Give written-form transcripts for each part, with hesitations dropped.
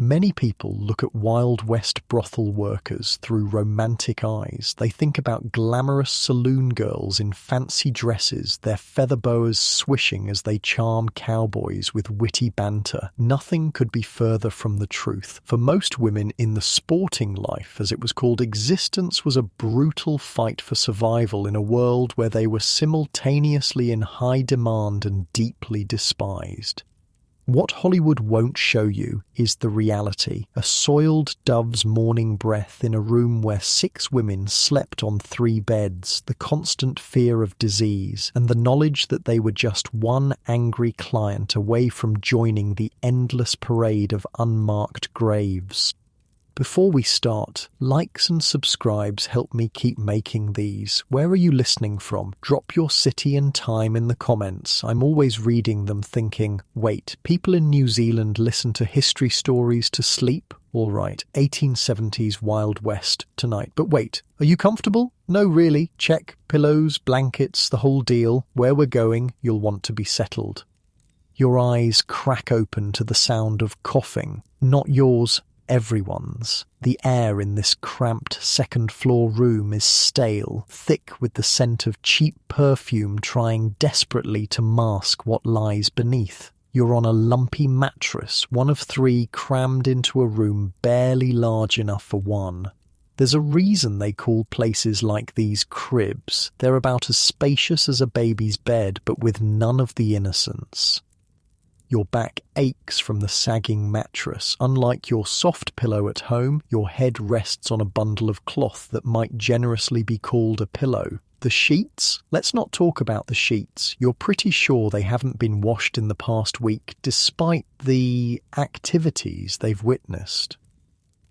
Many people look at Wild West brothel workers through romantic eyes. They think about glamorous saloon girls in fancy dresses, their feather boas swishing as they charm cowboys with witty banter. Nothing could be further from the truth. For most women in the sporting life, as it was called, existence was a brutal fight for survival in a world where they were simultaneously in high demand and deeply despised. What Hollywood won't show you is the reality. A soiled dove's morning breath in a room where 6 women slept on 3 beds, the constant fear of disease, and the knowledge that they were just one angry client away from joining the endless parade of unmarked graves. Before we start, likes and subscribes help me keep making these. Where are you listening from? Drop your city and time in the comments. I'm always reading them thinking, wait, people in New Zealand listen to history stories to sleep? All right, 1870s Wild West tonight. But wait, are you comfortable? No, really. Check, pillows, blankets, the whole deal. Where we're going, you'll want to be settled. Your eyes crack open to the sound of coughing. Not yours, everyone's. The air in this cramped second-floor room is stale, thick with the scent of cheap perfume trying desperately to mask what lies beneath. You're on a lumpy mattress, one of 3 crammed into a room barely large enough for one. There's a reason they call places like these cribs. They're about as spacious as a baby's bed, but with none of the innocence. Your back aches from the sagging mattress. Unlike your soft pillow at home, your head rests on a bundle of cloth that might generously be called a pillow. The sheets? Let's not talk about the sheets. You're pretty sure they haven't been washed in the past week, despite the activities they've witnessed.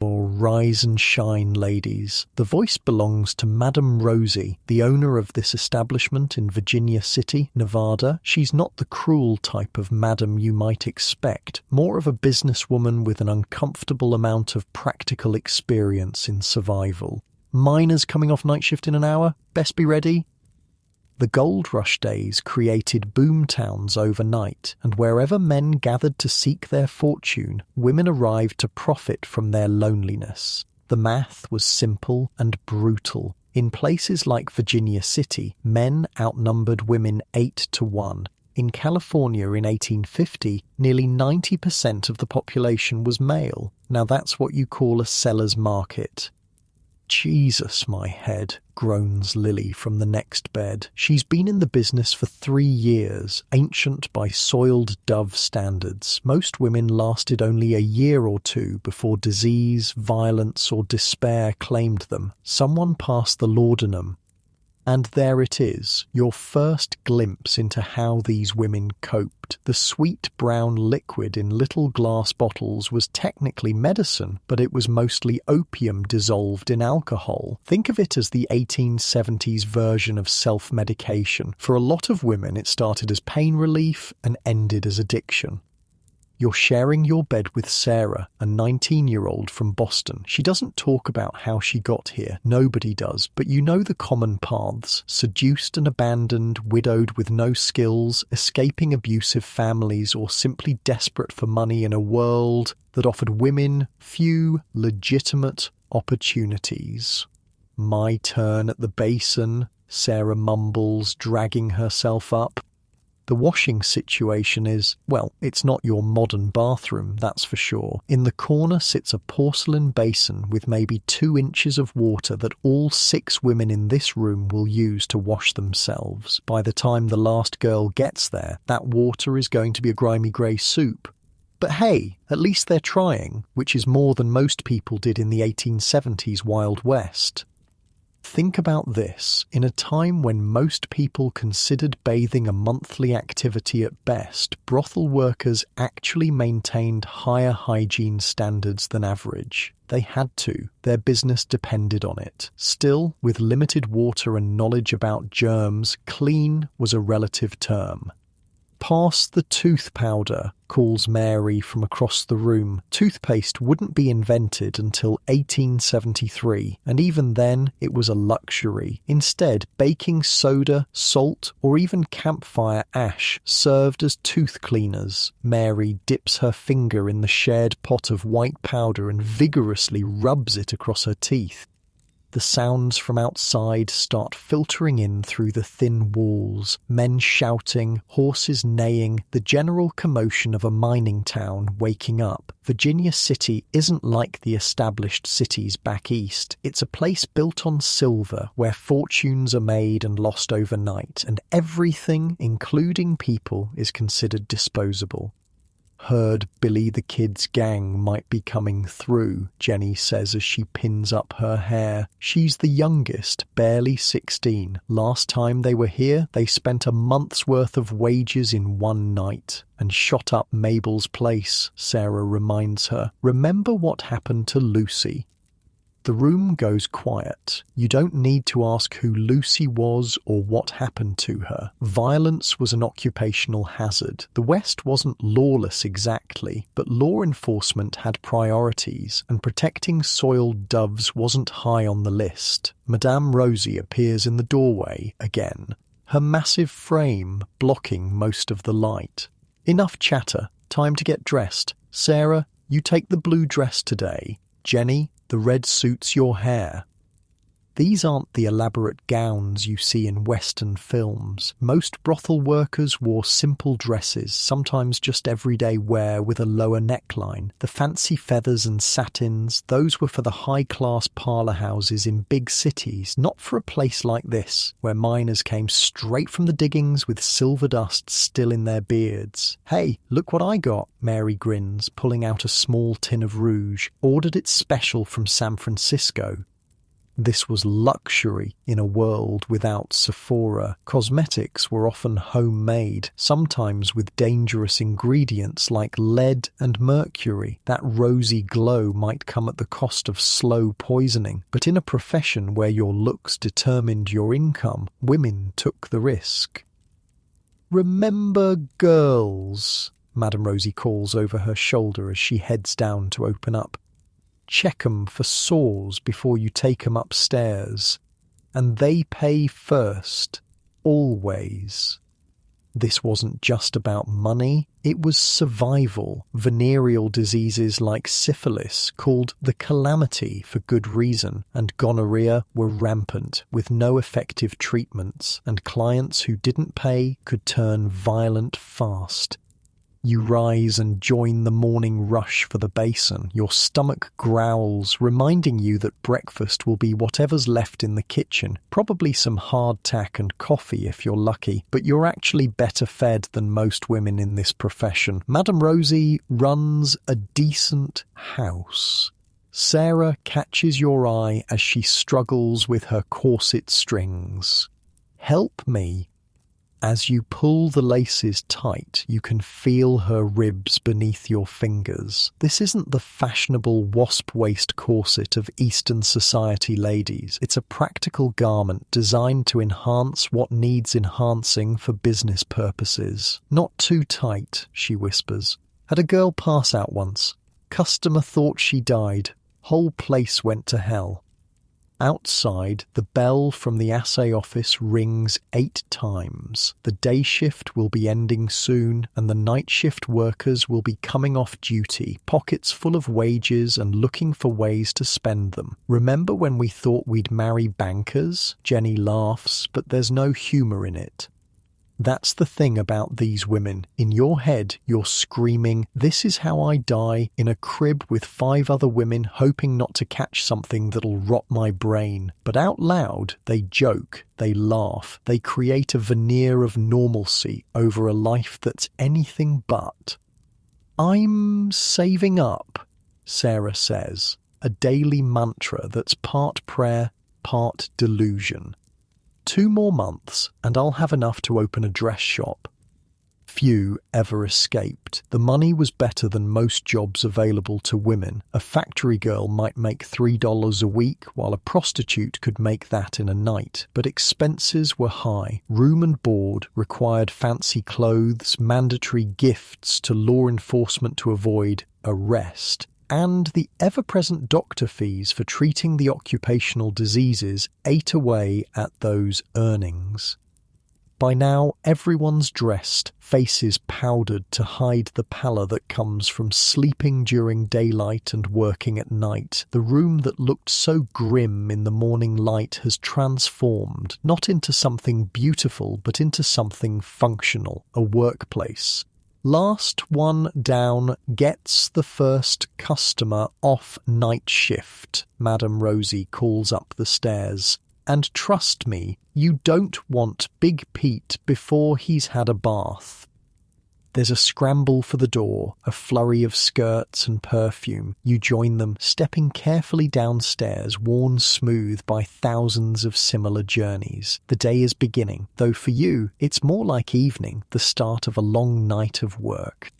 Or rise and shine, ladies. The voice belongs to Madame Rosie, the owner of this establishment in Virginia City, Nevada. She's not the cruel type of madam you might expect, more of a businesswoman with an uncomfortable amount of practical experience in survival. Miners coming off night shift in an hour? Best be ready. The gold rush days created boom towns overnight, and wherever men gathered to seek their fortune, women arrived to profit from their loneliness. The math was simple and brutal. In places like Virginia City, men outnumbered women 8-1. In California in 1850, nearly 90% of the population was male. Now that's what you call a seller's market. Jesus, my head, groans Lily from the next bed. She's been in the business for 3 years, ancient by soiled dove standards. Most women lasted only a year or 2 before disease, violence, or despair claimed them. Someone passed the laudanum. And there it is, your first glimpse into how these women coped. The sweet brown liquid in little glass bottles was technically medicine, but it was mostly opium dissolved in alcohol. Think of it as the 1870s version of self-medication. For a lot of women, it started as pain relief and ended as addiction. You're sharing your bed with Sarah, a 19-year-old from Boston. She doesn't talk about how she got here. Nobody does. But you know the common paths. Seduced and abandoned, widowed with no skills, escaping abusive families, or simply desperate for money in a world that offered women few legitimate opportunities. My turn at the basin, Sarah mumbles, dragging herself up. The washing situation is, well, it's not your modern bathroom, that's for sure. In the corner sits a porcelain basin with maybe 2 inches of water that all 6 women in this room will use to wash themselves. By the time the last girl gets there, that water is going to be a grimy grey soup. But hey, at least they're trying, which is more than most people did in the 1870s Wild West. Think about this. In a time when most people considered bathing a monthly activity at best, brothel workers actually maintained higher hygiene standards than average. They had to. Their business depended on it. Still, with limited water and knowledge about germs, clean was a relative term. "Pass the tooth powder," calls Mary from across the room. Toothpaste wouldn't be invented until 1873, and even then it was a luxury. Instead, baking soda, salt, or even campfire ash served as tooth cleaners. Mary dips her finger in the shared pot of white powder and vigorously rubs it across her teeth. The sounds from outside start filtering in through the thin walls, men shouting, horses neighing, the general commotion of a mining town waking up. Virginia City isn't like the established cities back east. It's a place built on silver, where fortunes are made and lost overnight, and everything, including people, is considered disposable. "Heard Billy the Kid's gang might be coming through," Jenny says as she pins up her hair. She's the youngest, barely 16. Last time they were here, they spent a month's worth of wages in one night and shot up Mabel's place, Sarah reminds her. "Remember what happened to Lucy?" The room goes quiet. You don't need to ask who Lucy was or what happened to her. Violence was an occupational hazard. The West wasn't lawless exactly, but law enforcement had priorities, and protecting soiled doves wasn't high on the list. Madame Rosie appears in the doorway again, her massive frame blocking most of the light. "Enough chatter. Time to get dressed. Sarah, you take the blue dress today. Jenny, the red suits your hair." These aren't the elaborate gowns you see in Western films. Most brothel workers wore simple dresses, sometimes just everyday wear with a lower neckline. The fancy feathers and satins, those were for the high-class parlour houses in big cities, not for a place like this, where miners came straight from the diggings with silver dust still in their beards. "Hey, look what I got," Mary grins, pulling out a small tin of rouge. "Ordered it special from San Francisco." This was luxury in a world without Sephora. Cosmetics were often homemade, sometimes with dangerous ingredients like lead and mercury. That rosy glow might come at the cost of slow poisoning, but in a profession where your looks determined your income, women took the risk. "Remember, girls," Madame Rosie calls over her shoulder as she heads down to open up. "Check 'em for sores before you take 'em upstairs. And they pay first. Always." This wasn't just about money, it was survival. Venereal diseases like syphilis, called the calamity for good reason, and gonorrhea were rampant, with no effective treatments, and clients who didn't pay could turn violent fast. You rise and join the morning rush for the basin. Your stomach growls, reminding you that breakfast will be whatever's left in the kitchen, probably some hardtack and coffee if you're lucky, but you're actually better fed than most women in this profession. Madame Rosie runs a decent house. Sarah catches your eye as she struggles with her corset strings. "Help me." As you pull the laces tight, you can feel her ribs beneath your fingers. This isn't the fashionable wasp-waist corset of Eastern society ladies. It's a practical garment designed to enhance what needs enhancing for business purposes. "Not too tight," she whispers. "Had a girl pass out once. Customer thought she died. Whole place went to hell." Outside, the bell from the assay office rings 8 times. The day shift will be ending soon, and the night shift workers will be coming off duty, pockets full of wages and looking for ways to spend them. "Remember when we thought we'd marry bankers?" Jenny laughs, but there's no humour in it. That's the thing about these women. In your head, you're screaming, "This is how I die, in a crib with 5 other women hoping not to catch something that'll rot my brain." But out loud, they joke, they laugh, they create a veneer of normalcy over a life that's anything but. "I'm saving up," Sarah says, a daily mantra that's part prayer, part delusion. 2 more months, and I'll have enough to open a dress shop. Few ever escaped. The money was better than most jobs available to women. A factory girl might make $3 a week, while a prostitute could make that in a night. But expenses were high. Room and board required fancy clothes, mandatory gifts to law enforcement to avoid arrest, and the ever-present doctor fees for treating the occupational diseases ate away at those earnings. By now, everyone's dressed, faces powdered to hide the pallor that comes from sleeping during daylight and working at night. The room that looked so grim in the morning light has transformed, not into something beautiful, but into something functional, a workplace. Last one down gets the first customer off night shift, Madame Rosie calls up the stairs. And trust me, you don't want Big Pete before he's had a bath. There's a scramble for the door, a flurry of skirts and perfume. You join them, stepping carefully downstairs, worn smooth by thousands of similar journeys. The day is beginning, though for you, it's more like evening, the start of a long night of work.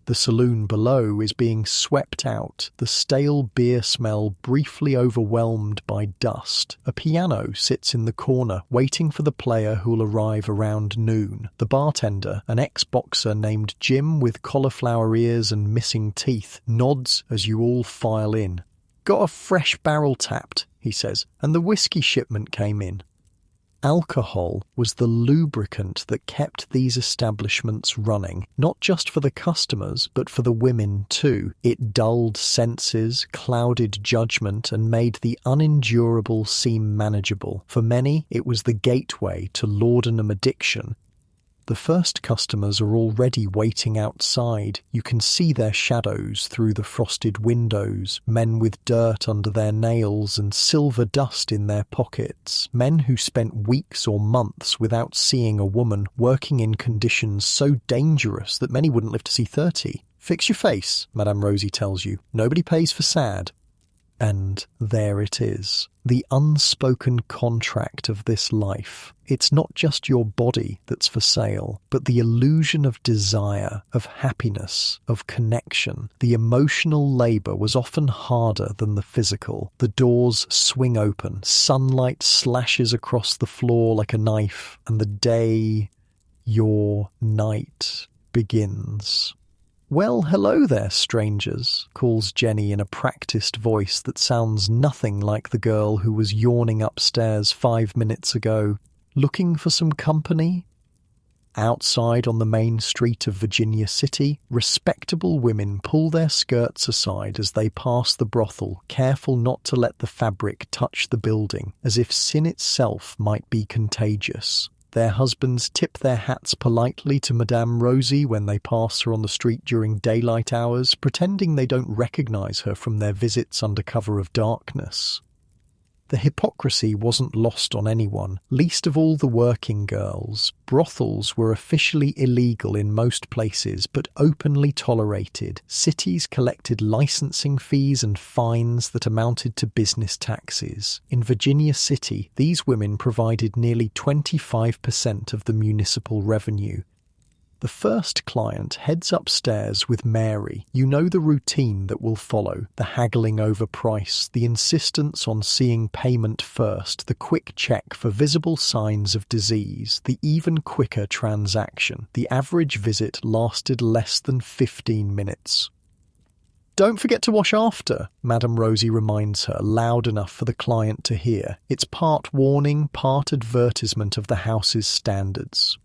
The saloon below is being swept out, the stale beer smell briefly overwhelmed by dust. A piano sits in the corner, waiting for the player who'll arrive around noon. The bartender, an ex-boxer named Jim with cauliflower ears and missing teeth, nods as you all file in. "Got a fresh barrel tapped," he says, "and the whiskey shipment came in." Alcohol was the lubricant that kept these establishments running, not just for the customers, but for the women too. It dulled senses, clouded judgment, and made the unendurable seem manageable. For many, it was the gateway to laudanum addiction. The first customers are already waiting outside. You can see their shadows through the frosted windows, men with dirt under their nails and silver dust in their pockets, men who spent weeks or months without seeing a woman, working in conditions so dangerous that many wouldn't live to see 30. "Fix your face," Madame Rosie tells you. "Nobody pays for sad." And there it is, the unspoken contract of this life. It's not just your body that's for sale, but the illusion of desire, of happiness, of connection. The emotional labor was often harder than the physical. The doors swing open, sunlight slashes across the floor like a knife, and the day, your night, begins. "Well, hello there, strangers," calls Jenny in a practiced voice that sounds nothing like the girl who was yawning upstairs 5 minutes ago. "Looking for some company?" Outside on the main street of Virginia City, respectable women pull their skirts aside as they pass the brothel, careful not to let the fabric touch the building, as if sin itself might be contagious. Their husbands tip their hats politely to Madame Rosie when they pass her on the street during daylight hours, pretending they don't recognize her from their visits under cover of darkness. The hypocrisy wasn't lost on anyone, least of all the working girls. Brothels were officially illegal in most places, but openly tolerated. Cities collected licensing fees and fines that amounted to business taxes. In Virginia City, these women provided nearly 25% of the municipal revenue. The first client heads upstairs with Mary. You know the routine that will follow, the haggling over price, the insistence on seeing payment first, the quick check for visible signs of disease, the even quicker transaction. The average visit lasted less than 15 minutes. "Don't forget to wash after," Madame Rosie reminds her, loud enough for the client to hear. It's part warning, part advertisement of the house's standards.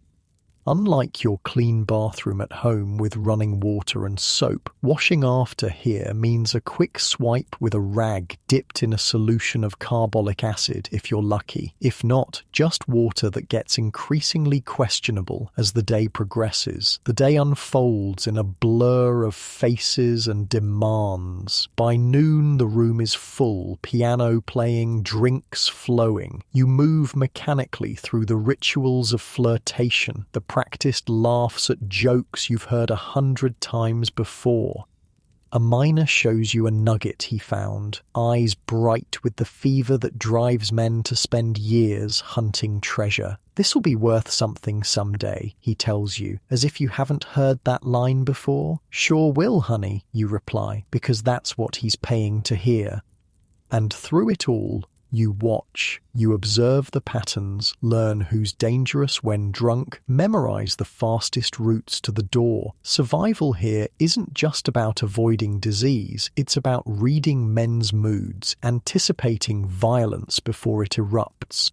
Unlike your clean bathroom at home with running water and soap, washing after here means a quick swipe with a rag dipped in a solution of carbolic acid if you're lucky. If not, just water that gets increasingly questionable as the day progresses. The day unfolds in a blur of faces and demands. By noon, the room is full, piano playing, drinks flowing. You move mechanically through the rituals of flirtation, the practiced laughs at jokes you've heard 100 times before. A miner shows you a nugget he found, eyes bright with the fever that drives men to spend years hunting treasure. "This'll be worth something someday," he tells you, as if you haven't heard that line before. "Sure will, honey," you reply, because that's what he's paying to hear. And through it all, you watch, you observe the patterns, learn who's dangerous when drunk, memorize the fastest routes to the door. Survival here isn't just about avoiding disease, it's about reading men's moods, anticipating violence before it erupts.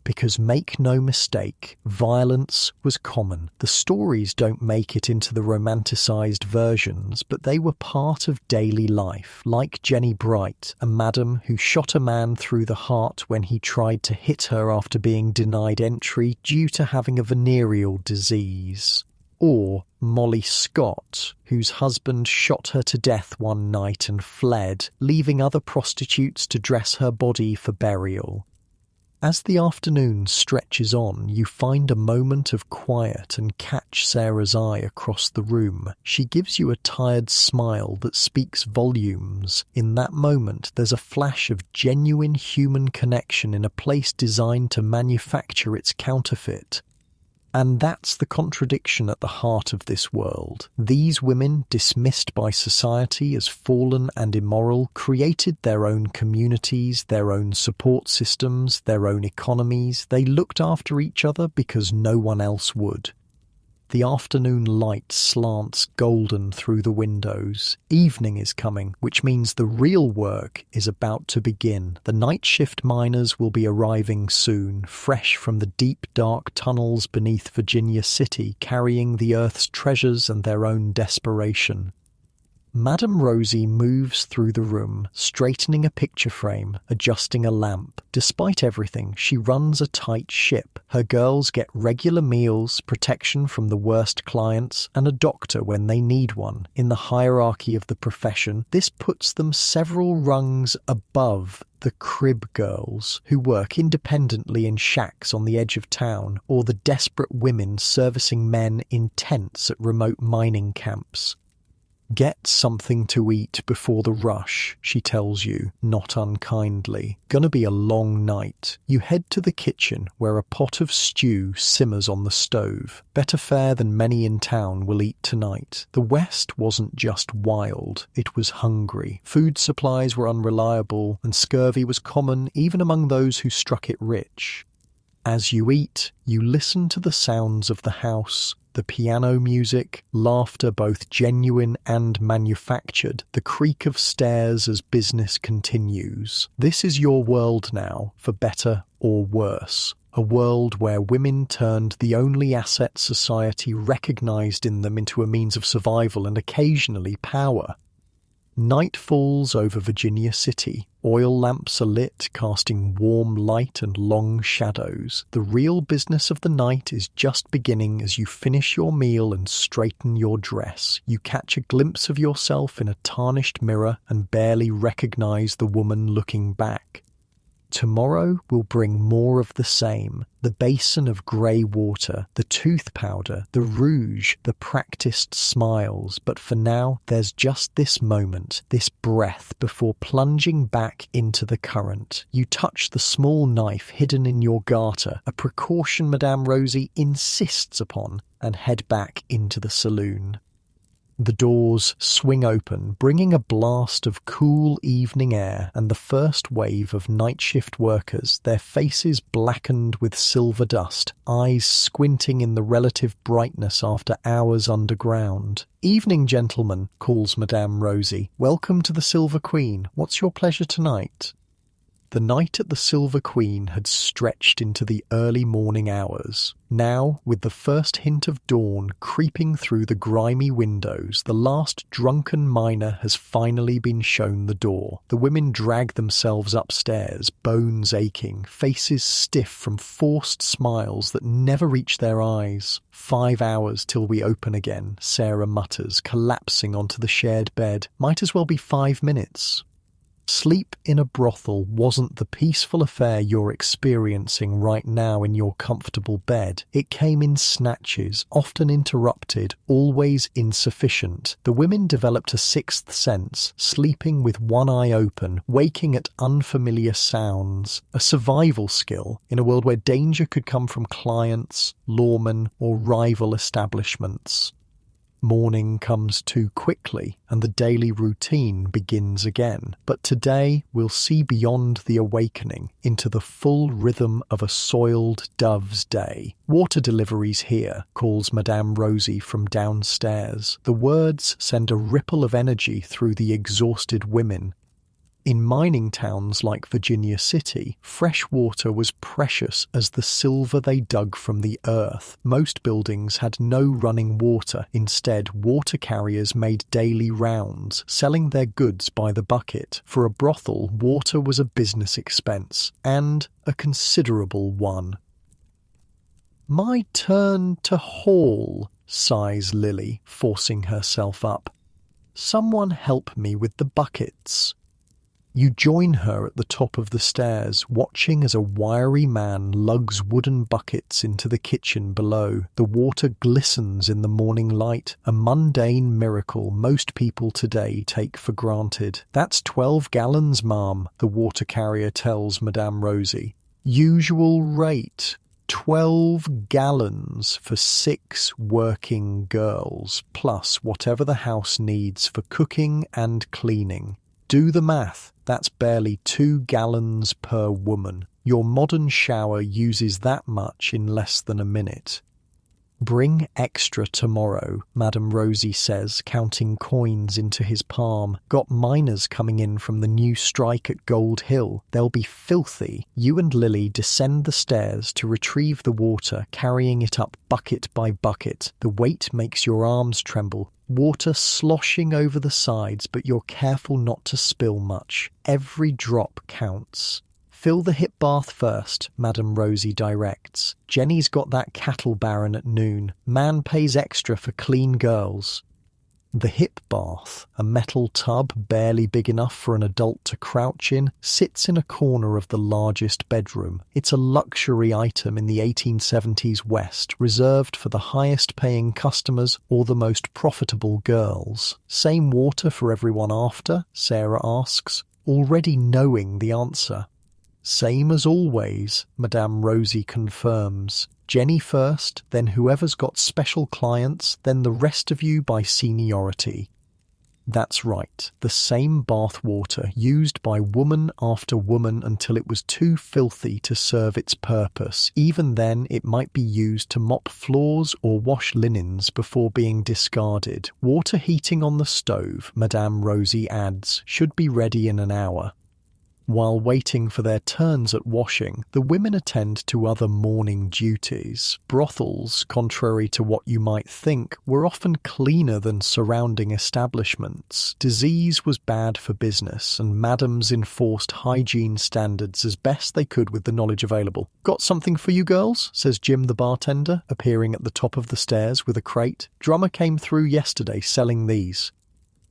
Because make no mistake, violence was common. The stories don't make it into the romanticized versions, but they were part of daily life, like Jenny Bright, a madam who shot a man through the heart when he tried to hit her after being denied entry due to having a venereal disease. Or Molly Scott, whose husband shot her to death one night and fled, leaving other prostitutes to dress her body for burial. As the afternoon stretches on, you find a moment of quiet and catch Sarah's eye across the room. She gives you a tired smile that speaks volumes. In that moment, there's a flash of genuine human connection in a place designed to manufacture its counterfeit. And that's the contradiction at the heart of this world. These women, dismissed by society as fallen and immoral, created their own communities, their own support systems, their own economies. They looked after each other because no one else would. The afternoon light slants golden through the windows. Evening is coming, which means the real work is about to begin. The night shift miners will be arriving soon, fresh from the deep, dark tunnels beneath Virginia City, carrying the Earth's treasures and their own desperation. Madame Rosie moves through the room, straightening a picture frame, adjusting a lamp. Despite everything, she runs a tight ship. Her girls get regular meals, protection from the worst clients, and a doctor when they need one. In the hierarchy of the profession, this puts them several rungs above the crib girls who work independently in shacks on the edge of town, or the desperate women servicing men in tents at remote mining camps. "Get something to eat before the rush," she tells you, not unkindly. "Gonna be a long night." You head to the kitchen, where a pot of stew simmers on the stove. Better fare than many in town will eat tonight. The West wasn't just wild, it was hungry. Food supplies were unreliable, and scurvy was common even among those who struck it rich. As you eat, you listen to the sounds of the house. The piano music, laughter both genuine and manufactured, the creak of stairs as business continues. This is your world now, for better or worse. A world where women turned the only asset society recognized in them into a means of survival and occasionally power. Night falls over Virginia City. Oil lamps are lit, casting warm light and long shadows. The real business of the night is just beginning as you finish your meal and straighten your dress. You catch a glimpse of yourself in a tarnished mirror and barely recognize the woman looking back. Tomorrow will bring more of the same. The basin of grey water, the tooth powder, the rouge, the practiced smiles. But for now, there's just this moment, this breath before plunging back into the current. You touch the small knife hidden in your garter, a precaution Madame Rosie insists upon, and head back into the saloon. The doors swing open, bringing a blast of cool evening air and the first wave of night shift workers, their faces blackened with silver dust, eyes squinting in the relative brightness after hours underground. "Evening, gentlemen," calls Madame Rosie. "Welcome to the Silver Queen. What's your pleasure tonight?" The night at the Silver Queen had stretched into the early morning hours. Now, with the first hint of dawn creeping through the grimy windows, the last drunken miner has finally been shown the door. The women drag themselves upstairs, bones aching, faces stiff from forced smiles that never reach their eyes. 5 hours till we open again, Sarah mutters, collapsing onto the shared bed. Might as well be 5 minutes. Sleep in a brothel wasn't the peaceful affair you're experiencing right now in your comfortable bed. It came in snatches, often interrupted, always insufficient. The women developed a sixth sense, sleeping with one eye open, waking at unfamiliar sounds, a survival skill in a world where danger could come from clients, lawmen, or rival establishments. Morning comes too quickly and the daily routine begins again. But today we'll see beyond the awakening into the full rhythm of a soiled dove's day. "Water deliveries here," calls Madame Rosie from downstairs. The words send a ripple of energy through the exhausted women. In mining towns like Virginia City, fresh water was precious as the silver they dug from the earth. Most buildings had no running water. Instead, water carriers made daily rounds, selling their goods by the bucket. For a brothel, water was a business expense, and a considerable one. "My turn to haul," sighs Lily, forcing herself up. "Someone help me with the buckets." You join her at the top of the stairs, watching as a wiry man lugs wooden buckets into the kitchen below. The water glistens in the morning light, a mundane miracle most people today take for granted. "That's 12 gallons, ma'am," the water carrier tells Madame Rosie. "Usual rate. 12 gallons for 6 working girls, plus whatever the house needs for cooking and cleaning. Do the math. That's barely 2 gallons per woman. Your modern shower uses that much in less than a minute." "Bring extra tomorrow," Madame Rosie says, counting coins into his palm. "Got miners coming in from the new strike at Gold Hill. They'll be filthy." You and Lily descend the stairs to retrieve the water, carrying it up bucket by bucket. The weight makes your arms tremble. Water sloshing over the sides, but you're careful not to spill much. Every drop counts. "Fill the hip bath first," Madame Rosie directs. "Jenny's got that cattle baron at noon. Man pays extra for clean girls." The hip bath, a metal tub barely big enough for an adult to crouch in, sits in a corner of the largest bedroom. It's a luxury item in the 1870s West, reserved for the highest-paying customers or the most profitable girls. "Same water for everyone after?" Sarah asks, already knowing the answer. "Same as always," Madame Rosie confirms. "Jenny first, then whoever's got special clients, then the rest of you by seniority." That's right, the same bath water used by woman after woman until it was too filthy to serve its purpose. Even then, it might be used to mop floors or wash linens before being discarded. "Water heating on the stove," Madame Rosie adds, "should be ready in an hour." While waiting for their turns at washing, the women attend to other morning duties. Brothels, contrary to what you might think, were often cleaner than surrounding establishments. Disease was bad for business, and madams enforced hygiene standards as best they could with the knowledge available. "Got something for you girls?" says Jim the bartender, appearing at the top of the stairs with a crate. "Drummer came through yesterday selling these."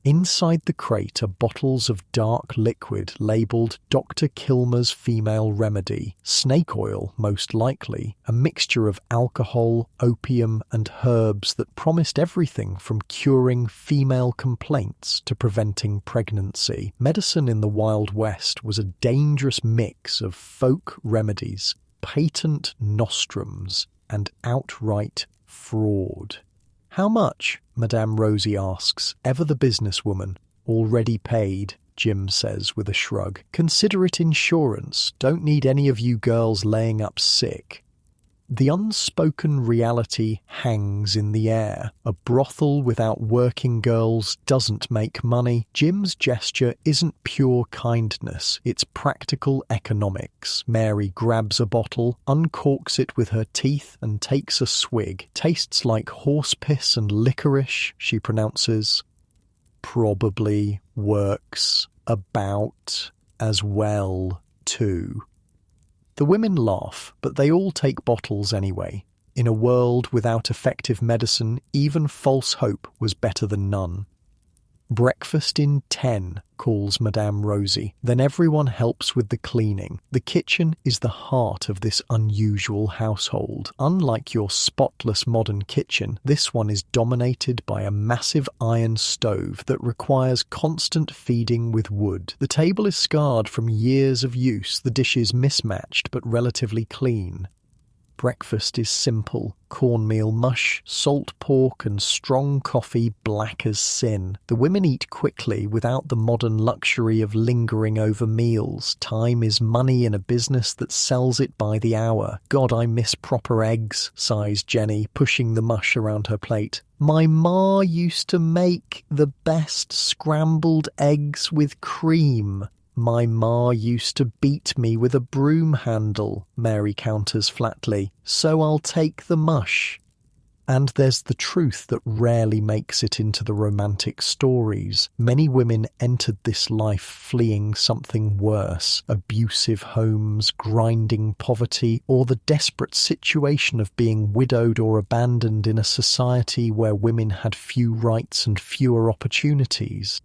Inside the crate are bottles of dark liquid labelled Dr. Kilmer's Female Remedy, snake oil most likely, a mixture of alcohol, opium and herbs that promised everything from curing female complaints to preventing pregnancy. Medicine in the Wild West was a dangerous mix of folk remedies, patent nostrums and outright fraud. "How much?" Madame Rosie asks, ever the businesswoman. "Already paid," Jim says with a shrug. "Consider it insurance. Don't need any of you girls laying up sick." The unspoken reality hangs in the air. A brothel without working girls doesn't make money. Jim's gesture isn't pure kindness, it's practical economics. Mary grabs a bottle, uncorks it with her teeth and takes a swig. "Tastes like horse piss and licorice," she pronounces. "Probably works about as well, too." The women laugh, but they all take bottles anyway. In a world without effective medicine, even false hope was better than none. Breakfast in 10, calls Madame Rosie. Then everyone helps with the cleaning. The kitchen is the heart of this unusual household. Unlike your spotless modern kitchen, this one is dominated by a massive iron stove that requires constant feeding with wood. The table is scarred from years of use, the dishes mismatched but relatively clean. Breakfast is simple: cornmeal mush, salt pork, and strong coffee black as sin. The women eat quickly without the modern luxury of lingering over meals. Time is money in a business that sells it by the hour. God, I miss proper eggs, sighs Jenny, pushing the mush around her plate. My ma used to make the best scrambled eggs with cream. My ma used to beat me with a broom handle, Mary counters flatly, so I'll take the mush. And there's the truth that rarely makes it into the romantic stories. Many women entered this life fleeing something worse: abusive homes, grinding poverty, or the desperate situation of being widowed or abandoned in a society where women had few rights and fewer opportunities.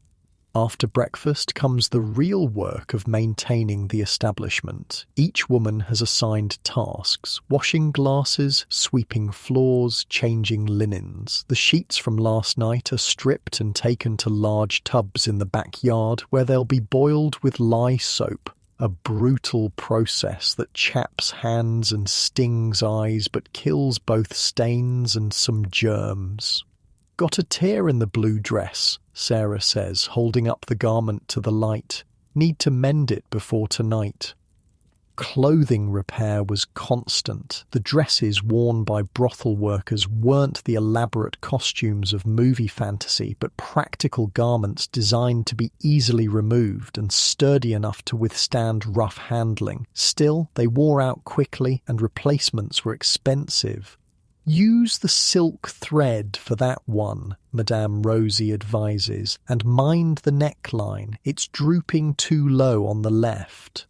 After breakfast comes the real work of maintaining the establishment. Each woman has assigned tasks: washing glasses, sweeping floors, changing linens. The sheets from last night are stripped and taken to large tubs in the backyard where they'll be boiled with lye soap. A brutal process that chaps hands and stings eyes but kills both stains and some germs. Got a tear in the blue dress, Sarah says, holding up the garment to the light. Need to mend it before tonight. Clothing repair was constant. The dresses worn by brothel workers weren't the elaborate costumes of movie fantasy, but practical garments designed to be easily removed and sturdy enough to withstand rough handling. Still, they wore out quickly and replacements were expensive. Use the silk thread for that one, Madame Rosie advises, and mind the neckline. It's drooping too low on the left.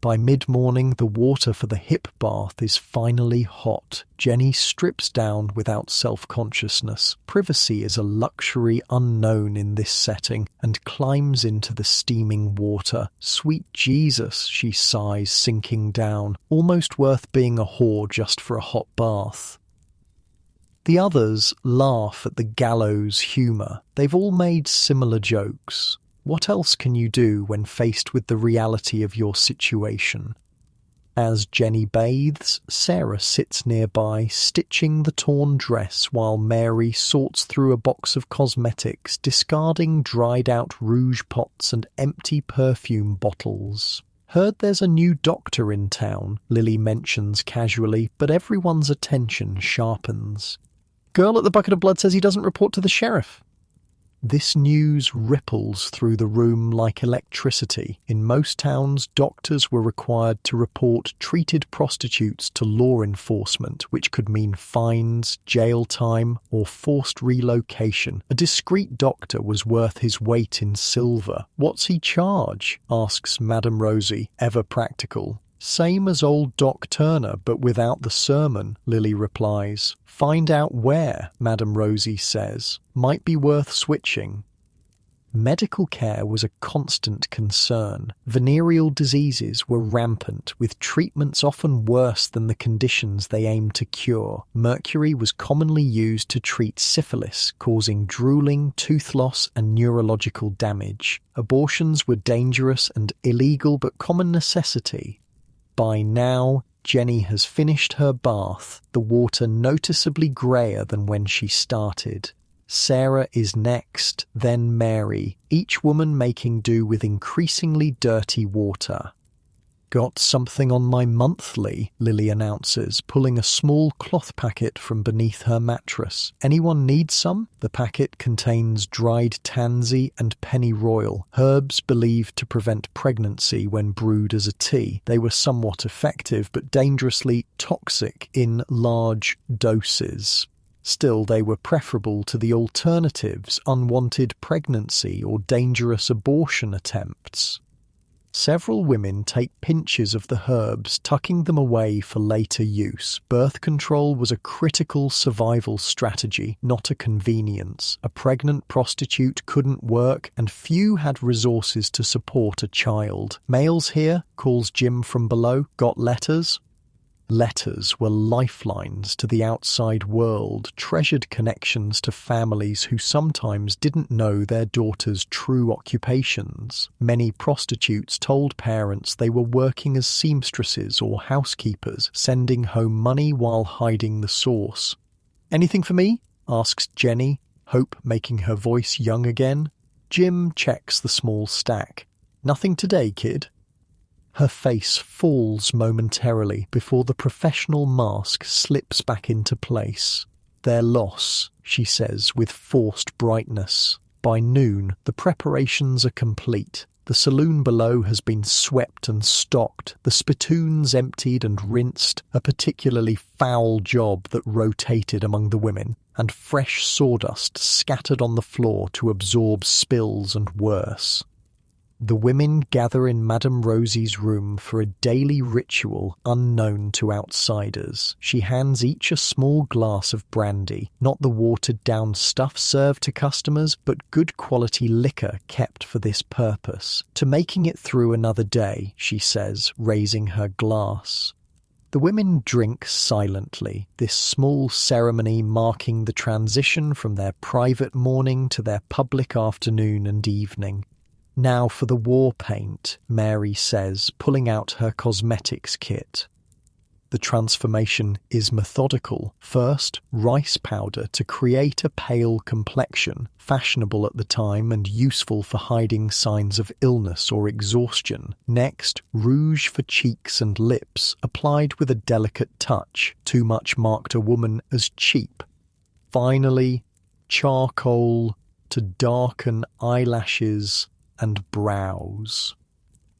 By mid-morning, the water for the hip bath is finally hot. Jenny strips down without self-consciousness. Privacy is a luxury unknown in this setting, and climbs into the steaming water. Sweet Jesus, she sighs, sinking down. Almost worth being a whore just for a hot bath. The others laugh at the gallows humour. They've all made similar jokes. What else can you do when faced with the reality of your situation? As Jenny bathes, Sarah sits nearby, stitching the torn dress while Mary sorts through a box of cosmetics, discarding dried-out rouge pots and empty perfume bottles. Heard there's a new doctor in town, Lily mentions casually, but everyone's attention sharpens. Girl at the bucket of blood says he doesn't report to the sheriff. This news ripples through the room like electricity. In most towns, doctors were required to report treated prostitutes to law enforcement, which could mean fines, jail time, or forced relocation. A discreet doctor was worth his weight in silver. What's he charge? Asks Madame Rosie, ever practical. Same as old Doc Turner, but without the sermon, Lily replies. Find out where, Madame Rosie says. Might be worth switching. Medical care was a constant concern. Venereal diseases were rampant, with treatments often worse than the conditions they aimed to cure. Mercury was commonly used to treat syphilis, causing drooling, tooth loss, and neurological damage. Abortions were dangerous and illegal but common necessity. By now, Jenny has finished her bath, the water noticeably greyer than when she started. Sarah is next, then Mary, each woman making do with increasingly dirty water. Got something on my monthly, Lily announces, pulling a small cloth packet from beneath her mattress. Anyone need some? The packet contains dried tansy and pennyroyal, herbs believed to prevent pregnancy when brewed as a tea. They were somewhat effective, but dangerously toxic in large doses. Still, they were preferable to the alternatives: unwanted pregnancy or dangerous abortion attempts. Several women take pinches of the herbs, tucking them away for later use. Birth control was a critical survival strategy, not a convenience. A pregnant prostitute couldn't work, and few had resources to support a child. Males here, calls Jim from below, got letters? Letters were lifelines to the outside world, treasured connections to families who sometimes didn't know their daughters' true occupations. Many prostitutes told parents they were working as seamstresses or housekeepers, sending home money while hiding the source. "Anything for me?" asks Jenny, hope making her voice young again. Jim checks the small stack. "Nothing today, kid." Her face falls momentarily before the professional mask slips back into place. "Their loss," she says with forced brightness. By noon, the preparations are complete. The saloon below has been swept and stocked, the spittoons emptied and rinsed, a particularly foul job that rotated among the women, and fresh sawdust scattered on the floor to absorb spills and worse. The women gather in Madame Rosie's room for a daily ritual unknown to outsiders. She hands each a small glass of brandy, not the watered-down stuff served to customers, but good quality liquor kept for this purpose. "To making it through another day," she says, raising her glass. The women drink silently, this small ceremony marking the transition from their private morning to their public afternoon and evening. "Now for the war paint," Mary says, pulling out her cosmetics kit. The transformation is methodical. First, rice powder to create a pale complexion, fashionable at the time and useful for hiding signs of illness or exhaustion. Next, rouge for cheeks and lips, applied with a delicate touch. Too much marked a woman as cheap. Finally, charcoal to darken eyelashes and brows.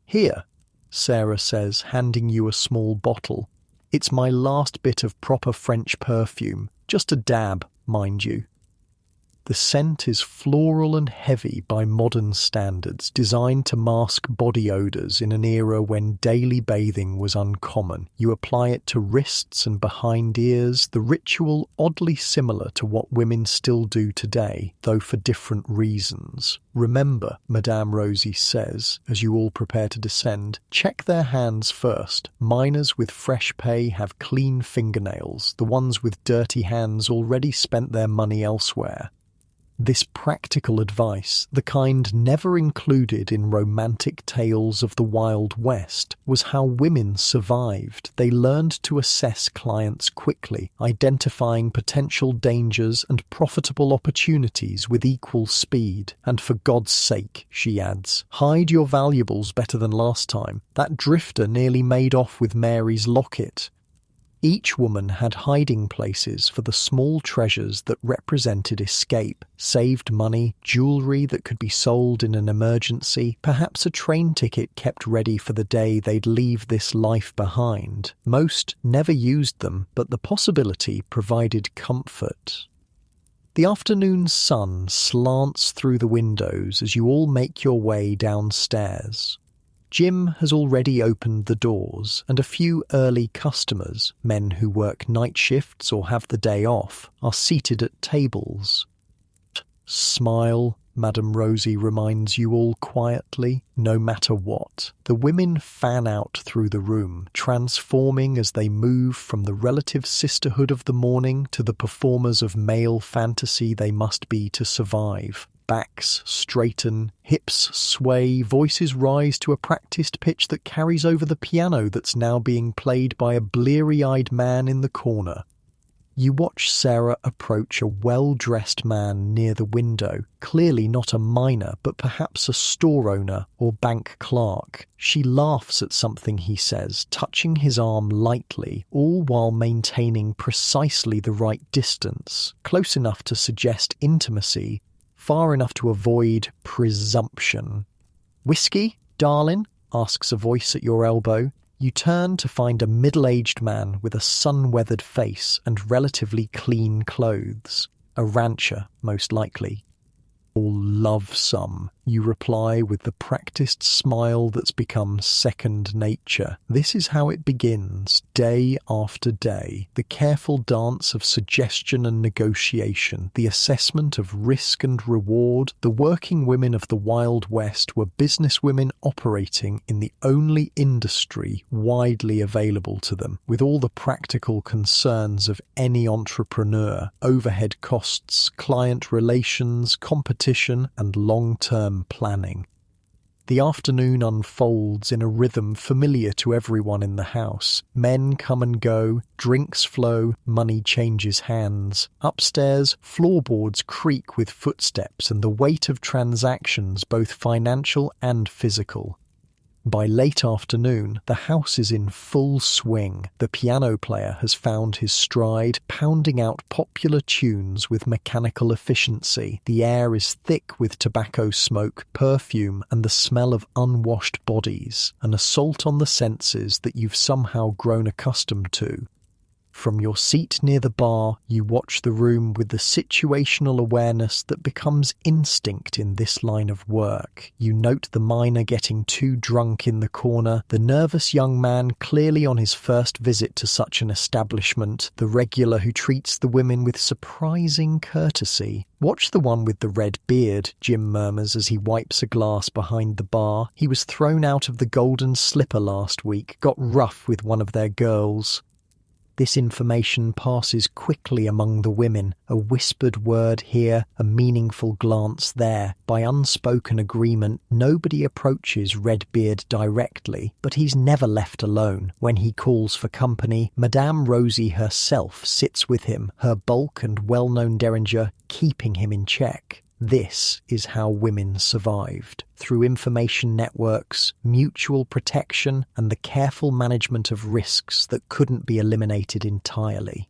"Here," Sarah says, handing you a small bottle. "It's my last bit of proper French perfume. Just a dab, mind you." The scent is floral and heavy by modern standards, designed to mask body odours in an era when daily bathing was uncommon. You apply it to wrists and behind ears, the ritual oddly similar to what women still do today, though for different reasons. "Remember," Madame Rosie says, as you all prepare to descend, "check their hands first. Miners with fresh pay have clean fingernails. The ones with dirty hands already spent their money elsewhere." This practical advice, the kind never included in romantic tales of the Wild West, was how women survived. They learned to assess clients quickly, identifying potential dangers and profitable opportunities with equal speed. "And for God's sake," she adds, "hide your valuables better than last time. That drifter nearly made off with Mary's locket." Each woman had hiding places for the small treasures that represented escape, saved money, jewellery that could be sold in an emergency, perhaps a train ticket kept ready for the day they'd leave this life behind. Most never used them, but the possibility provided comfort. The afternoon sun slants through the windows as you all make your way downstairs. Jim has already opened the doors, and a few early customers, men who work night shifts or have the day off, are seated at tables. "Smile," Madame Rosie reminds you all quietly, no matter what. The women fan out through the room, transforming as they move from the relative sisterhood of the morning to the performers of male fantasy they must be to survive. Backs straighten, hips sway, voices rise to a practiced pitch that carries over the piano that's now being played by a bleary-eyed man in the corner. You watch Sarah approach a well-dressed man near the window, clearly not a miner, but perhaps a store owner or bank clerk. She laughs at something he says, touching his arm lightly, all while maintaining precisely the right distance, close enough to suggest intimacy, far enough to avoid presumption. "Whiskey, darling?" asks a voice at your elbow. You turn to find a middle-aged man with a sun-weathered face and relatively clean clothes. A rancher, most likely. "All love some," you reply with the practiced smile that's become second nature. This is how it begins, day after day. The careful dance of suggestion and negotiation, the assessment of risk and reward. The working women of the Wild West were businesswomen operating in the only industry widely available to them, with all the practical concerns of any entrepreneur: overhead costs, client relations, competition, and long-term planning. The afternoon unfolds in a rhythm familiar to everyone in the house. Men come and go, drinks flow, money changes hands. Upstairs, floorboards creak with footsteps and the weight of transactions, both financial and physical. By late afternoon, the house is in full swing. The piano player has found his stride, pounding out popular tunes with mechanical efficiency. The air is thick with tobacco smoke, perfume, and the smell of unwashed bodies, an assault on the senses that you've somehow grown accustomed to. From your seat near the bar, you watch the room with the situational awareness that becomes instinct in this line of work. You note the miner getting too drunk in the corner, the nervous young man clearly on his first visit to such an establishment, the regular who treats the women with surprising courtesy. "Watch the one with the red beard," Jim murmurs as he wipes a glass behind the bar. "He was thrown out of the Golden Slipper last week, got rough with one of their girls." This information passes quickly among the women, a whispered word here, a meaningful glance there. By unspoken agreement, nobody approaches Redbeard directly, but he's never left alone. When he calls for company, Madame Rosie herself sits with him, her bulk and well-known derringer keeping him in check. This is how women survived, through information networks, mutual protection, and the careful management of risks that couldn't be eliminated entirely.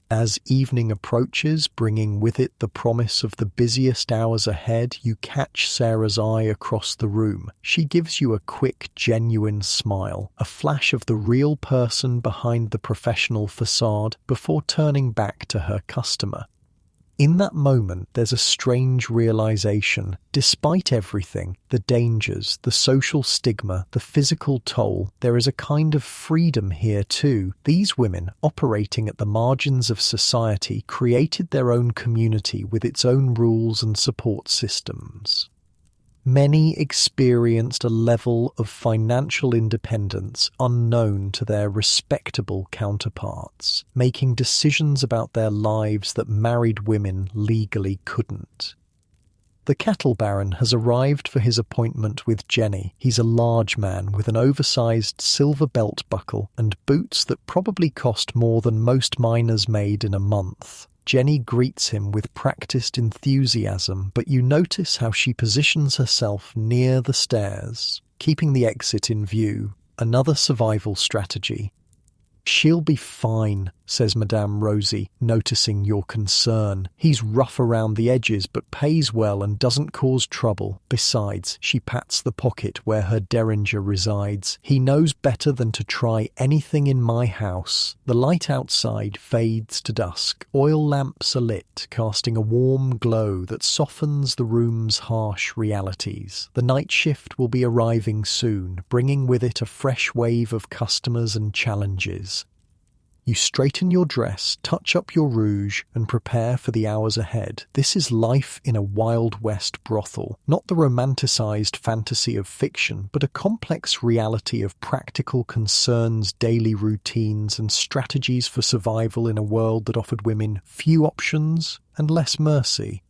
As evening approaches, bringing with it the promise of the busiest hours ahead, you catch Sarah's eye across the room. She gives you a quick, genuine smile, a flash of the real person behind the professional facade before turning back to her customer. In that moment, there's a strange realization. Despite everything, the dangers, the social stigma, the physical toll, there is a kind of freedom here too. These women, operating at the margins of society, created their own community with its own rules and support systems. Many experienced a level of financial independence unknown to their respectable counterparts, making decisions about their lives that married women legally couldn't. The cattle baron has arrived for his appointment with Jenny. He's a large man with an oversized silver belt buckle and boots that probably cost more than most miners made in a month. Jenny greets him with practiced enthusiasm, but you notice how she positions herself near the stairs, keeping the exit in view. Another survival strategy. "She'll be fine," says Madame Rosie, noticing your concern. "He's rough around the edges but pays well and doesn't cause trouble. Besides," she pats the pocket where her derringer resides, "he knows better than to try anything in my house." The light outside fades to dusk. Oil lamps are lit, casting a warm glow that softens the room's harsh realities. The night shift will be arriving soon, bringing with it a fresh wave of customers and challenges. You straighten your dress, touch up your rouge, and prepare for the hours ahead. This is life in a Wild West brothel, not the romanticized fantasy of fiction, but a complex reality of practical concerns, daily routines, and strategies for survival in a world that offered women few options and less mercy.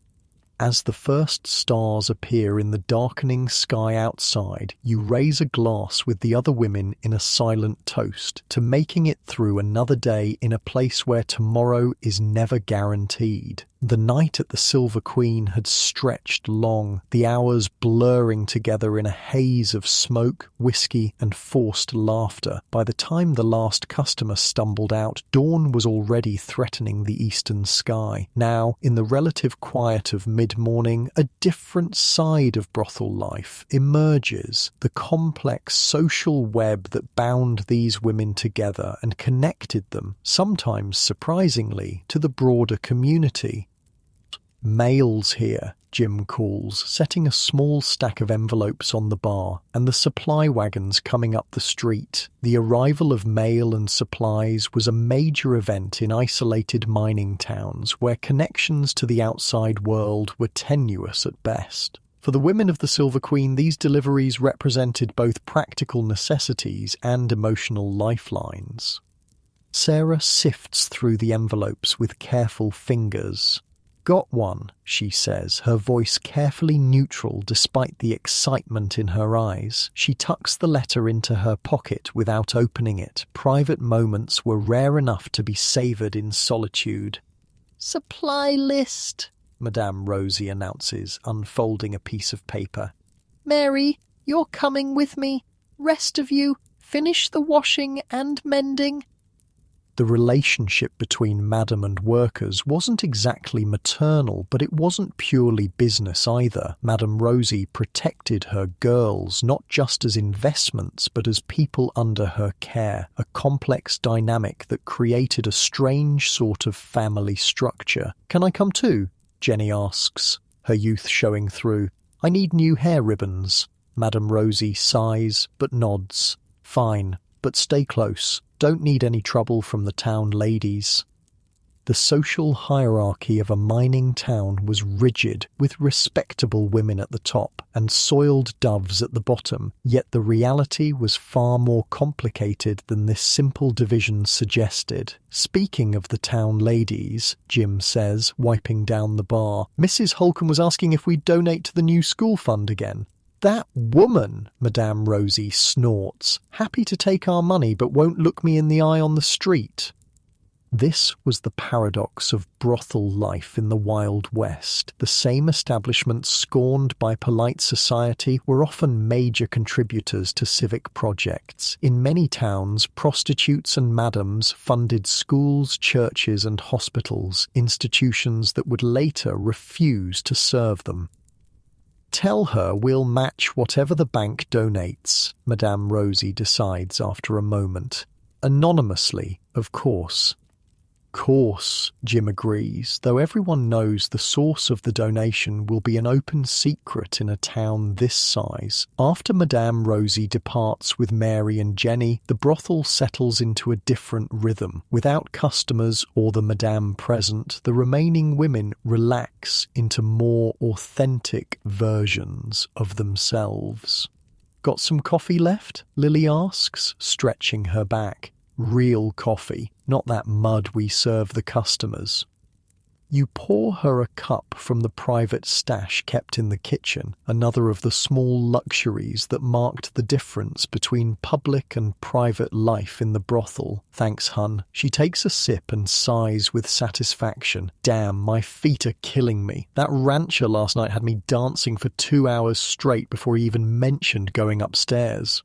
As the first stars appear in the darkening sky outside, you raise a glass with the other women in a silent toast to making it through another day in a place where tomorrow is never guaranteed. The night at the Silver Queen had stretched long, the hours blurring together in a haze of smoke, whiskey, and forced laughter. By the time the last customer stumbled out, dawn was already threatening the eastern sky. Now, in the relative quiet of mid-morning, a different side of brothel life emerges. The complex social web that bound these women together and connected them, sometimes surprisingly, to the broader community. Males here, Jim calls, setting a small stack of envelopes on the bar, and the supply wagons coming up the street. The arrival of mail and supplies was a major event in isolated mining towns where connections to the outside world were tenuous at best. For the women of the Silver Queen, these deliveries represented both practical necessities and emotional lifelines. Sarah sifts through the envelopes with careful fingers. "Got one," she says, her voice carefully neutral despite the excitement in her eyes. She tucks the letter into her pocket without opening it. Private moments were rare enough to be savoured in solitude. "Supply list," Madame Rosie announces, unfolding a piece of paper. "Mary, you're coming with me. Rest of you, finish the washing and mending." The relationship between Madame and workers wasn't exactly maternal, but it wasn't purely business either. Madame Rosie protected her girls, not just as investments, but as people under her care, a complex dynamic that created a strange sort of family structure. "Can I come too?" Jenny asks, her youth showing through. "I need new hair ribbons." Madame Rosie sighs, but nods. "Fine, but stay close. Don't need any trouble from the town ladies." The social hierarchy of a mining town was rigid, with respectable women at the top and soiled doves at the bottom, yet the reality was far more complicated than this simple division suggested. "Speaking of the town ladies," Jim says, wiping down the bar, "Mrs. Holcomb was asking if we'd donate to the new school fund again." "That woman," Madame Rosie snorts, "happy to take our money but won't look me in the eye on the street." This was the paradox of brothel life in the Wild West. The same establishments scorned by polite society were often major contributors to civic projects. In many towns, prostitutes and madams funded schools, churches and hospitals, institutions that would later refuse to serve them. "Tell her we'll match whatever the bank donates," Madame Rosie decides after a moment. "Anonymously, of course." "Course," Jim agrees, though everyone knows the source of the donation will be an open secret in a town this size. After Madame Rosie departs with Mary and Jenny, the brothel settles into a different rhythm. Without customers or the Madame present, the remaining women relax into more authentic versions of themselves. "Got some coffee left?" Lily asks, stretching her back. "Real coffee, not that mud we serve the customers." You pour her a cup from the private stash kept in the kitchen, another of the small luxuries that marked the difference between public and private life in the brothel. "Thanks, hun." She takes a sip and sighs with satisfaction. "Damn, my feet are killing me. That rancher last night had me dancing for 2 hours straight before he even mentioned going upstairs."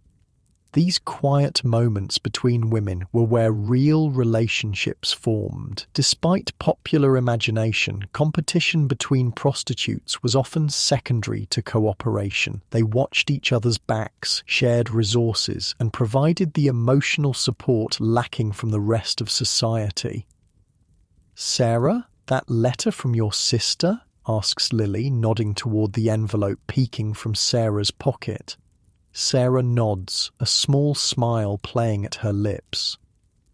These quiet moments between women were where real relationships formed. Despite popular imagination, competition between prostitutes was often secondary to cooperation. They watched each other's backs, shared resources, and provided the emotional support lacking from the rest of society. "Sarah, that letter from your sister?" asks Lily, nodding toward the envelope peeking from Sarah's pocket. Sarah nods, a small smile playing at her lips.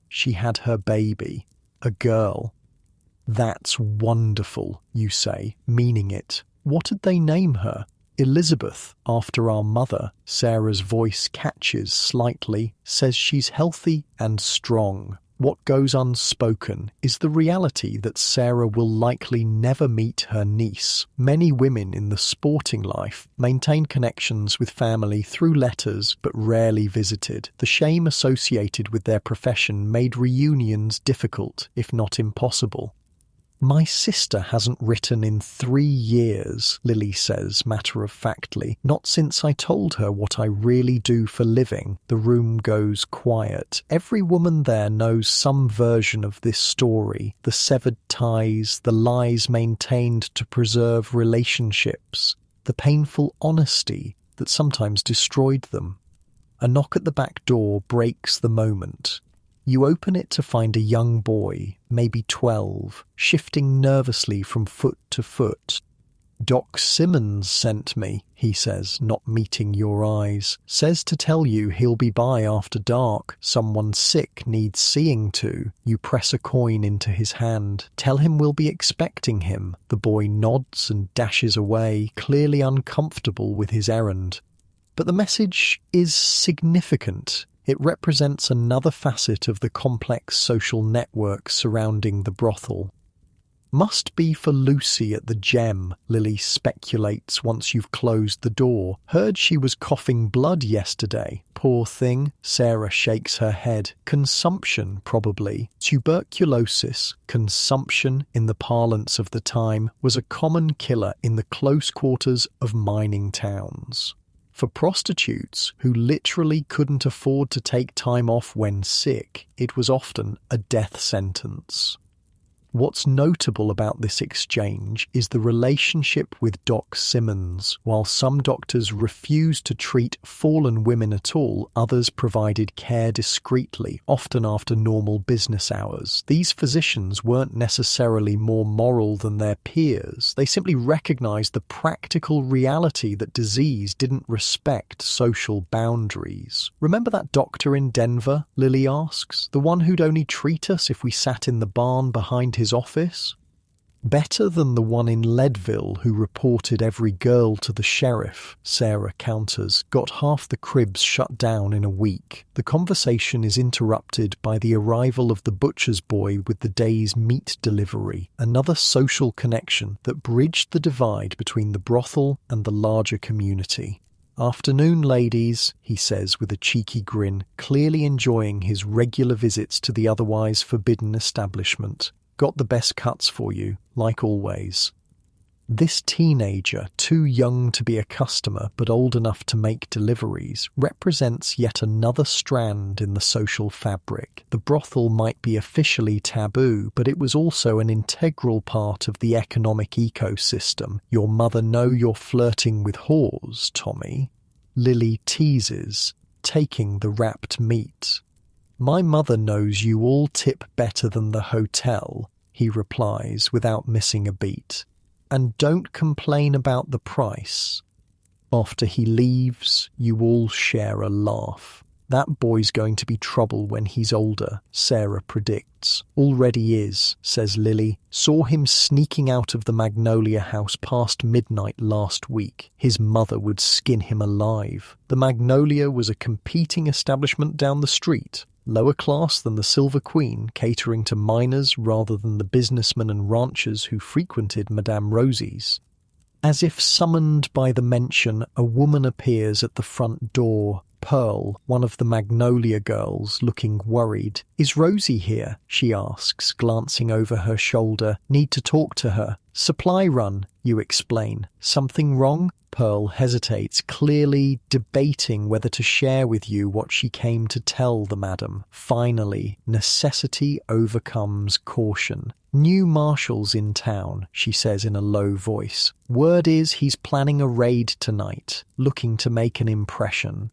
She had her baby, a girl. "That's wonderful," you say, meaning it. "What did they name her?" "Elizabeth, after our mother." Sarah's voice catches slightly, says she's healthy and strong. What goes unspoken is the reality that Sarah will likely never meet her niece. Many women in the sporting life maintain connections with family through letters but rarely visited. The shame associated with their profession made reunions difficult, if not impossible. "My sister hasn't written in 3 years, Lily says matter-of-factly. "Not since I told her what I really do for living." The room goes quiet. Every woman there knows some version of this story. The severed ties, the lies maintained to preserve relationships, the painful honesty that sometimes destroyed them. A knock at the back door breaks the moment. You open it to find a young boy, maybe 12, shifting nervously from foot to foot. Doc Simmons sent me, he says, not meeting your eyes. Says to tell you he'll be by after dark. Someone sick needs seeing to. You press a coin into his hand. Tell him we'll be expecting him. The boy nods and dashes away, clearly uncomfortable with his errand. But the message is significant. It represents another facet of the complex social network surrounding the brothel. Must be for Lucy at the Gem, Lily speculates once you've closed the door. Heard she was coughing blood yesterday. Poor thing. Sarah shakes her head. Consumption, probably. Tuberculosis, consumption in the parlance of the time, was a common killer in the close quarters of mining towns. For prostitutes who literally couldn't afford to take time off when sick, it was often a death sentence. What's notable about this exchange is the relationship with Doc Simmons. While some doctors refused to treat fallen women at all, others provided care discreetly, often after normal business hours. These physicians weren't necessarily more moral than their peers. They simply recognized the practical reality that disease didn't respect social boundaries. Remember that doctor in Denver, Lily asks? The one who'd only treat us if we sat in the barn behind his office? Better than the one in Leadville who reported every girl to the sheriff, Sarah counters, got half the cribs shut down in a week. The conversation is interrupted by the arrival of the butcher's boy with the day's meat delivery, another social connection that bridged the divide between the brothel and the larger community. "Afternoon, ladies," he says with a cheeky grin, clearly enjoying his regular visits to the otherwise forbidden establishment. "Got the best cuts for you, like always." This teenager, too young to be a customer but old enough to make deliveries, represents yet another strand in the social fabric. The brothel might be officially taboo, but it was also an integral part of the economic ecosystem. Your mother know you're flirting with whores, Tommy? Lily teases, taking the wrapped meat. "My mother knows you all tip better than the hotel," he replies without missing a beat. "And don't complain about the price." After he leaves, you all share a laugh. "That boy's going to be trouble when he's older," Sarah predicts. "Already is," says Lily. "Saw him sneaking out of the Magnolia house past midnight last week. His mother would skin him alive. The Magnolia was a competing establishment down the street. Lower class than the Silver Queen, catering to miners rather than the businessmen and ranchers who frequented Madame Rosie's. As if summoned by the mention, a woman appears at the front door. Pearl, one of the Magnolia girls, looking worried. "Is Rosie here?" she asks, glancing over her shoulder. "Need to talk to her." "Supply run," you explain. "Something wrong?" Pearl hesitates, clearly debating whether to share with you what she came to tell the madam. Finally, necessity overcomes caution. "New marshal's in town," she says in a low voice. "Word is he's planning a raid tonight, looking to make an impression."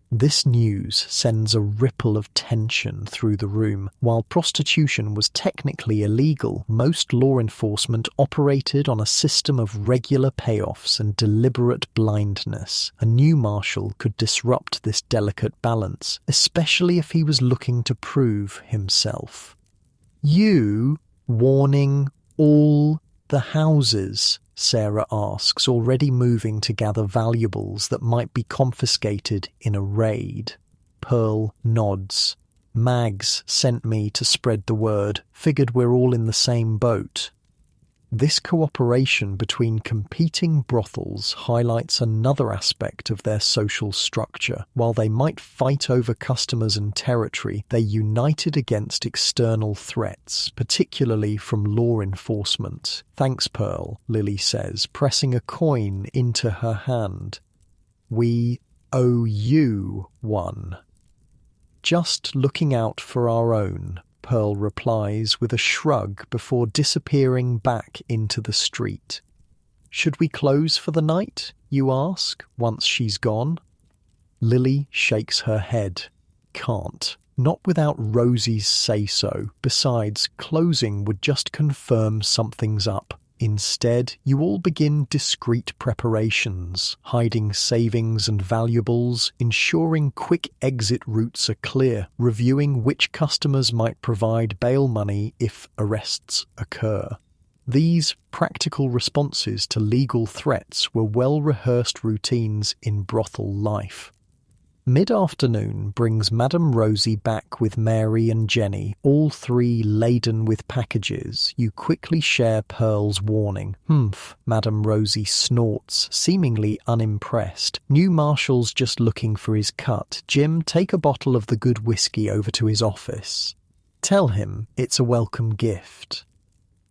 This news sends a ripple of tension through the room. While prostitution was technically illegal, most law enforcement operated on a system of regular payoffs and deliberate blindness. A new marshal could disrupt this delicate balance, especially if he was looking to prove himself. "You warning all the houses?" Sarah asks, already moving to gather valuables that might be confiscated in a raid. Pearl nods. "Mags sent me to spread the word. Figured we're all in the same boat." This cooperation between competing brothels highlights another aspect of their social structure. While they might fight over customers and territory, they united against external threats, particularly from law enforcement. "Thanks, Pearl," Lily says, pressing a coin into her hand. "We owe you one." "Just looking out for our own," Pearl replies with a shrug before disappearing back into the street. "Should we close for the night?" you ask, once she's gone. Lily shakes her head. "Can't. Not without Rosie's say-so. Besides, closing would just confirm something's up. Instead, you all begin discreet preparations, hiding savings and valuables, ensuring quick exit routes are clear, reviewing which customers might provide bail money if arrests occur. These practical responses to legal threats were well-rehearsed routines in brothel life. Mid-afternoon brings Madame Rosie back with Mary and Jenny, all three laden with packages. You quickly share Pearl's warning. "Humph," Madame Rosie snorts, seemingly unimpressed. "New Marshall's just looking for his cut. Jim, take a bottle of the good whiskey over to his office. Tell him it's a welcome gift."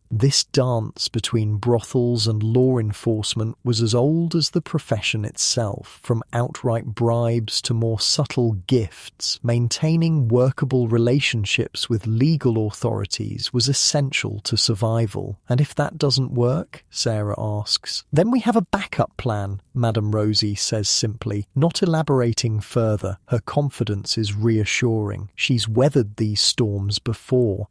This dance between brothels and law enforcement was as old as the profession itself. From outright bribes to more subtle gifts, maintaining workable relationships with legal authorities was essential to survival. "And if that doesn't work?" Sarah asks. "Then we have a backup plan," Madame Rosie says simply, not elaborating further. Her confidence is reassuring. She's weathered these storms before.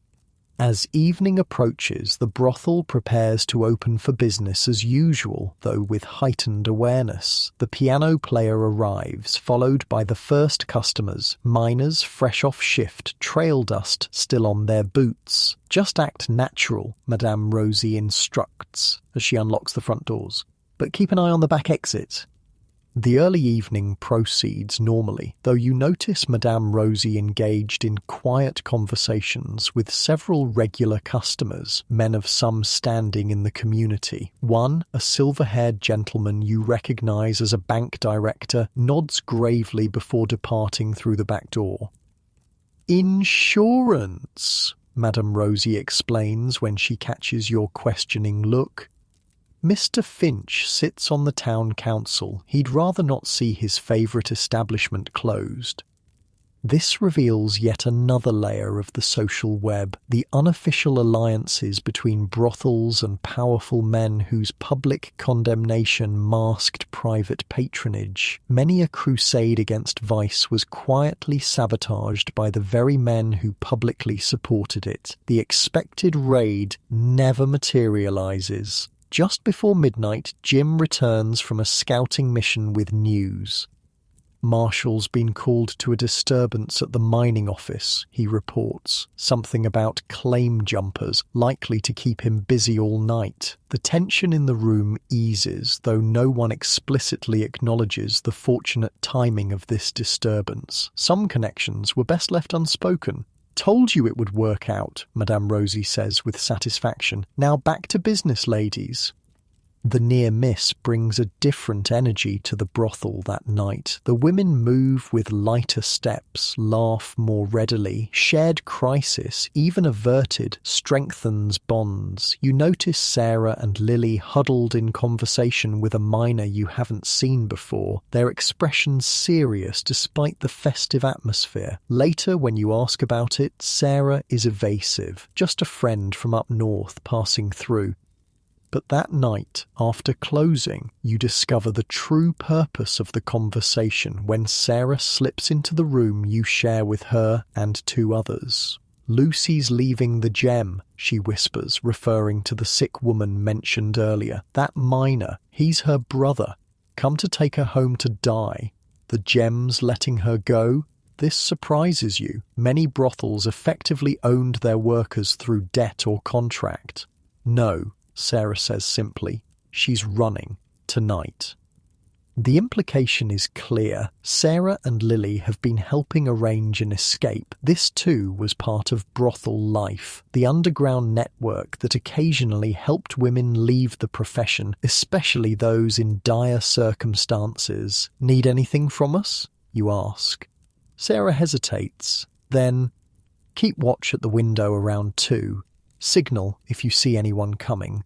As evening approaches, the brothel prepares to open for business as usual, though with heightened awareness. The piano player arrives, followed by the first customers, miners fresh off shift, trail dust still on their boots. "Just act natural," Madame Rosie instructs as she unlocks the front doors. "But keep an eye on the back exit." The early evening proceeds normally, though you notice Madame Rosie engaged in quiet conversations with several regular customers, men of some standing in the community. One, a silver-haired gentleman you recognize as a bank director, nods gravely before departing through the back door. "Insurance," Madame Rosie explains when she catches your questioning look. "Mr. Finch sits on the town council. He'd rather not see his favourite establishment closed." This reveals yet another layer of the social web, the unofficial alliances between brothels and powerful men whose public condemnation masked private patronage. Many a crusade against vice was quietly sabotaged by the very men who publicly supported it. The expected raid never materializes. Just before midnight, Jim returns from a scouting mission with news. "Marshall's been called to a disturbance at the mining office," he reports. "Something about claim jumpers, likely to keep him busy all night." The tension in the room eases, though no one explicitly acknowledges the fortunate timing of this disturbance. Some connections were best left unspoken. "Told you it would work out," Madame Rosie says with satisfaction. "Now back to business, ladies." The near miss brings a different energy to the brothel that night. The women move with lighter steps, laugh more readily. Shared crisis, even averted, strengthens bonds. You notice Sarah and Lily huddled in conversation with a miner you haven't seen before, their expressions serious despite the festive atmosphere. Later, when you ask about it, Sarah is evasive, just a friend from up north passing through. But that night, after closing, you discover the true purpose of the conversation when Sarah slips into the room you share with her and two others. "Lucy's leaving the gem," she whispers, referring to the sick woman mentioned earlier. "That miner, he's her brother, come to take her home to die. The gem's letting her go." This surprises you. Many brothels effectively owned their workers through debt or contract. "No," Sarah says simply, "she's running tonight." The implication is clear. Sarah and Lily have been helping arrange an escape. This too was part of brothel life, the underground network that occasionally helped women leave the profession, especially those in dire circumstances. "Need anything from us?" you ask. Sarah hesitates. Then, "Keep watch at the window around 2. Signal if you see anyone coming."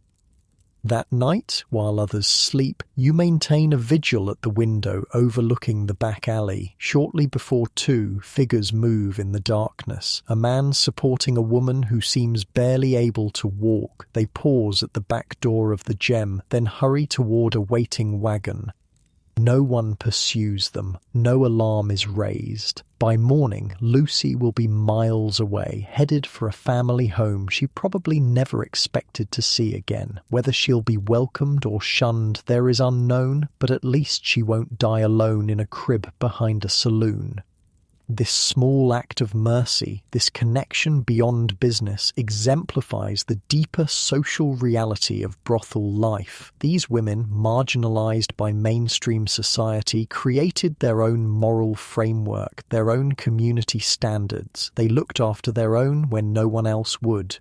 That night, while others sleep, you maintain a vigil at the window overlooking the back alley. Shortly before 2, figures move in the darkness. A man supporting a woman who seems barely able to walk. They pause at the back door of the gem, then hurry toward a waiting wagon. No one pursues them. No alarm is raised. By morning, Lucy will be miles away, headed for a family home she probably never expected to see again. Whether she'll be welcomed or shunned, there is unknown, but at least she won't die alone in a crib behind a saloon. This small act of mercy, this connection beyond business, exemplifies the deeper social reality of brothel life. These women, marginalized by mainstream society, created their own moral framework, their own community standards. They looked after their own when no one else would.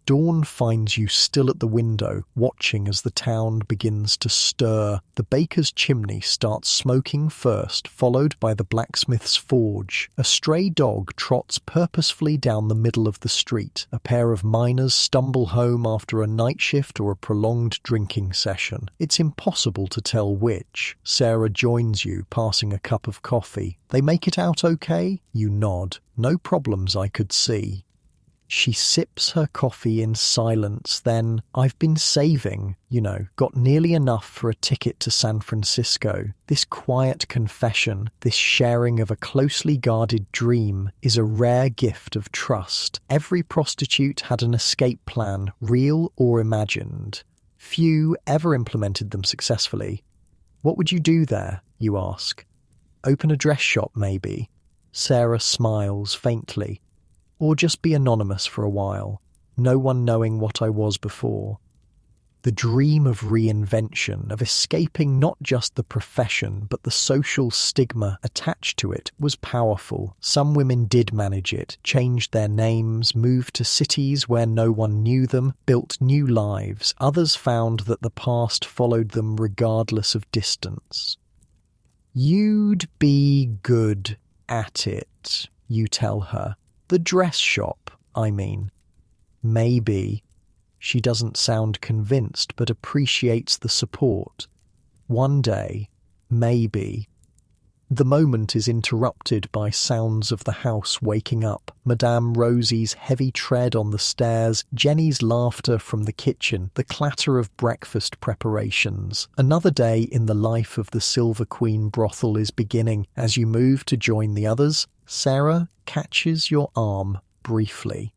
Dawn finds you still at the window, watching as the town begins to stir. The baker's chimney starts smoking first, followed by the blacksmith's forge. A stray dog trots purposefully down the middle of the street. A pair of miners stumble home after a night shift or a prolonged drinking session. It's impossible to tell which. Sarah joins you, passing a cup of coffee. They make it out okay? You nod. No problems I could see. She sips her coffee in silence, then, "I've been saving, got nearly enough for a ticket to San Francisco." This quiet confession, this sharing of a closely guarded dream, is a rare gift of trust. Every prostitute had an escape plan, real or imagined. Few ever implemented them successfully. "What would you do there?" you ask. "Open a dress shop, maybe." Sarah smiles faintly. "Or just be anonymous for a while, no one knowing what I was before." The dream of reinvention, of escaping not just the profession but the social stigma attached to it, was powerful. Some women did manage it, changed their names, moved to cities where no one knew them, built new lives. Others found that the past followed them regardless of distance. "You'd be good at it," you tell her. "The dress shop, I mean." "Maybe." She doesn't sound convinced, but appreciates the support. "One day, maybe." The moment is interrupted by sounds of the house waking up. Madame Rosie's heavy tread on the stairs, Jenny's laughter from the kitchen, the clatter of breakfast preparations. Another day in the life of the Silver Queen brothel is beginning. As you move to join the others, Sarah catches your arm briefly.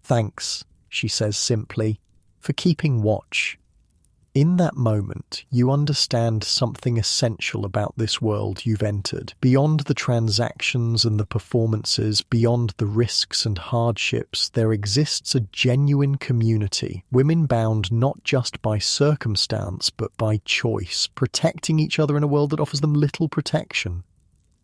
"Thanks," she says simply, "for keeping watch." In that moment, you understand something essential about this world you've entered. Beyond the transactions and the performances, beyond the risks and hardships, there exists a genuine community. Women bound not just by circumstance, but by choice, protecting each other in a world that offers them little protection.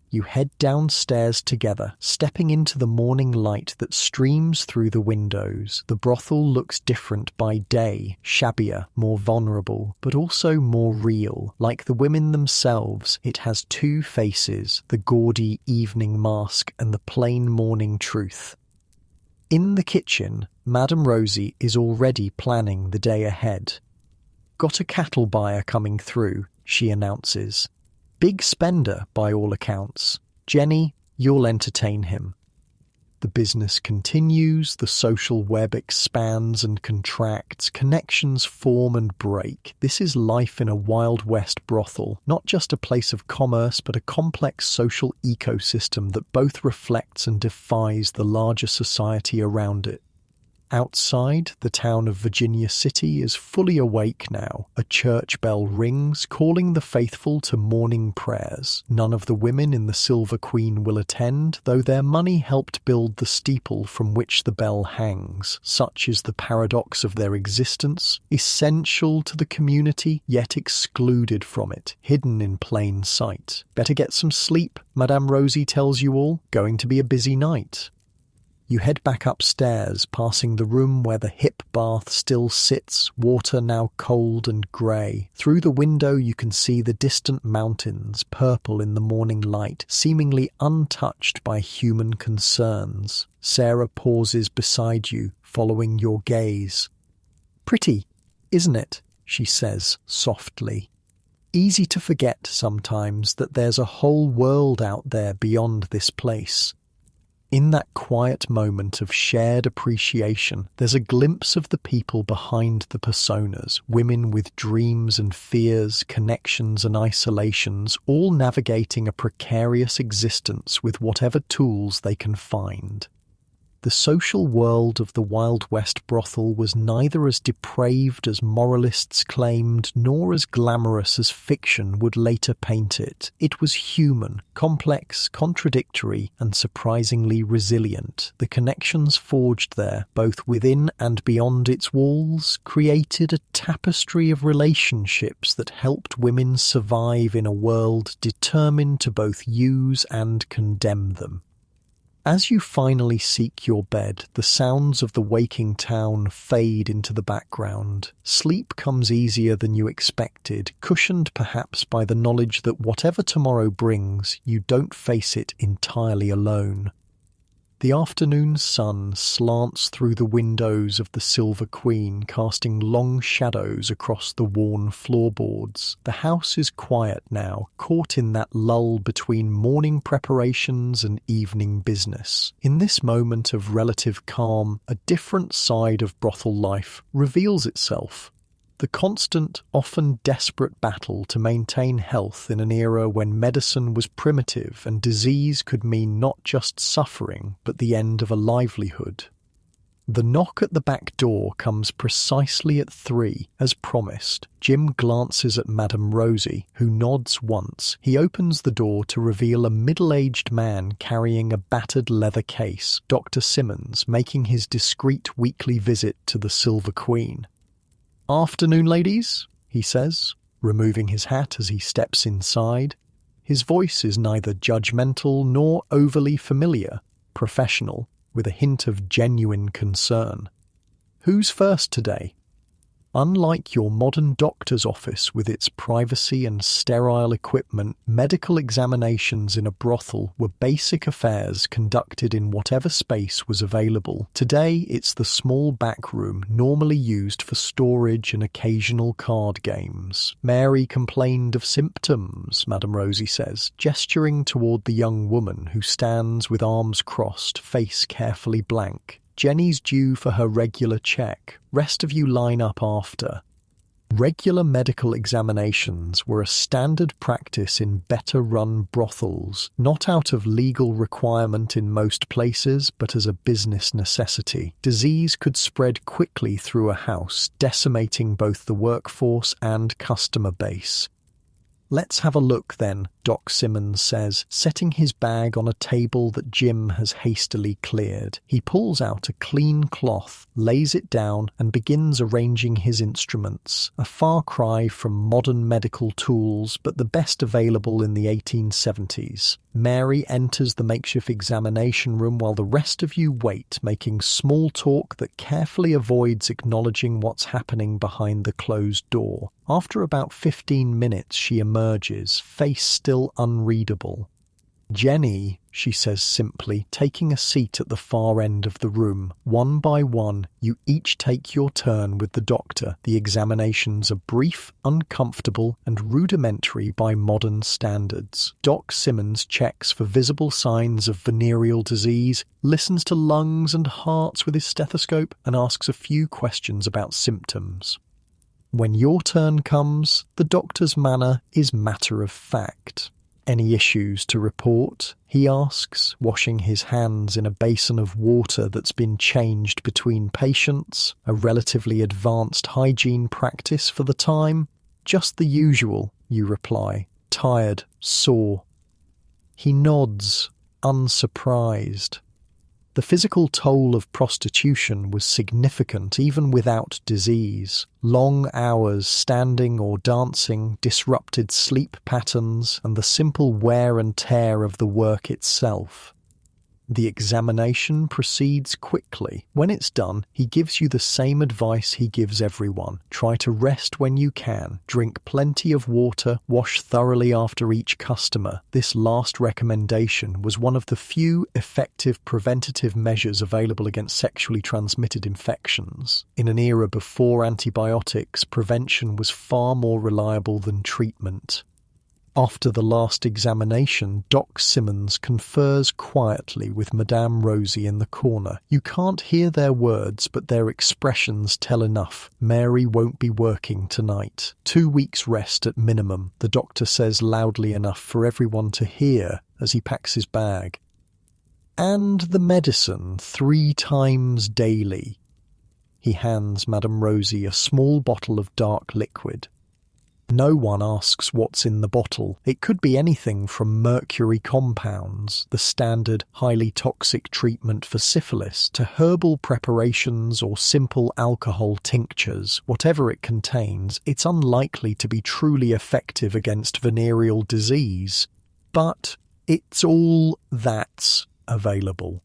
You head downstairs together, stepping into the morning light that streams through the windows. The brothel looks different by day, shabbier, more vulnerable, but also more real. Like the women themselves, it has two faces, the gaudy evening mask and the plain morning truth. In the kitchen, Madame Rosie is already planning the day ahead. "Got a cattle buyer coming through," she announces. "Big spender, by all accounts. Jenny, you'll entertain him." The business continues, the social web expands and contracts, connections form and break. This is life in a Wild West brothel, not just a place of commerce, but a complex social ecosystem that both reflects and defies the larger society around it. Outside, the town of Virginia City is fully awake now. A church bell rings, calling the faithful to morning prayers. None of the women in the Silver Queen will attend, though their money helped build the steeple from which the bell hangs. Such is the paradox of their existence, essential to the community, yet excluded from it, hidden in plain sight. "Better get some sleep," Madame Rosie tells you all. "Going to be a busy night." You head back upstairs, passing the room where the hip bath still sits, water now cold and grey. Through the window you can see the distant mountains, purple in the morning light, seemingly untouched by human concerns. Sarah pauses beside you, following your gaze. "Pretty, isn't it?" she says softly. Easy to forget sometimes that there's a whole world out there beyond this place. In that quiet moment of shared appreciation, there's a glimpse of the people behind the personas, women with dreams and fears, connections and isolations, all navigating a precarious existence with whatever tools they can find. The social world of the Wild West brothel was neither as depraved as moralists claimed, nor as glamorous as fiction would later paint it. It was human, complex, contradictory, and surprisingly resilient. The connections forged there, both within and beyond its walls, created a tapestry of relationships that helped women survive in a world determined to both use and condemn them. As you finally seek your bed, the sounds of the waking town fade into the background. Sleep comes easier than you expected, cushioned perhaps by the knowledge that whatever tomorrow brings, you don't face it entirely alone. The afternoon sun slants through the windows of the Silver Queen, casting long shadows across the worn floorboards. The house is quiet now, caught in that lull between morning preparations and evening business. In this moment of relative calm, a different side of brothel life reveals itself. The constant, often desperate battle to maintain health in an era when medicine was primitive and disease could mean not just suffering, but the end of a livelihood. The knock at the back door comes precisely at 3, as promised. Jim glances at Madame Rosie, who nods once. He opens the door to reveal a middle-aged man carrying a battered leather case, Dr. Simmons, making his discreet weekly visit to the Silver Queen. "Afternoon, ladies," he says, removing his hat as he steps inside. His voice is neither judgmental nor overly familiar, professional, with a hint of genuine concern. "Who's first today?" Unlike your modern doctor's office with its privacy and sterile equipment, medical examinations in a brothel were basic affairs conducted in whatever space was available. Today, it's the small back room normally used for storage and occasional card games. "Mary complained of symptoms," Madame Rosie says, gesturing toward the young woman who stands with arms crossed, face carefully blank. "Jenny's due for her regular check. Rest of you line up after." Regular medical examinations were a standard practice in better-run brothels, not out of legal requirement in most places, but as a business necessity. Disease could spread quickly through a house, decimating both the workforce and customer base. "Let's have a look then," Doc Simmons says, setting his bag on a table that Jim has hastily cleared. He pulls out a clean cloth, lays it down, and begins arranging his instruments. A far cry from modern medical tools, but the best available in the 1870s. Mary enters the makeshift examination room while the rest of you wait, making small talk that carefully avoids acknowledging what's happening behind the closed door. After about 15 minutes, she emerges, face still unreadable. "Jenny," she says simply, taking a seat at the far end of the room. One by one, you each take your turn with the doctor. The examinations are brief, uncomfortable, and rudimentary by modern standards. Doc Simmons checks for visible signs of venereal disease, listens to lungs and hearts with his stethoscope, and asks a few questions about symptoms. When your turn comes, the doctor's manner is matter of fact. "Any issues to report?" he asks, washing his hands in a basin of water that's been changed between patients, a relatively advanced hygiene practice for the time. "Just the usual," you reply, "tired, sore." He nods, unsurprised. The physical toll of prostitution was significant even without disease. Long hours standing or dancing, disrupted sleep patterns, and the simple wear and tear of the work itself. The examination proceeds quickly. When it's done, he gives you the same advice he gives everyone. Try to rest when you can, drink plenty of water, wash thoroughly after each customer. This last recommendation was one of the few effective preventative measures available against sexually transmitted infections. In an era before antibiotics, prevention was far more reliable than treatment. After the last examination, Doc Simmons confers quietly with Madame Rosie in the corner. You can't hear their words, but their expressions tell enough. Mary won't be working tonight. 2 weeks rest at minimum, the doctor says loudly enough for everyone to hear as he packs his bag. And the medicine 3 times daily. He hands Madame Rosie a small bottle of dark liquid. No one asks what's in the bottle. It could be anything from mercury compounds, the standard highly toxic treatment for syphilis, to herbal preparations or simple alcohol tinctures. Whatever it contains, it's unlikely to be truly effective against venereal disease. But it's all that's available.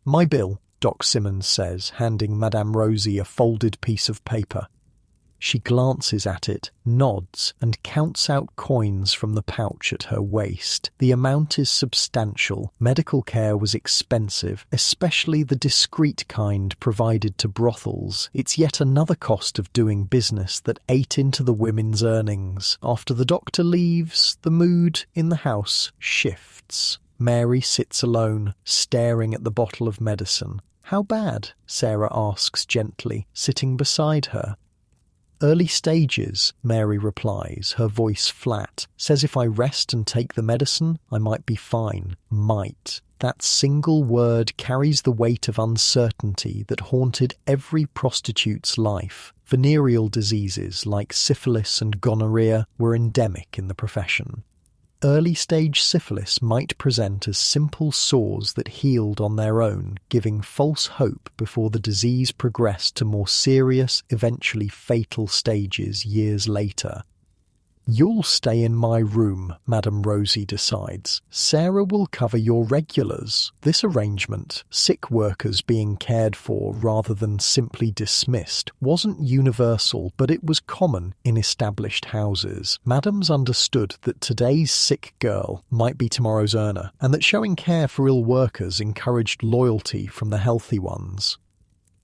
My bill, Doc Simmons says, handing Madame Rosie a folded piece of paper. She glances at it, nods, and counts out coins from the pouch at her waist. The amount is substantial. Medical care was expensive, especially the discreet kind provided to brothels. It's yet another cost of doing business that ate into the women's earnings. After the doctor leaves, the mood in the house shifts. Mary sits alone, staring at the bottle of medicine. "How bad?" Sarah asks gently, sitting beside her. "Early stages," Mary replies, her voice flat. "Says if I rest and take the medicine, I might be fine." Might. That single word carries the weight of uncertainty that haunted every prostitute's life. Venereal diseases like syphilis and gonorrhea were endemic in the profession. Early-stage syphilis might present as simple sores that healed on their own, giving false hope before the disease progressed to more serious, eventually fatal stages years later. "You'll stay in my room," Madame Rosie decides. "Sarah will cover your regulars." This arrangement, sick workers being cared for rather than simply dismissed, wasn't universal, but it was common in established houses. Madams understood that today's sick girl might be tomorrow's earner, and that showing care for ill workers encouraged loyalty from the healthy ones.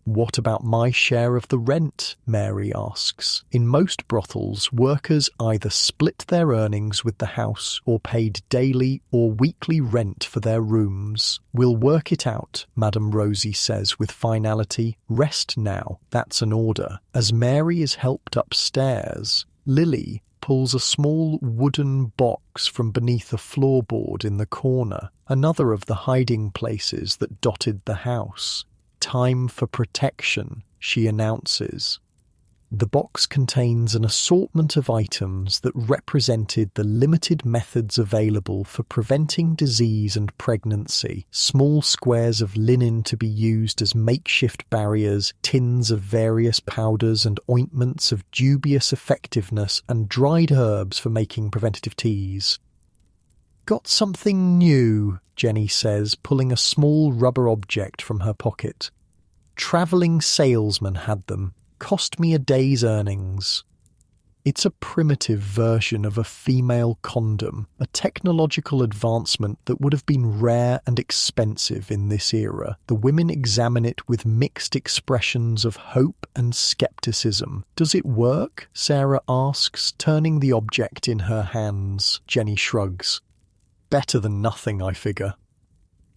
"What about my share of the rent?" Mary asks. In most brothels, workers either split their earnings with the house or paid daily or weekly rent for their rooms. "We'll work it out," Madame Rosie says with finality. "Rest now, that's an order." As Mary is helped upstairs, Lily pulls a small wooden box from beneath a floorboard in the corner, another of the hiding places that dotted the house. "Time for protection," she announces. The box contains an assortment of items that represented the limited methods available for preventing disease and pregnancy. Small squares of linen to be used as makeshift barriers, tins of various powders and ointments of dubious effectiveness, and dried herbs for making preventative teas. "Got something new," Jenny says, pulling a small rubber object from her pocket. "Travelling salesman had them. Cost me a day's earnings." It's a primitive version of a female condom, a technological advancement that would have been rare and expensive in this era. The women examine it with mixed expressions of hope and skepticism. "Does it work?" Sarah asks, turning the object in her hands. Jenny shrugs. "Better than nothing, I figure."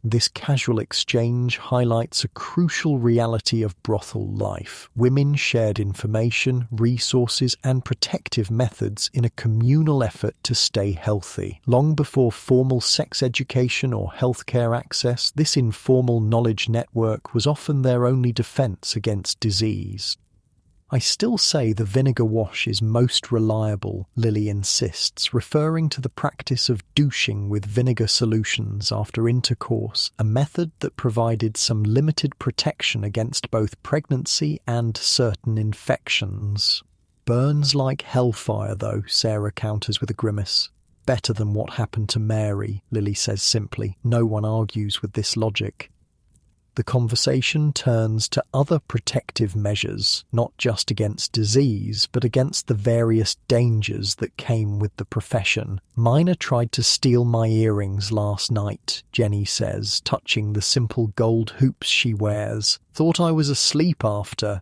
This casual exchange highlights a crucial reality of brothel life. Women shared information, resources, and protective methods in a communal effort to stay healthy. Long before formal sex education or healthcare access, this informal knowledge network was often their only defense against disease. "I still say the vinegar wash is most reliable," Lily insists, referring to the practice of douching with vinegar solutions after intercourse, a method that provided some limited protection against both pregnancy and certain infections. "Burns like hellfire, though," Sarah counters with a grimace. "Better than what happened to Mary," Lily says simply. No one argues with this logic. The conversation turns to other protective measures, not just against disease, but against the various dangers that came with the profession. "Mina tried to steal my earrings last night," Jenny says, touching the simple gold hoops she wears. "Thought I was asleep after."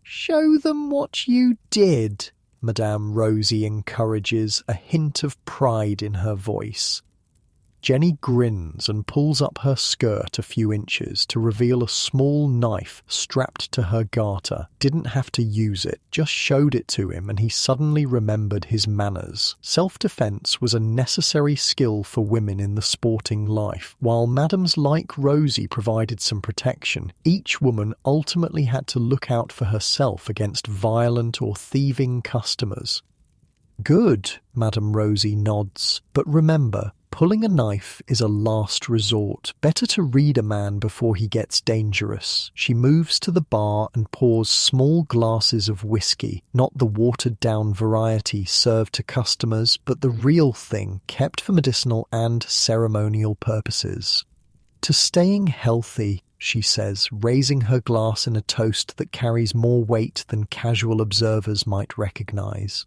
"Show them what you did," Madame Rosie encourages, a hint of pride in her voice. Jenny grins and pulls up her skirt a few inches to reveal a small knife strapped to her garter. Didn't have to use it, just showed it to him, and he suddenly remembered his manners. Self-defense was a necessary skill for women in the sporting life. While madams like Rosie provided some protection, each woman ultimately had to look out for herself against violent or thieving customers. Good, Madame Rosie nods, but remember, pulling a knife is a last resort. Better to read a man before he gets dangerous. She moves to the bar and pours small glasses of whiskey, not the watered-down variety served to customers, but the real thing, kept for medicinal and ceremonial purposes. To staying healthy, she says, raising her glass in a toast that carries more weight than casual observers might recognize.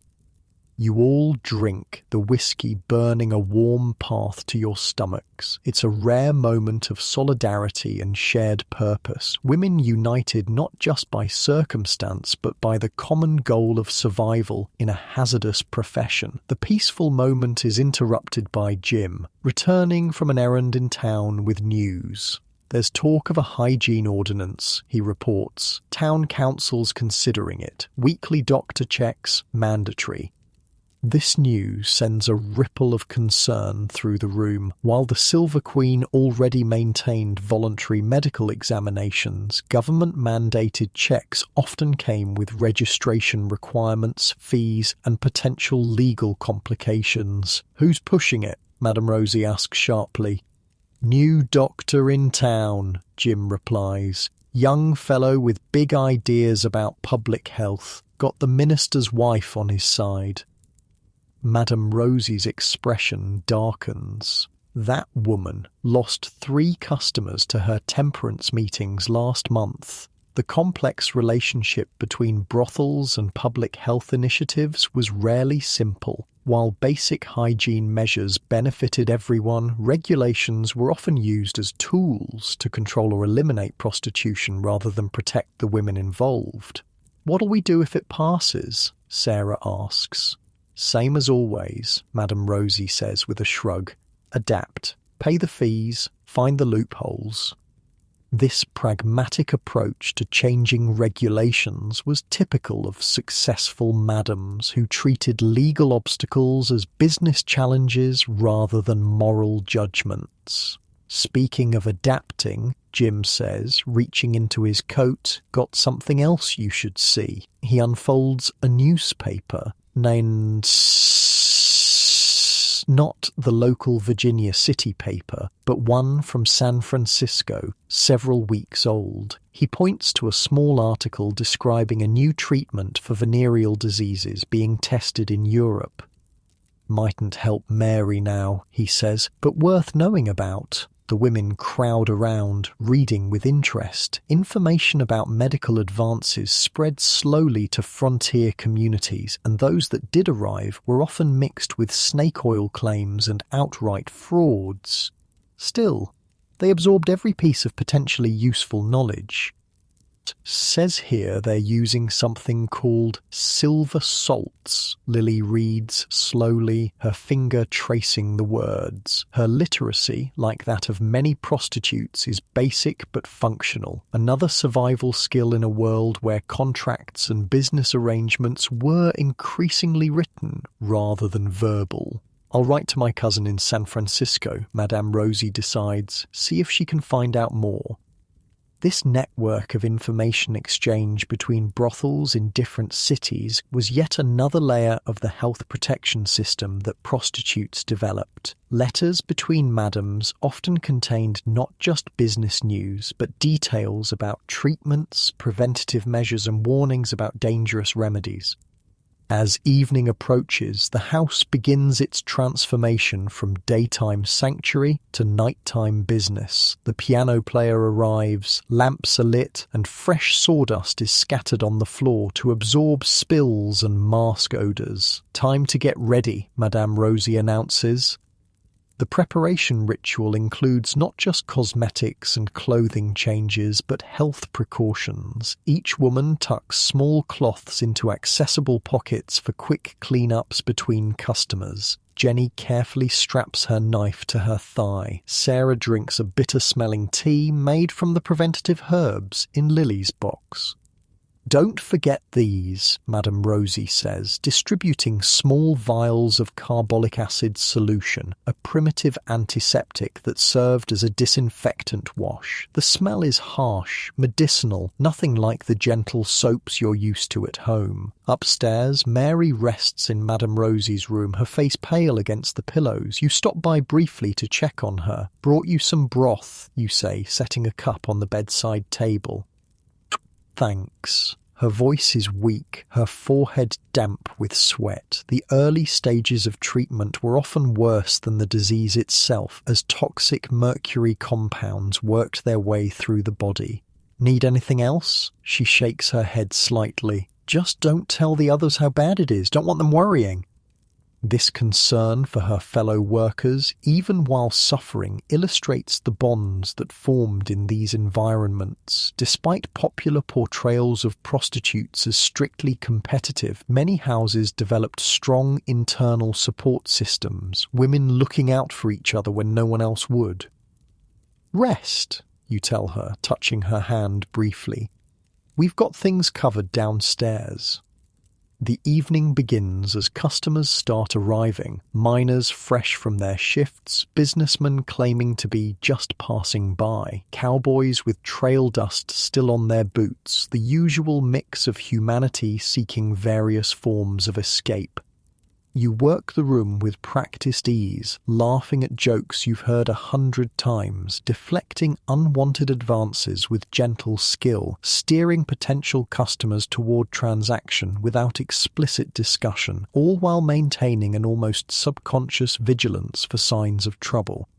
You all drink, the whiskey burning a warm path to your stomachs. It's a rare moment of solidarity and shared purpose. Women united not just by circumstance, but by the common goal of survival in a hazardous profession. The peaceful moment is interrupted by Jim, returning from an errand in town with news. There's talk of a hygiene ordinance, he reports. Town council's considering it. Weekly doctor checks, mandatory. This news sends a ripple of concern through the room. While the Silver Queen already maintained voluntary medical examinations, government-mandated checks often came with registration requirements, fees, and potential legal complications. Who's pushing it? Madame Rosie asks sharply. New doctor in town, Jim replies. Young fellow with big ideas about public health. Got the minister's wife on his side. Madame Rosie's expression darkens. That woman lost 3 customers to her temperance meetings last month. The complex relationship between brothels and public health initiatives was rarely simple. While basic hygiene measures benefited everyone, regulations were often used as tools to control or eliminate prostitution rather than protect the women involved. What'll we do if it passes? Sarah asks. Same as always, Madame Rosie says with a shrug. Adapt. Pay the fees. Find the loopholes. This pragmatic approach to changing regulations was typical of successful madams who treated legal obstacles as business challenges rather than moral judgments. Speaking of adapting, Jim says, reaching into his coat, got something else you should see. He unfolds a newspaper named not the local Virginia City paper, but one from San Francisco, several weeks old. He points to a small article describing a new treatment for venereal diseases being tested in Europe. Mightn't help Mary now, he says, but worth knowing about. The women crowd around, reading with interest. Information about medical advances spread slowly to frontier communities, and those that did arrive were often mixed with snake oil claims and outright frauds. Still, they absorbed every piece of potentially useful knowledge. Says here they're using something called silver salts, Lily reads slowly, her finger tracing the words. Her literacy, like that of many prostitutes, is basic but functional. Another survival skill in a world where contracts and business arrangements were increasingly written rather than verbal. I'll write to my cousin in San Francisco, Madame Rosie decides, see if she can find out more. This network of information exchange between brothels in different cities was yet another layer of the health protection system that prostitutes developed. Letters between madams often contained not just business news, but details about treatments, preventative measures, and warnings about dangerous remedies. As evening approaches, the house begins its transformation from daytime sanctuary to nighttime business. The piano player arrives, lamps are lit, and fresh sawdust is scattered on the floor to absorb spills and mask odours. Time to get ready, Madame Rosie announces. The preparation ritual includes not just cosmetics and clothing changes, but health precautions. Each woman tucks small cloths into accessible pockets for quick cleanups between customers. Jenny carefully straps her knife to her thigh. Sarah drinks a bitter-smelling tea made from the preventative herbs in Lily's box. "Don't forget these," Madame Rosie says, distributing small vials of carbolic acid solution, a primitive antiseptic that served as a disinfectant wash. The smell is harsh, medicinal, nothing like the gentle soaps you're used to at home. Upstairs, Mary rests in Madame Rosie's room, her face pale against the pillows. You stop by briefly to check on her. "Brought you some broth," you say, setting a cup on the bedside table. "Thanks." Her voice is weak, her forehead damp with sweat. The early stages of treatment were often worse than the disease itself, as toxic mercury compounds worked their way through the body. "Need anything else?" She shakes her head slightly. "Just don't tell the others how bad it is. Don't want them worrying." This concern for her fellow workers, even while suffering, illustrates the bonds that formed in these environments. Despite popular portrayals of prostitutes as strictly competitive, many houses developed strong internal support systems, women looking out for each other when no one else would. "Rest," you tell her, touching her hand briefly. "We've got things covered downstairs." The evening begins as customers start arriving, miners fresh from their shifts, businessmen claiming to be just passing by, cowboys with trail dust still on their boots, the usual mix of humanity seeking various forms of escape. You work the room with practiced ease, laughing at jokes you've heard 100 times, deflecting unwanted advances with gentle skill, steering potential customers toward transaction without explicit discussion, all while maintaining an almost subconscious vigilance for signs of trouble.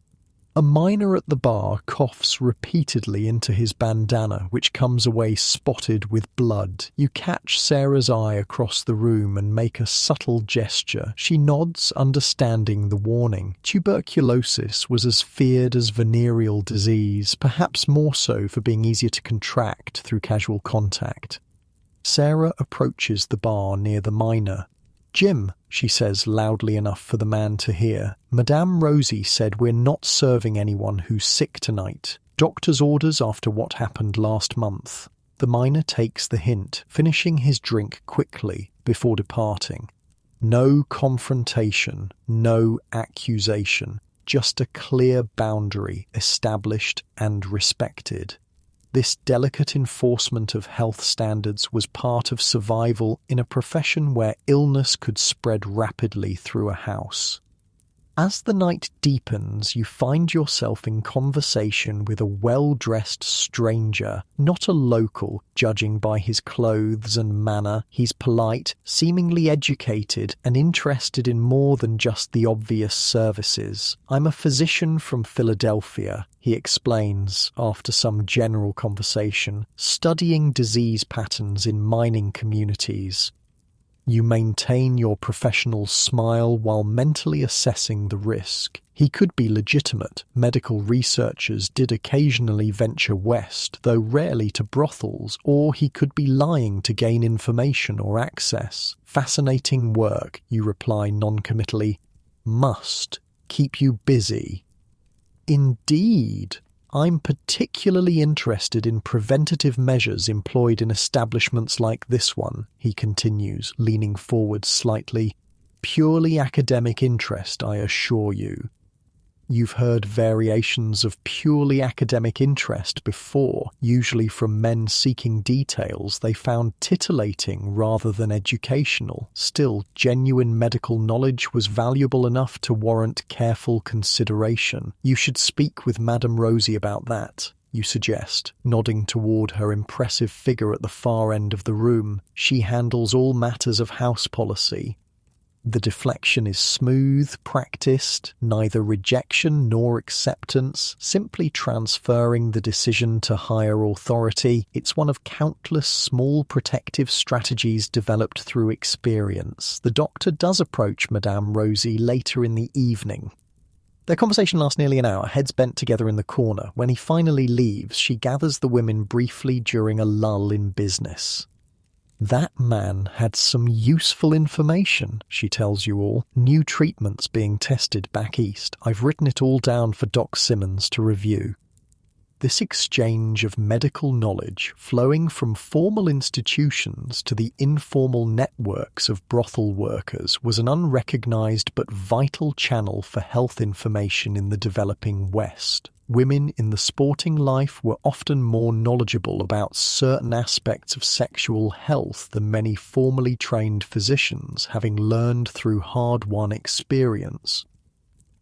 A miner at the bar coughs repeatedly into his bandana, which comes away spotted with blood. You catch Sarah's eye across the room and make a subtle gesture. She nods, understanding the warning. Tuberculosis was as feared as venereal disease, perhaps more so for being easier to contract through casual contact. Sarah approaches the bar near the miner. "Jim," she says loudly enough for the man to hear, "Madame Rosie said we're not serving anyone who's sick tonight. Doctor's orders after what happened last month." The miner takes the hint, finishing his drink quickly before departing. No confrontation, no accusation, just a clear boundary established and respected. This delicate enforcement of health standards was part of survival in a profession where illness could spread rapidly through a house. As the night deepens, you find yourself in conversation with a well-dressed stranger, not a local, judging by his clothes and manner. He's polite, seemingly educated, and interested in more than just the obvious services. "I'm a physician from Philadelphia," he explains after some general conversation, "studying disease patterns in mining communities." You maintain your professional smile while mentally assessing the risk. He could be legitimate. Medical researchers did occasionally venture west, though rarely to brothels, or he could be lying to gain information or access. "Fascinating work," you reply noncommittally. "Must keep you busy." "Indeed. I'm particularly interested in preventative measures employed in establishments like this one," he continues, leaning forward slightly. "Purely academic interest, I assure you." You've heard variations of purely academic interest before, usually from men seeking details they found titillating rather than educational. Still, genuine medical knowledge was valuable enough to warrant careful consideration. "You should speak with Madame Rosie about that," you suggest, nodding toward her impressive figure at the far end of the room. "She handles all matters of house policy." The deflection is smooth, practiced, neither rejection nor acceptance, simply transferring the decision to higher authority. It's one of countless small protective strategies developed through experience. The doctor does approach Madame Rosie later in the evening. Their conversation lasts nearly an hour, heads bent together in the corner. When he finally leaves, she gathers the women briefly during a lull in business. That man had some useful information, she tells you all. New treatments being tested back east. I've written it all down for Doc Simmons to review. This exchange of medical knowledge, flowing from formal institutions to the informal networks of brothel workers, was an unrecognized but vital channel for health information in the developing West. Women in the sporting life were often more knowledgeable about certain aspects of sexual health than many formally trained physicians, having learned through hard-won experience.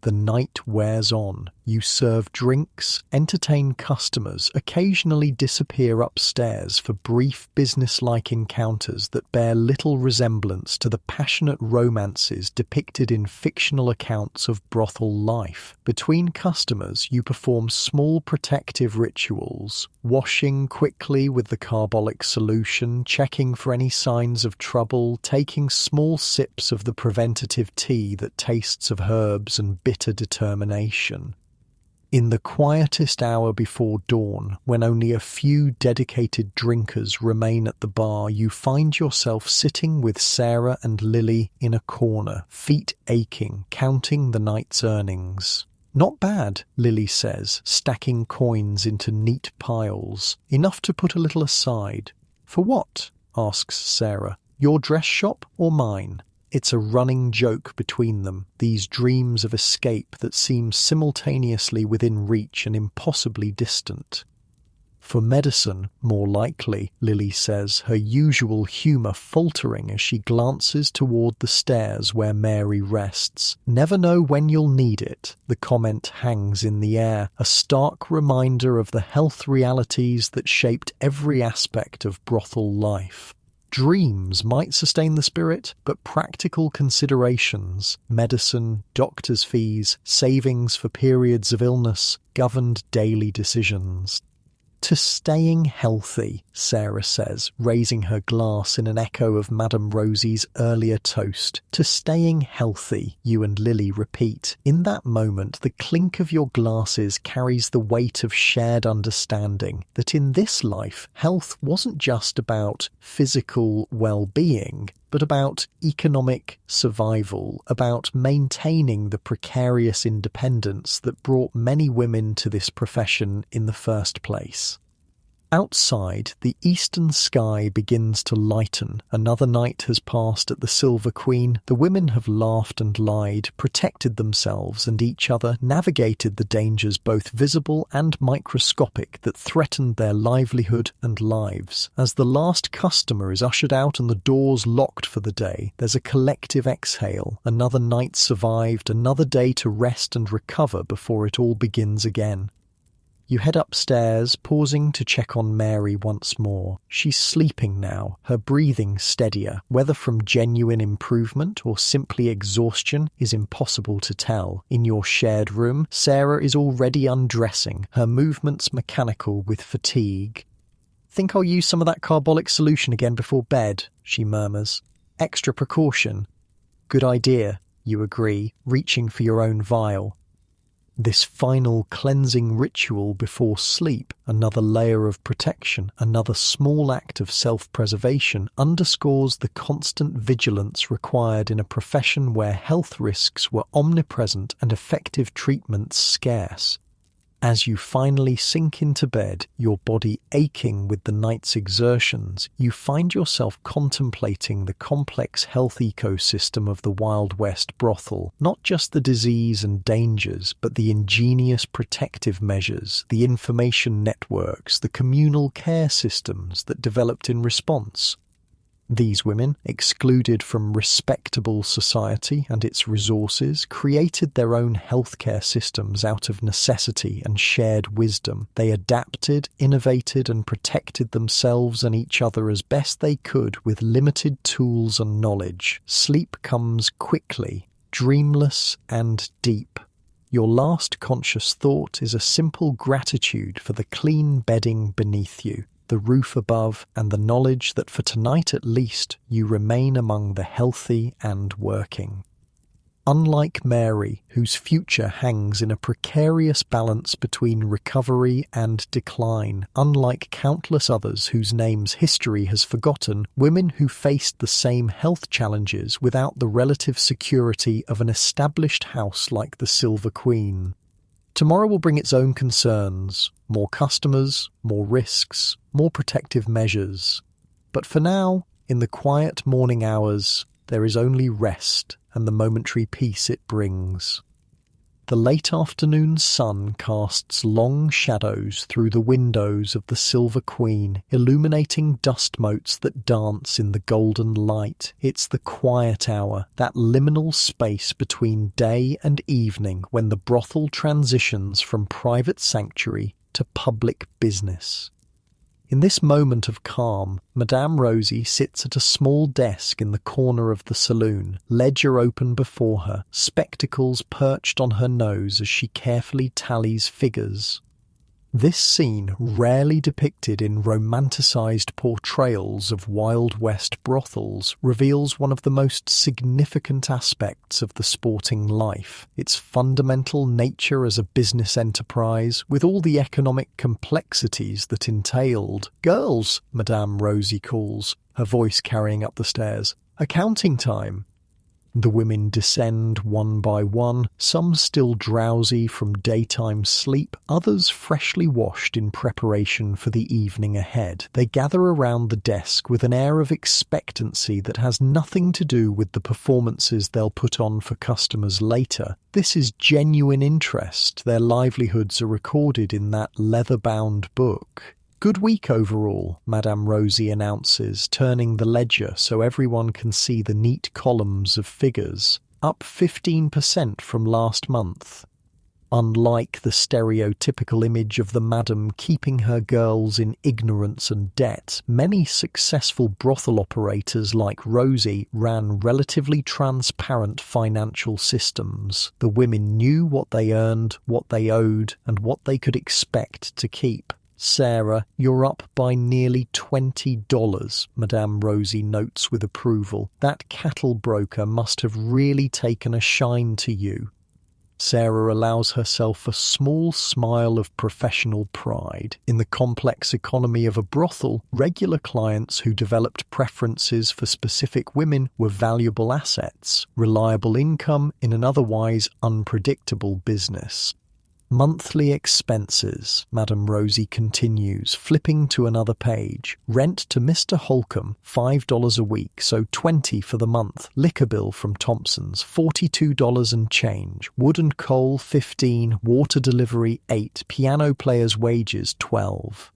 The night wears on. You serve drinks, entertain customers, occasionally disappear upstairs for brief business-like encounters that bear little resemblance to the passionate romances depicted in fictional accounts of brothel life. Between customers, you perform small protective rituals, washing quickly with the carbolic solution, checking for any signs of trouble, taking small sips of the preventative tea that tastes of herbs and bitter determination. In the quietest hour before dawn, when only a few dedicated drinkers remain at the bar, you find yourself sitting with Sarah and Lily in a corner, feet aching, counting the night's earnings. Not bad, Lily says, stacking coins into neat piles, enough to put a little aside. For what? Asks Sarah. Your dress shop or mine? It's a running joke between them, these dreams of escape that seem simultaneously within reach and impossibly distant. For medicine, more likely, Lily says, her usual humour faltering as she glances toward the stairs where Mary rests. Never know when you'll need it, the comment hangs in the air, a stark reminder of the health realities that shaped every aspect of brothel life. Dreams might sustain the spirit, but practical considerations, medicine, doctor's fees, savings for periods of illness, governed daily decisions. To staying healthy, Sarah says, raising her glass in an echo of Madame Rosie's earlier toast. To staying healthy, you and Lily repeat. In that moment, the clink of your glasses carries the weight of shared understanding that in this life, health wasn't just about physical well-being, but about economic survival, about maintaining the precarious independence that brought many women to this profession in the first place. Outside, the eastern sky begins to lighten. Another night has passed at the Silver Queen. The women have laughed and lied, protected themselves and each other, navigated the dangers both visible and microscopic that threatened their livelihood and lives. As the last customer is ushered out and the doors locked for the day, there's a collective exhale. Another night survived, another day to rest and recover before it all begins again. You head upstairs, pausing to check on Mary once more. She's sleeping now, her breathing steadier. Whether from genuine improvement or simply exhaustion is impossible to tell. In your shared room, Sarah is already undressing, her movements mechanical with fatigue. "Think I'll use some of that carbolic solution again before bed," she murmurs. "Extra precaution." "Good idea," you agree, reaching for your own vial. This final cleansing ritual before sleep, another layer of protection, another small act of self-preservation, underscores the constant vigilance required in a profession where health risks were omnipresent and effective treatments scarce. As you finally sink into bed, your body aching with the night's exertions, you find yourself contemplating the complex health ecosystem of the Wild West brothel, not just the disease and dangers, but the ingenious protective measures, the information networks, the communal care systems that developed in response. These women, excluded from respectable society and its resources, created their own healthcare systems out of necessity and shared wisdom. They adapted, innovated, and protected themselves and each other as best they could with limited tools and knowledge. Sleep comes quickly, dreamless and deep. Your last conscious thought is a simple gratitude for the clean bedding beneath you, the roof above, and the knowledge that for tonight at least you remain among the healthy and working. Unlike Mary, whose future hangs in a precarious balance between recovery and decline, unlike countless others whose names history has forgotten, women who faced the same health challenges without the relative security of an established house like the Silver Queen. Tomorrow will bring its own concerns, more customers, more risks, more protective measures. But for now, in the quiet morning hours, there is only rest and the momentary peace it brings. The late afternoon sun casts long shadows through the windows of the Silver Queen, illuminating dust motes that dance in the golden light. It's the quiet hour, that liminal space between day and evening when the brothel transitions from private sanctuary to public business. In this moment of calm, Madame Rosie sits at a small desk in the corner of the saloon, ledger open before her, spectacles perched on her nose as she carefully tallies figures. This scene, rarely depicted in romanticized portrayals of Wild West brothels, reveals one of the most significant aspects of the sporting life, its fundamental nature as a business enterprise, with all the economic complexities that entailed. "Girls," Madame Rosie calls, her voice carrying up the stairs. "Accounting time." The women descend one by one, some still drowsy from daytime sleep, others freshly washed in preparation for the evening ahead. They gather around the desk with an air of expectancy that has nothing to do with the performances they'll put on for customers later. This is genuine interest. Their livelihoods are recorded in that leather-bound book. "Good week overall," Madame Rosie announces, turning the ledger so everyone can see the neat columns of figures. Up 15% from last month. Unlike the stereotypical image of the madam keeping her girls in ignorance and debt, many successful brothel operators like Rosie ran relatively transparent financial systems. The women knew what they earned, what they owed, and what they could expect to keep. "Sarah, you're up by nearly $20, Madame Rosie notes with approval. "That cattle broker must have really taken a shine to you." Sarah allows herself a small smile of professional pride. In the complex economy of a brothel, regular clients who developed preferences for specific women were valuable assets, reliable income in an otherwise unpredictable business. "Monthly expenses," Madame Rosie continues, flipping to another page. "Rent to Mr. Holcomb, $5 a week, so $20 for the month. Liquor bill from Thompson's, $42 and change. Wood and coal, $15. Water delivery, $8. Piano player's wages, $12.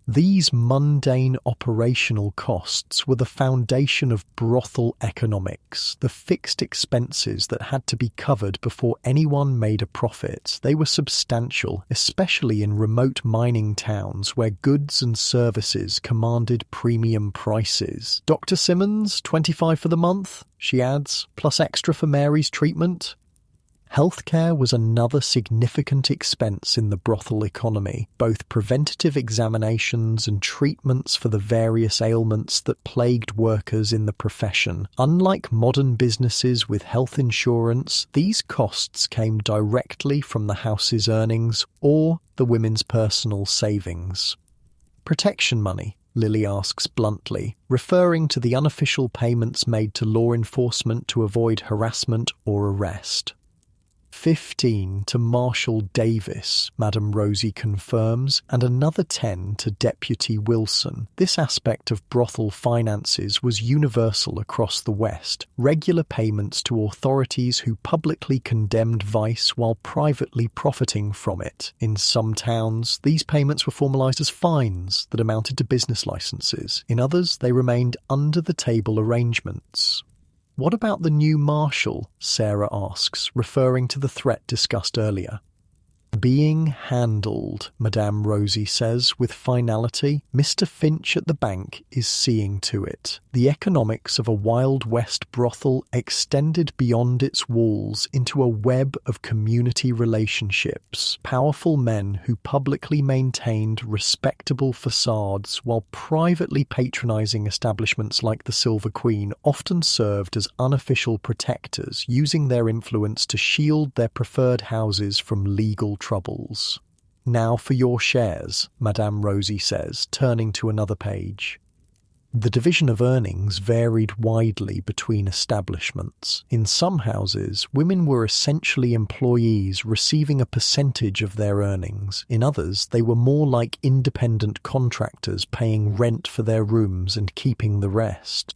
These mundane operational costs were the foundation of brothel economics, the fixed expenses that had to be covered before anyone made a profit. They were substantial, especially in remote mining towns where goods and services commanded premium prices. "Dr. Simmons, $25 for the month," she adds, "plus extra for Mary's treatment." Healthcare was another significant expense in the brothel economy, both preventative examinations and treatments for the various ailments that plagued workers in the profession. Unlike modern businesses with health insurance, these costs came directly from the house's earnings or the women's personal savings. "Protection money?" Lily asks bluntly, referring to the unofficial payments made to law enforcement to avoid harassment or arrest. 15 to Marshal Davis, Madame Rosie confirms, and another 10 to Deputy Wilson. This aspect of brothel finances was universal across the West, regular payments to authorities who publicly condemned vice while privately profiting from it. In some towns, these payments were formalized as fines that amounted to business licenses. In others, they remained under-the-table arrangements. "What about the new marshal?" Sarah asks, referring to the threat discussed earlier. Being handled, Madame Rosie says with finality. Mr. Finch at the bank is seeing to it. The economics of a Wild West brothel extended beyond its walls into a web of community relationships. Powerful men who publicly maintained respectable facades while privately patronizing establishments like the Silver Queen often served as unofficial protectors, using their influence to shield their preferred houses from legal troubles. Now for your shares, Madame Rosie says, turning to another page. The division of earnings varied widely between establishments. In some houses, women were essentially employees receiving a percentage of their earnings. In others, they were more like independent contractors paying rent for their rooms and keeping the rest.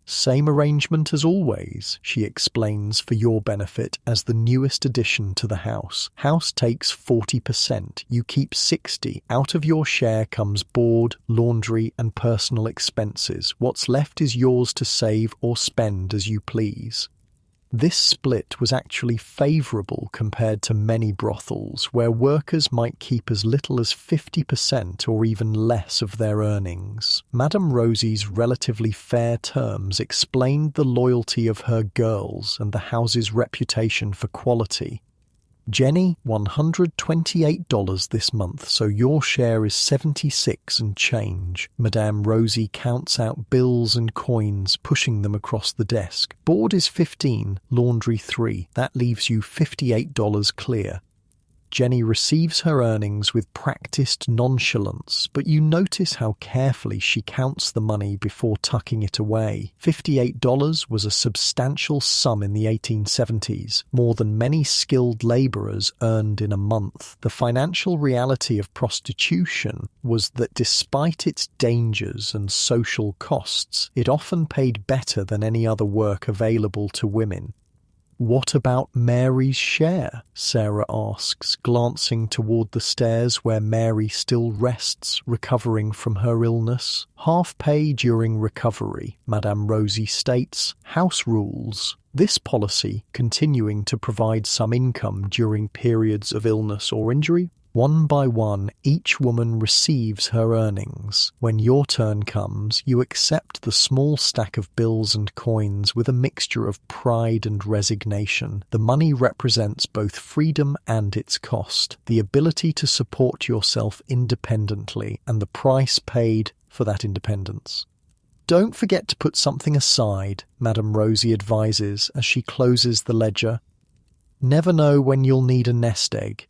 Same arrangement as always, she explains for your benefit as the newest addition to the house. House takes 40%, you keep 60%. Out of your share comes board, laundry and personal expenses. What's left is yours to save or spend as you please. This split was actually favourable compared to many brothels, where workers might keep as little as 50% or even less of their earnings. Madame Rosie's relatively fair terms explained the loyalty of her girls and the house's reputation for quality. Jenny, $128 this month, so your share is 76 and change. Madame Rosie counts out bills and coins, pushing them across the desk. Board is 15, laundry 3. That leaves you $58 clear. Jenny receives her earnings with practiced nonchalance, but you notice how carefully she counts the money before tucking it away. $58 was a substantial sum in the 1870s, more than many skilled labourers earned in a month. The financial reality of prostitution was that despite its dangers and social costs, it often paid better than any other work available to women. "What about Mary's share?" Sarah asks, glancing toward the stairs where Mary still rests, recovering from her illness. "Half pay during recovery," Madame Rosie states. "House rules." This policy, continuing to provide some income during periods of illness or injury. One by one, each woman receives her earnings. When your turn comes, you accept the small stack of bills and coins with a mixture of pride and resignation. The money represents both freedom and its cost, the ability to support yourself independently, and the price paid for that independence. "Don't forget to put something aside," Madame Rosie advises as she closes the ledger. "Never know when you'll need a nest egg."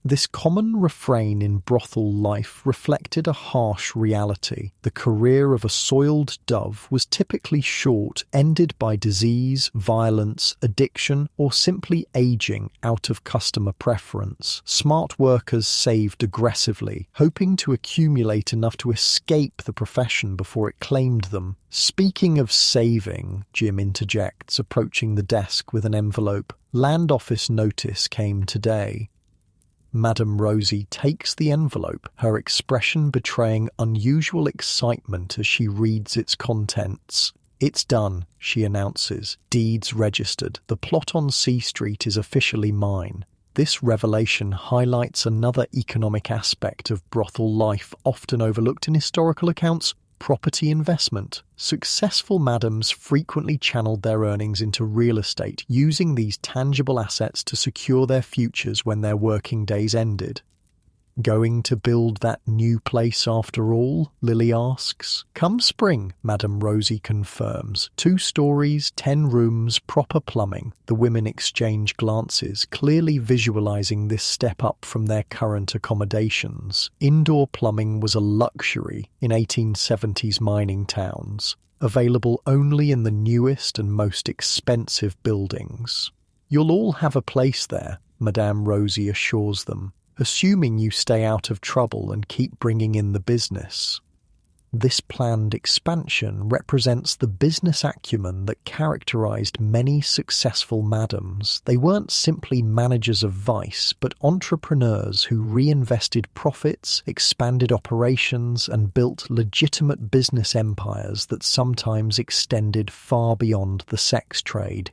This common refrain in brothel life reflected a harsh reality. The career of a soiled dove was typically short, ended by disease, violence, addiction, or simply aging out of customer preference. Smart workers saved aggressively, hoping to accumulate enough to escape the profession before it claimed them. "Speaking of saving," Jim interjects, approaching the desk with an envelope, "Land Office notice came today." Madame Rosie takes the envelope, her expression betraying unusual excitement as she reads its contents. "It's done," she announces. "Deeds registered. The plot on C Street is officially mine." This revelation highlights another economic aspect of brothel life often overlooked in historical accounts: property investment. Successful madams frequently channeled their earnings into real estate, using these tangible assets to secure their futures when their working days ended. "Going to build that new place after all?" Lily asks. "Come spring," Madame Rosie confirms. 2 stories, 10 rooms, proper plumbing. The women exchange glances, clearly visualizing this step up from their current accommodations. Indoor plumbing was a luxury in 1870s mining towns, available only in the newest and most expensive buildings. "You'll all have a place there," Madame Rosie assures them, "assuming you stay out of trouble and keep bringing in the business." This planned expansion represents the business acumen that characterized many successful madams. They weren't simply managers of vice, but entrepreneurs who reinvested profits, expanded operations, and built legitimate business empires that sometimes extended far beyond the sex trade.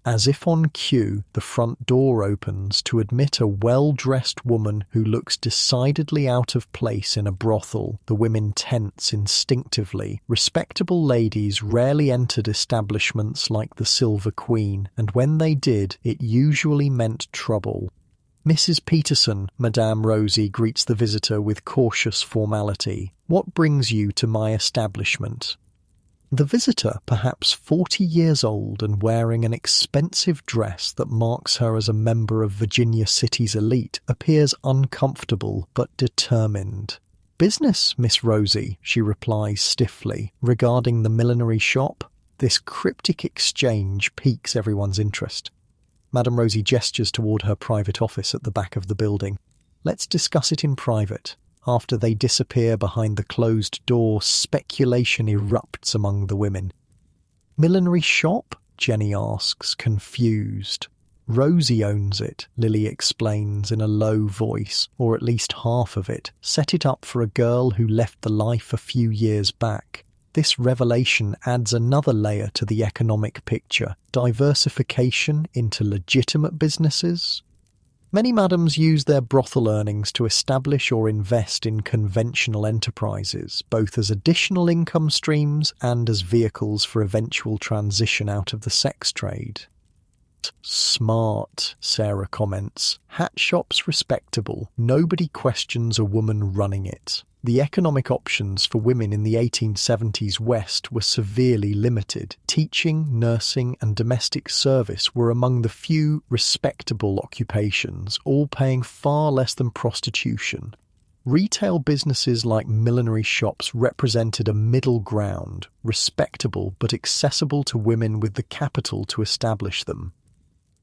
As if on cue, the front door opens to admit a well-dressed woman who looks decidedly out of place in a brothel. The women tense instinctively. Respectable ladies rarely entered establishments like the Silver Queen, and when they did, it usually meant trouble. Mrs. Peterson, Madame Rosie greets the visitor with cautious formality. What brings you to my establishment? The visitor, perhaps 40 years old and wearing an expensive dress that marks her as a member of Virginia City's elite, appears uncomfortable but determined. Business, Miss Rosie, she replies stiffly, regarding the millinery shop. This cryptic exchange piques everyone's interest. Madame Rosie gestures toward her private office at the back of the building. Let's discuss it in private. After they disappear behind the closed door, speculation erupts among the women. Millinery shop? Jenny asks, confused. Rosie owns it, Lily explains in a low voice, or at least half of it. Set it up for a girl who left the life a few years back. This revelation adds another layer to the economic picture. Diversification into legitimate businesses. Many madams use their brothel earnings to establish or invest in conventional enterprises, both as additional income streams and as vehicles for eventual transition out of the sex trade. Smart, Sarah comments. Hat shop's respectable. Nobody questions a woman running it. The economic options for women in the 1870s West were severely limited. Teaching, nursing, and domestic service were among the few respectable occupations, all paying far less than prostitution. Retail businesses like millinery shops represented a middle ground, respectable but accessible to women with the capital to establish them.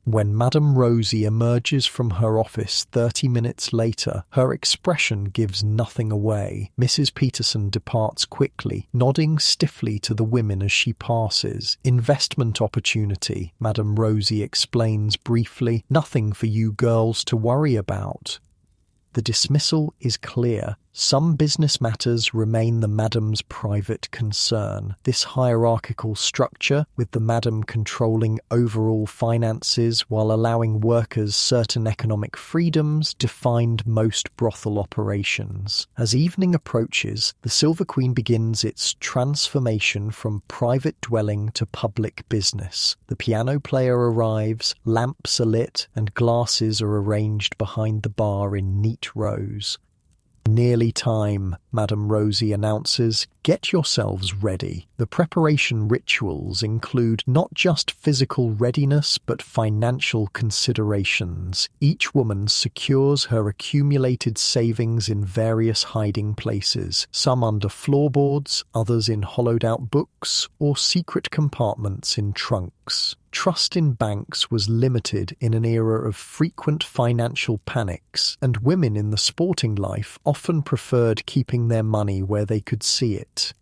When Madame Rosie emerges from her office 30 minutes later, her expression gives nothing away. Mrs. Peterson departs quickly, nodding stiffly to the women as she passes. Investment opportunity, Madame Rosie explains briefly. Nothing for you girls to worry about. The dismissal is clear. Some business matters remain the madam's private concern. This hierarchical structure, with the madam controlling overall finances while allowing workers certain economic freedoms, defined most brothel operations. As evening approaches, the Silver Queen begins its transformation from private dwelling to public business. The piano player arrives, lamps are lit, and glasses are arranged behind the bar in neat rows. Nearly time, Madame Rosie announces. Get yourselves ready. The preparation rituals include not just physical readiness but financial considerations. Each woman secures her accumulated savings in various hiding places, some under floorboards, others in hollowed-out books, or secret compartments in trunks. Trust in banks was limited in an era of frequent financial panics, and women in the sporting life often preferred keeping their money where they could see it.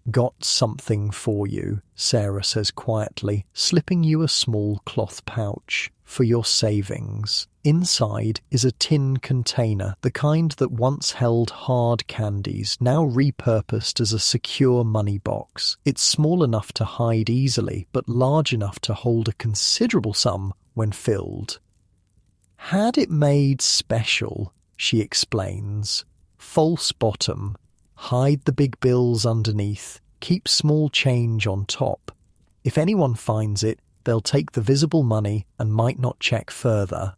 Got something for you, Sarah says quietly, slipping you a small cloth pouch. For your savings. Inside is a tin container, the kind that once held hard candies, now repurposed as a secure money box. It's small enough to hide easily, but large enough to hold a considerable sum when filled. Had it made special, she explains. False bottom. Hide the big bills underneath. Keep small change on top. If anyone finds it, they'll take the visible money and might not check further.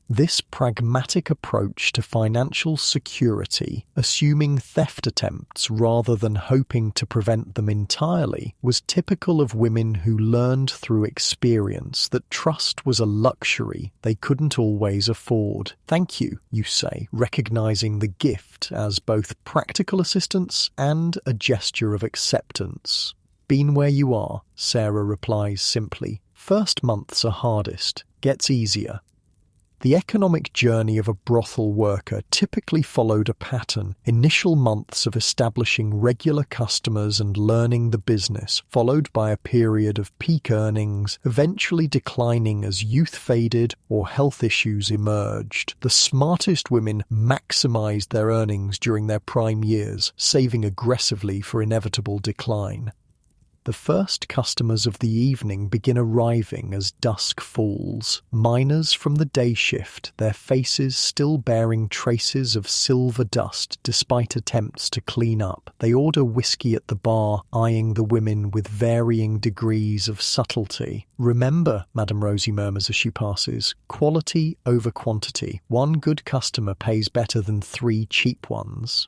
This pragmatic approach to financial security, assuming theft attempts rather than hoping to prevent them entirely, was typical of women who learned through experience that trust was a luxury they couldn't always afford. Thank you, you say, recognizing the gift as both practical assistance and a gesture of acceptance. Been where you are, Sarah replies simply. First months are hardest, gets easier. The economic journey of a brothel worker typically followed a pattern. Initial months of establishing regular customers and learning the business, followed by a period of peak earnings, eventually declining as youth faded or health issues emerged. The smartest women maximized their earnings during their prime years, saving aggressively for inevitable decline. The first customers of the evening begin arriving as dusk falls. Miners from the day shift, their faces still bearing traces of silver dust despite attempts to clean up. They order whiskey at the bar, eyeing the women with varying degrees of subtlety. "Remember," Madame Rosie murmurs as she passes, "quality over quantity. One good customer pays better than 3 cheap ones."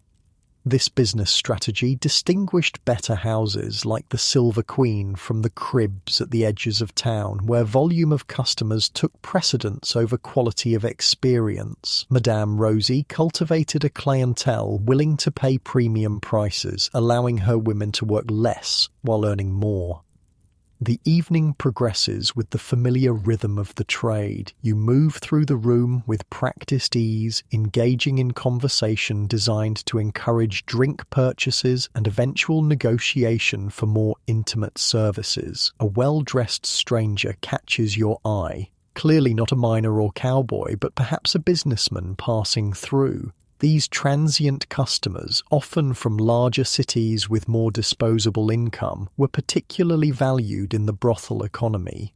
This business strategy distinguished better houses like the Silver Queen from the cribs at the edges of town, where volume of customers took precedence over quality of experience. Madame Rosie cultivated a clientele willing to pay premium prices, allowing her women to work less while earning more. The evening progresses with the familiar rhythm of the trade. You move through the room with practiced ease, engaging in conversation designed to encourage drink purchases and eventual negotiation for more intimate services. A well-dressed stranger catches your eye. Clearly not a miner or cowboy, but perhaps a businessman passing through. These transient customers, often from larger cities with more disposable income, were particularly valued in the brothel economy.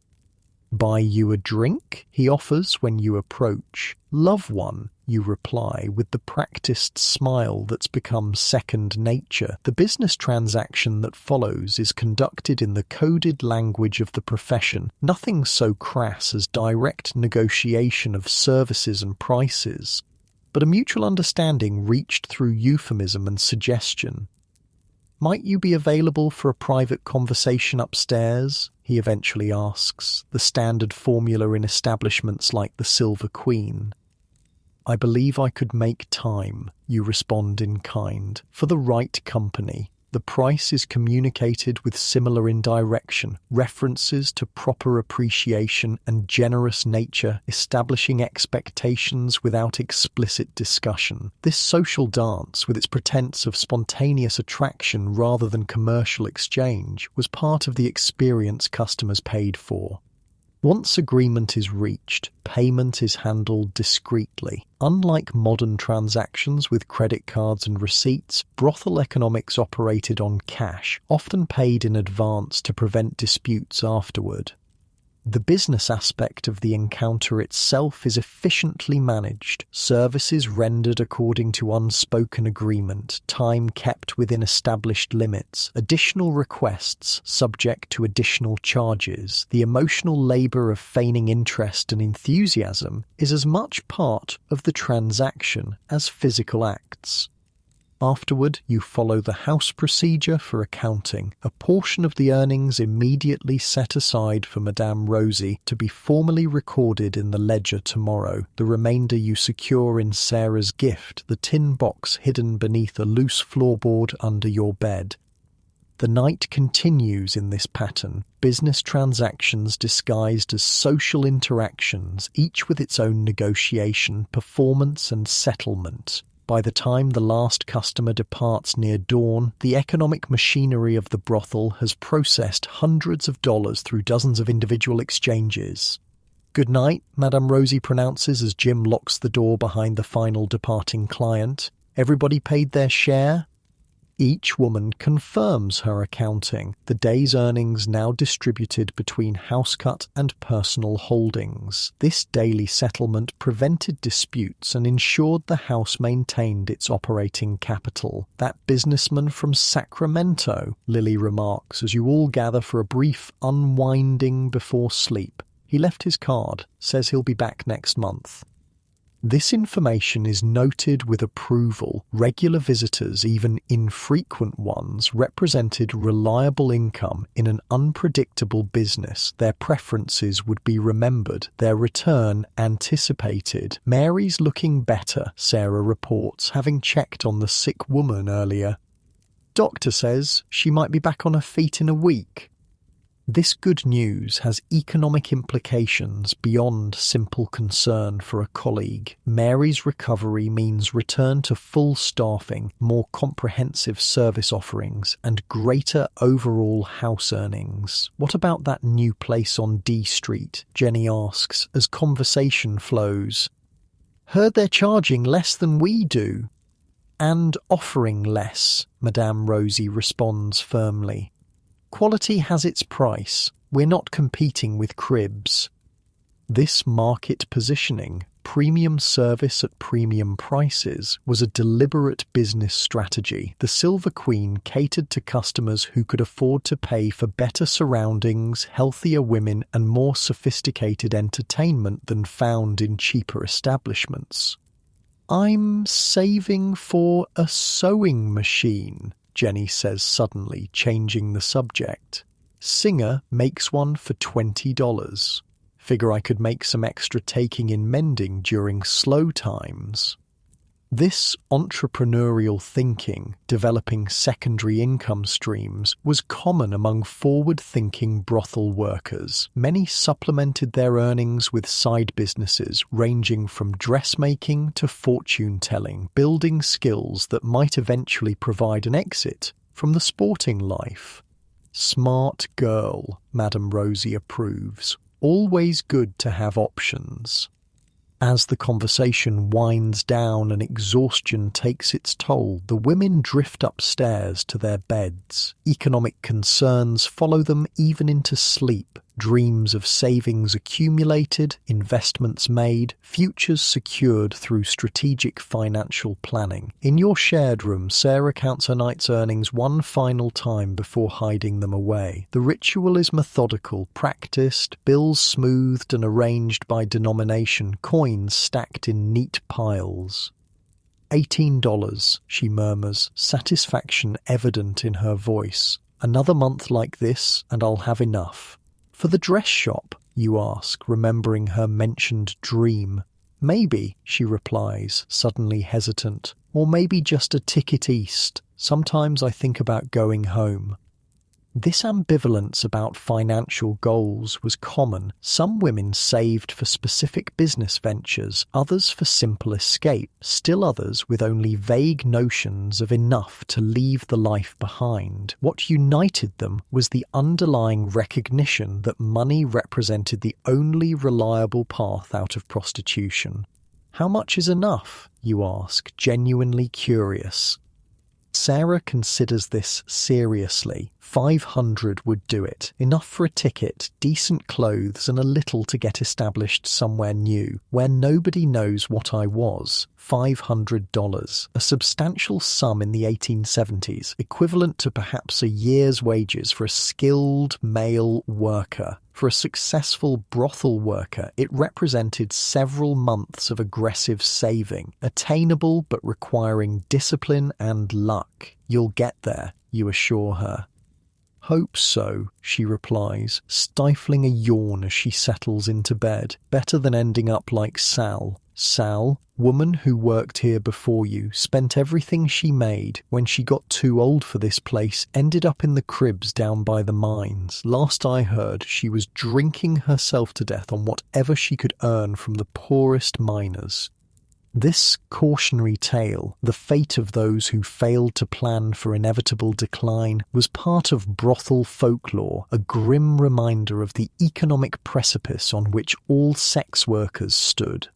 "Buy you a drink?" he offers when you approach. "Love one," you reply with the practiced smile that's become second nature. The business transaction that follows is conducted in the coded language of the profession, nothing so crass as direct negotiation of services and prices. But a mutual understanding reached through euphemism and suggestion. "Might you be available for a private conversation upstairs?" he eventually asks, the standard formula in establishments like the Silver Queen. "I believe I could make time," you respond in kind, "for the right company." The price is communicated with similar indirection, references to proper appreciation and generous nature, establishing expectations without explicit discussion. This social dance, with its pretense of spontaneous attraction rather than commercial exchange, was part of the experience customers paid for. Once agreement is reached, payment is handled discreetly. Unlike modern transactions with credit cards and receipts, brothel economics operated on cash, often paid in advance to prevent disputes afterward. The business aspect of the encounter itself is efficiently managed, services rendered according to unspoken agreement, time kept within established limits, additional requests subject to additional charges. The emotional labor of feigning interest and enthusiasm is as much part of the transaction as physical acts. Afterward, you follow the house procedure for accounting, a portion of the earnings immediately set aside for Madame Rosie to be formally recorded in the ledger tomorrow. The remainder you secure in Sarah's gift, the tin box hidden beneath a loose floorboard under your bed. The night continues in this pattern, business transactions disguised as social interactions, each with its own negotiation, performance and settlement. By the time the last customer departs near dawn, the economic machinery of the brothel has processed hundreds of dollars through dozens of individual exchanges. "Good night," Madame Rosie pronounces as Jim locks the door behind the final departing client. "Everybody paid their share?" Each woman confirms her accounting, the day's earnings now distributed between housecut and personal holdings. This daily settlement prevented disputes and ensured the house maintained its operating capital. "That businessman from Sacramento," Lily remarks as you all gather for a brief unwinding before sleep. "He left his card, says he'll be back next month." This information is noted with approval. Regular visitors, even infrequent ones, represented reliable income in an unpredictable business. Their preferences would be remembered, their return anticipated. "Mary's looking better," Sarah reports, having checked on the sick woman earlier. "Doctor says she might be back on her feet in a week." This good news has economic implications beyond simple concern for a colleague. Mary's recovery means return to full staffing, more comprehensive service offerings, and greater overall house earnings. "What about that new place on D Street?" Jenny asks as conversation flows. "Heard they're charging less than we do." "And offering less," Madame Rosie responds firmly. Quality has its price. We're not competing with cribs. This market positioning, premium service at premium prices, was a deliberate business strategy. The Silver Queen catered to customers who could afford to pay for better surroundings, healthier women, and more sophisticated entertainment than found in cheaper establishments. "I'm saving for a sewing machine," Jenny says suddenly, changing the subject. "Singer makes one for $20. Figure I could make some extra taking in mending during slow times." This entrepreneurial thinking, developing secondary income streams, was common among forward-thinking brothel workers. Many supplemented their earnings with side businesses ranging from dressmaking to fortune-telling, building skills that might eventually provide an exit from the sporting life. "Smart girl," Madame Rosie approves. "Always good to have options." As the conversation winds down and exhaustion takes its toll, the women drift upstairs to their beds. Economic concerns follow them even into sleep. Dreams of savings accumulated, investments made, futures secured through strategic financial planning. In your shared room, Sarah counts her night's earnings one final time before hiding them away. The ritual is methodical, practiced, bills smoothed and arranged by denomination, coins stacked in neat piles. $18, she murmurs, satisfaction evident in her voice. "Another month like this, and I'll have enough." "For the dress shop?" you ask, remembering her mentioned dream. "Maybe," she replies, suddenly hesitant. "Or maybe just a ticket east. Sometimes I think about going home." This ambivalence about financial goals was common. Some women saved for specific business ventures, others for simple escape, still others with only vague notions of enough to leave the life behind. What united them was the underlying recognition that money represented the only reliable path out of prostitution. "How much is enough?" you ask, genuinely curious. Sarah considers this seriously. 500 would do it. Enough for a ticket, decent clothes, and a little to get established somewhere new, where nobody knows what I was. $500. A substantial sum in the 1870s, equivalent to perhaps a year's wages for a skilled male worker. For a successful brothel worker, it represented several months of aggressive saving, attainable but requiring discipline and luck. "You'll get there," you assure her. "Hope so," she replies, stifling a yawn as she settles into bed. "Better than ending up like Sal." Sal, woman who worked here before you, spent everything she made. When she got too old for this place, ended up in the cribs down by the mines. Last I heard, she was drinking herself to death on whatever she could earn from the poorest miners. This cautionary tale, the fate of those who failed to plan for inevitable decline, was part of brothel folklore, a grim reminder of the economic precipice on which all sex workers stood.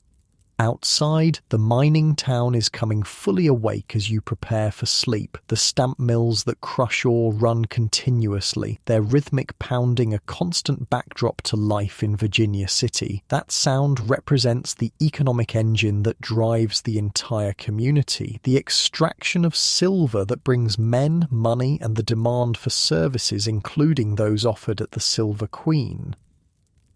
Outside, the mining town is coming fully awake as you prepare for sleep. The stamp mills that crush ore run continuously, their rhythmic pounding a constant backdrop to life in Virginia City. That sound represents the economic engine that drives the entire community, the extraction of silver that brings men, money, and the demand for services, including those offered at the Silver Queen.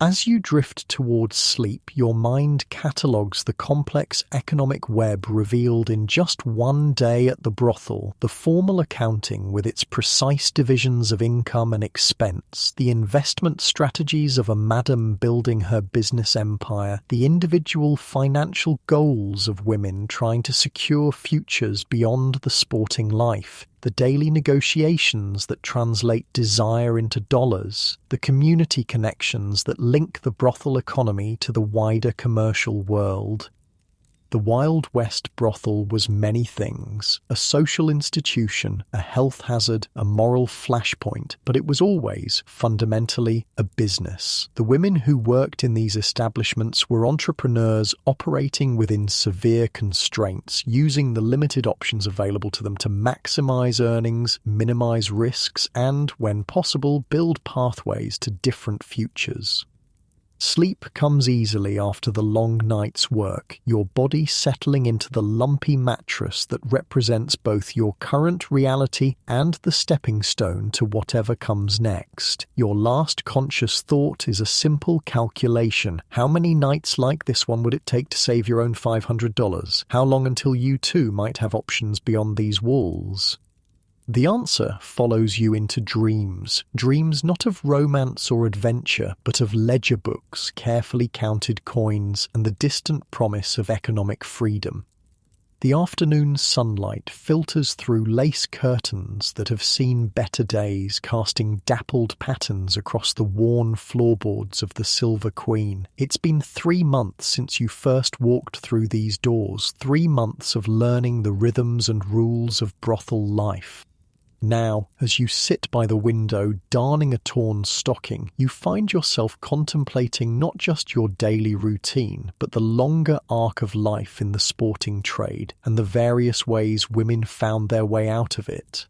As you drift towards sleep, your mind catalogues the complex economic web revealed in just one day at the brothel, the formal accounting with its precise divisions of income and expense, the investment strategies of a madam building her business empire, the individual financial goals of women trying to secure futures beyond the sporting life, the daily negotiations that translate desire into dollars, the community connections that link the brothel economy to the wider commercial world. The Wild West brothel was many things, a social institution, a health hazard, a moral flashpoint, but it was always, fundamentally, a business. The women who worked in these establishments were entrepreneurs operating within severe constraints, using the limited options available to them to maximize earnings, minimize risks, and, when possible, build pathways to different futures. Sleep comes easily after the long night's work, your body settling into the lumpy mattress that represents both your current reality and the stepping stone to whatever comes next. Your last conscious thought is a simple calculation. How many nights like this one would it take to save your own $500? How long until you too might have options beyond these walls? The answer follows you into dreams not of romance or adventure, but of ledger books, carefully counted coins, and the distant promise of economic freedom. The afternoon sunlight filters through lace curtains that have seen better days, casting dappled patterns across the worn floorboards of the Silver Queen. It's been 3 months since you first walked through these doors, 3 months of learning the rhythms and rules of brothel life. Now, as you sit by the window, darning a torn stocking, you find yourself contemplating not just your daily routine, but the longer arc of life in the sporting trade and the various ways women found their way out of it.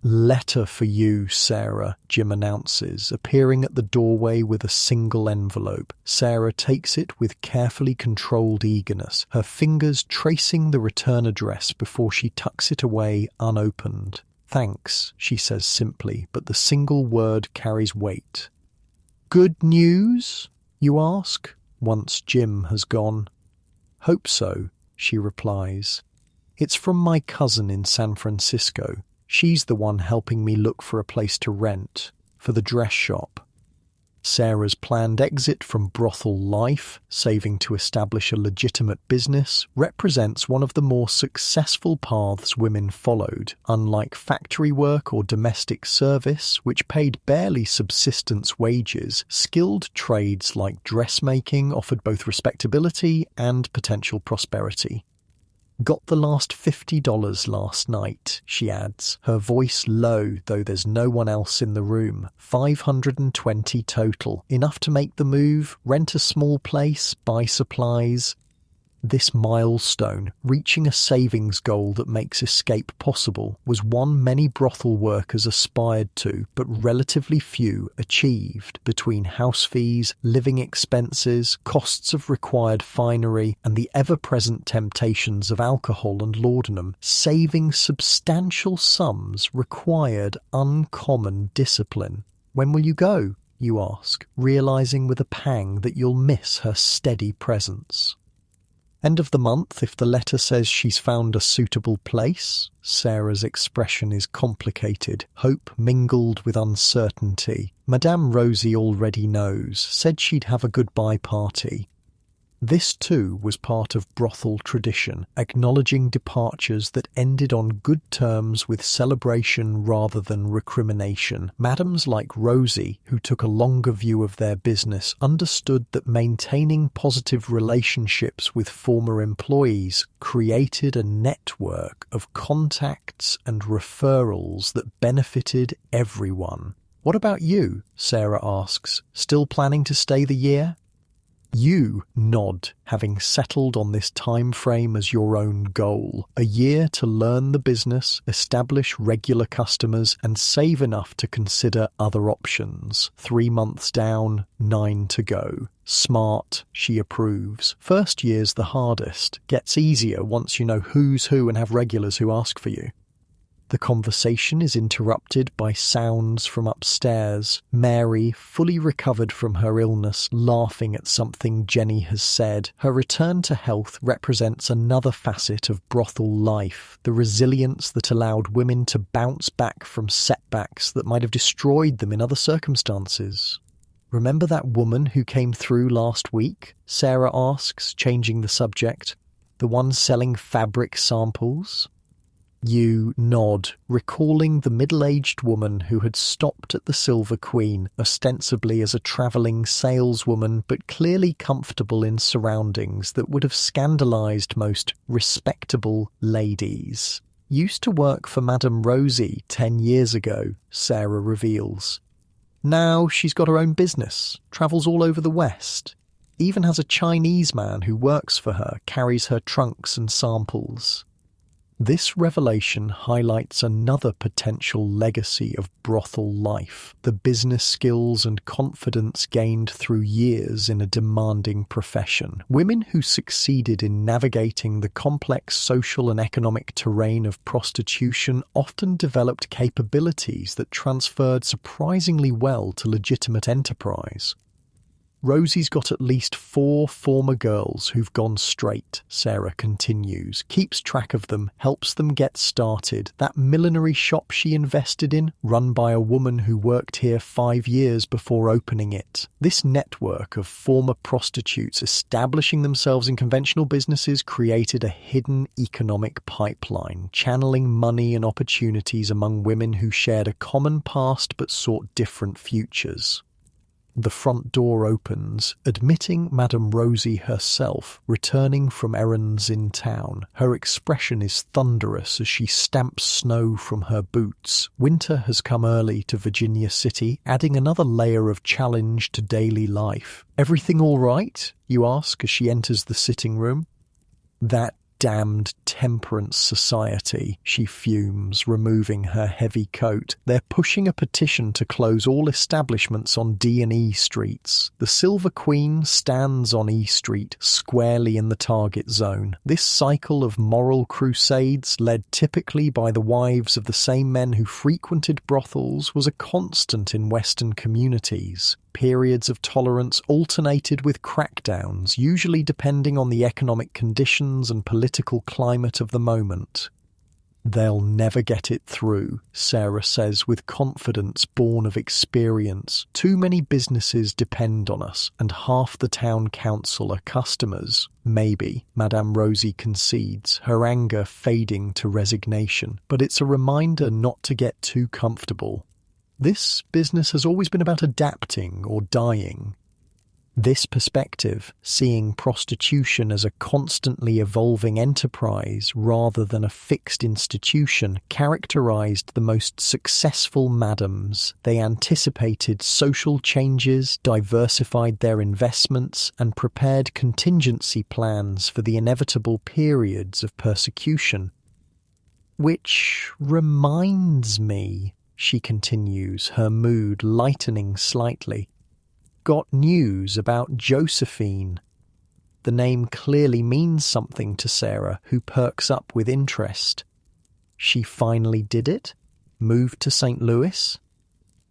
"Letter for you, Sarah," Jim announces, appearing at the doorway with a single envelope. Sarah takes it with carefully controlled eagerness, her fingers tracing the return address before she tucks it away unopened. "Thanks," she says simply, but the single word carries weight. "Good news?" you ask, once Jim has gone. "Hope so," she replies. "It's from my cousin in San Francisco. She's the one helping me look for a place to rent, for the dress shop." Sarah's planned exit from brothel life, saving to establish a legitimate business, represents one of the more successful paths women followed. Unlike factory work or domestic service, which paid barely subsistence wages, skilled trades like dressmaking offered both respectability and potential prosperity. "Got the last $50 last night," she adds, her voice low though there's no one else in the room. $520 total, enough to make the move, rent a small place, buy supplies. This milestone, reaching a savings goal that makes escape possible, was one many brothel workers aspired to, but relatively few achieved. Between house fees, living expenses, costs of required finery, and the ever-present temptations of alcohol and laudanum, saving substantial sums required uncommon discipline. "When will you go?" you ask, realizing with a pang that you'll miss her steady presence. "End of the month if the letter says she's found a suitable place." Sarah's expression is complicated, hope mingled with uncertainty. Madame Rosie already knows, said she'd have a goodbye party. This too was part of brothel tradition, acknowledging departures that ended on good terms with celebration rather than recrimination. Madams like Rosie, who took a longer view of their business, understood that maintaining positive relationships with former employees created a network of contacts and referrals that benefited everyone. "What about you?" Sarah asks. "Still planning to stay the year?" You nod, having settled on this time frame as your own goal. A year to learn the business, establish regular customers, and save enough to consider other options. 3 months down, 9 to go. Smart, she approves. First year's the hardest. Gets easier once you know who's who and have regulars who ask for you. The conversation is interrupted by sounds from upstairs. Mary, fully recovered from her illness, laughing at something Jenny has said. Her return to health represents another facet of brothel life, the resilience that allowed women to bounce back from setbacks that might have destroyed them in other circumstances. "Remember that woman who came through last week?" Sarah asks, changing the subject. "The one selling fabric samples?" You nod, recalling the middle-aged woman who had stopped at the Silver Queen, ostensibly as a travelling saleswoman but clearly comfortable in surroundings that would have scandalised most respectable ladies. Used to work for Madame Rosie 10 years ago, Sarah reveals. Now she's got her own business, travels all over the West, even has a Chinese man who works for her, carries her trunks and samples. This revelation highlights another potential legacy of brothel life, the business skills and confidence gained through years in a demanding profession. Women who succeeded in navigating the complex social and economic terrain of prostitution often developed capabilities that transferred surprisingly well to legitimate enterprise. Rosie's got at least 4 former girls who've gone straight, Sarah continues, keeps track of them, helps them get started. That millinery shop she invested in, run by a woman who worked here 5 years before opening it. This network of former prostitutes establishing themselves in conventional businesses created a hidden economic pipeline, channeling money and opportunities among women who shared a common past but sought different futures. The front door opens, admitting Madame Rosie herself, returning from errands in town. Her expression is thunderous as she stamps snow from her boots. Winter has come early to Virginia City, adding another layer of challenge to daily life. "Everything all right?" you ask as she enters the sitting room. "That damned temperance society," she fumes, removing her heavy coat. "They're pushing a petition to close all establishments on D&E streets. The Silver Queen stands on E Street, squarely in the target zone. This cycle of moral crusades, led typically by the wives of the same men who frequented brothels, was a constant in Western communities. Periods of tolerance alternated with crackdowns, usually depending on the economic conditions and political climate of the moment. "They'll never get it through," Sarah says with confidence born of experience. "Too many businesses depend on us, and half the town council are customers." "Maybe," Madame Rosie concedes, her anger fading to resignation. "But it's a reminder not to get too comfortable. This business has always been about adapting or dying." This perspective, seeing prostitution as a constantly evolving enterprise rather than a fixed institution, characterized the most successful madams. They anticipated social changes, diversified their investments, and prepared contingency plans for the inevitable periods of persecution. "Which reminds me," she continues, her mood lightening slightly. "Got news about Josephine." The name clearly means something to Sarah, who perks up with interest. "She finally did it? Moved to St. Louis?"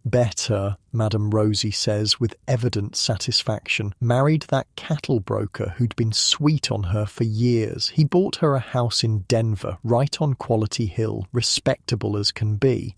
"Better," Madame Rosie says with evident satisfaction. "Married that cattle broker who'd been sweet on her for years. He bought her a house in Denver, right on Quality Hill, respectable as can be."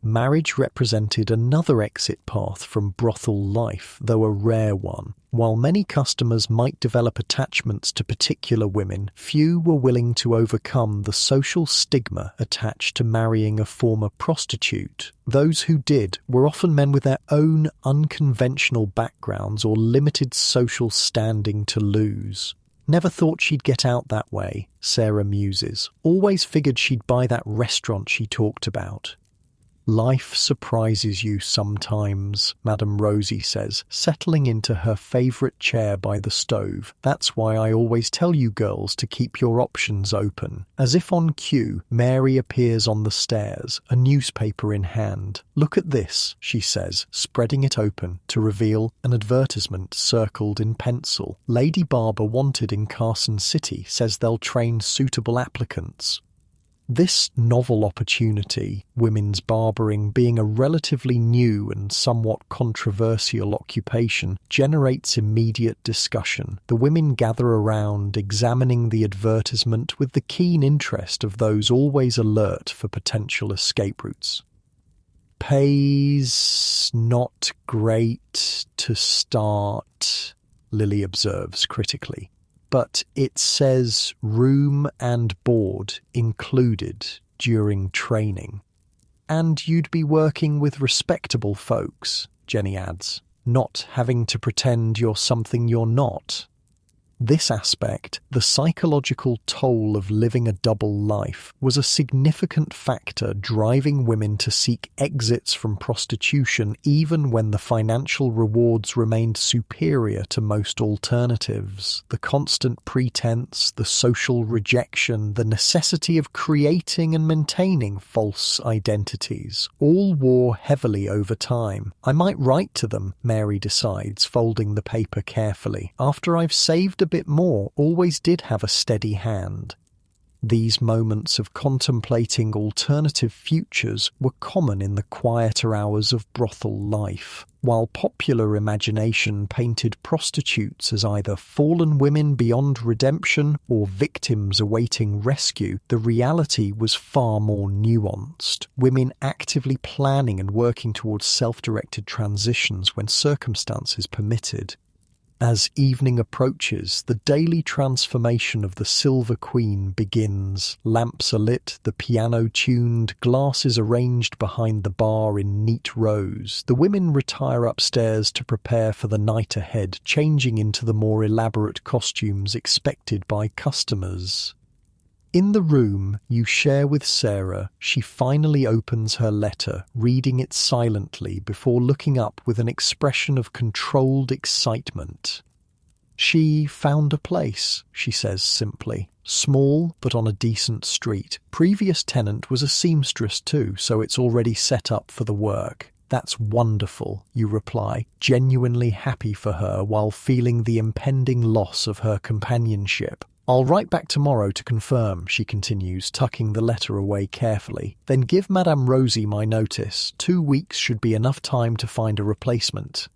Marriage represented another exit path from brothel life, though a rare one. While many customers might develop attachments to particular women, few were willing to overcome the social stigma attached to marrying a former prostitute. Those who did were often men with their own unconventional backgrounds or limited social standing to lose. "Never thought she'd get out that way," Sarah muses. "Always figured she'd buy that restaurant she talked about." "Life surprises you sometimes," Madame Rosie says, settling into her favourite chair by the stove. "That's why I always tell you girls to keep your options open." As if on cue, Mary appears on the stairs, a newspaper in hand. "Look at this," she says, spreading it open to reveal an advertisement circled in pencil. "Lady Barber wanted in Carson City, says they'll train suitable applicants." This novel opportunity, women's barbering, being a relatively new and somewhat controversial occupation, generates immediate discussion. The women gather around, examining the advertisement with the keen interest of those always alert for potential escape routes. "Pays not great to start," Lily observes critically. "But it says room and board included. during training. And you'd be working with respectable folks, Jenny adds, not having to pretend you're something you're not. This aspect, the psychological toll of living a double life, was a significant factor driving women to seek exits from prostitution even when the financial rewards remained superior to most alternatives. The constant pretense, the social rejection, the necessity of creating and maintaining false identities, all wore heavily over time. I might write to them, Mary decides, folding the paper carefully. After I've saved a bit more, always did have a steady hand. These moments of contemplating alternative futures were common in the quieter hours of brothel life. While popular imagination painted prostitutes as either fallen women beyond redemption or victims awaiting rescue, the reality was far more nuanced. Women actively planning and working towards self-directed transitions when circumstances permitted. As evening approaches, the daily transformation of the Silver Queen begins. Lamps are lit, the piano tuned, glasses arranged behind the bar in neat rows. The women retire upstairs to prepare for the night ahead, changing into the more elaborate costumes expected by customers. In the room you share with Sarah, she finally opens her letter, reading it silently before looking up with an expression of controlled excitement. She found a place, she says simply. Small, but on a decent street. Previous tenant was a seamstress too, so it's already set up for the work. That's wonderful, you reply, genuinely happy for her while feeling the impending loss of her companionship. I'll write back tomorrow to confirm, she continues, tucking the letter away carefully. Then give Madame Rosie my notice. 2 weeks should be enough time to find a replacement.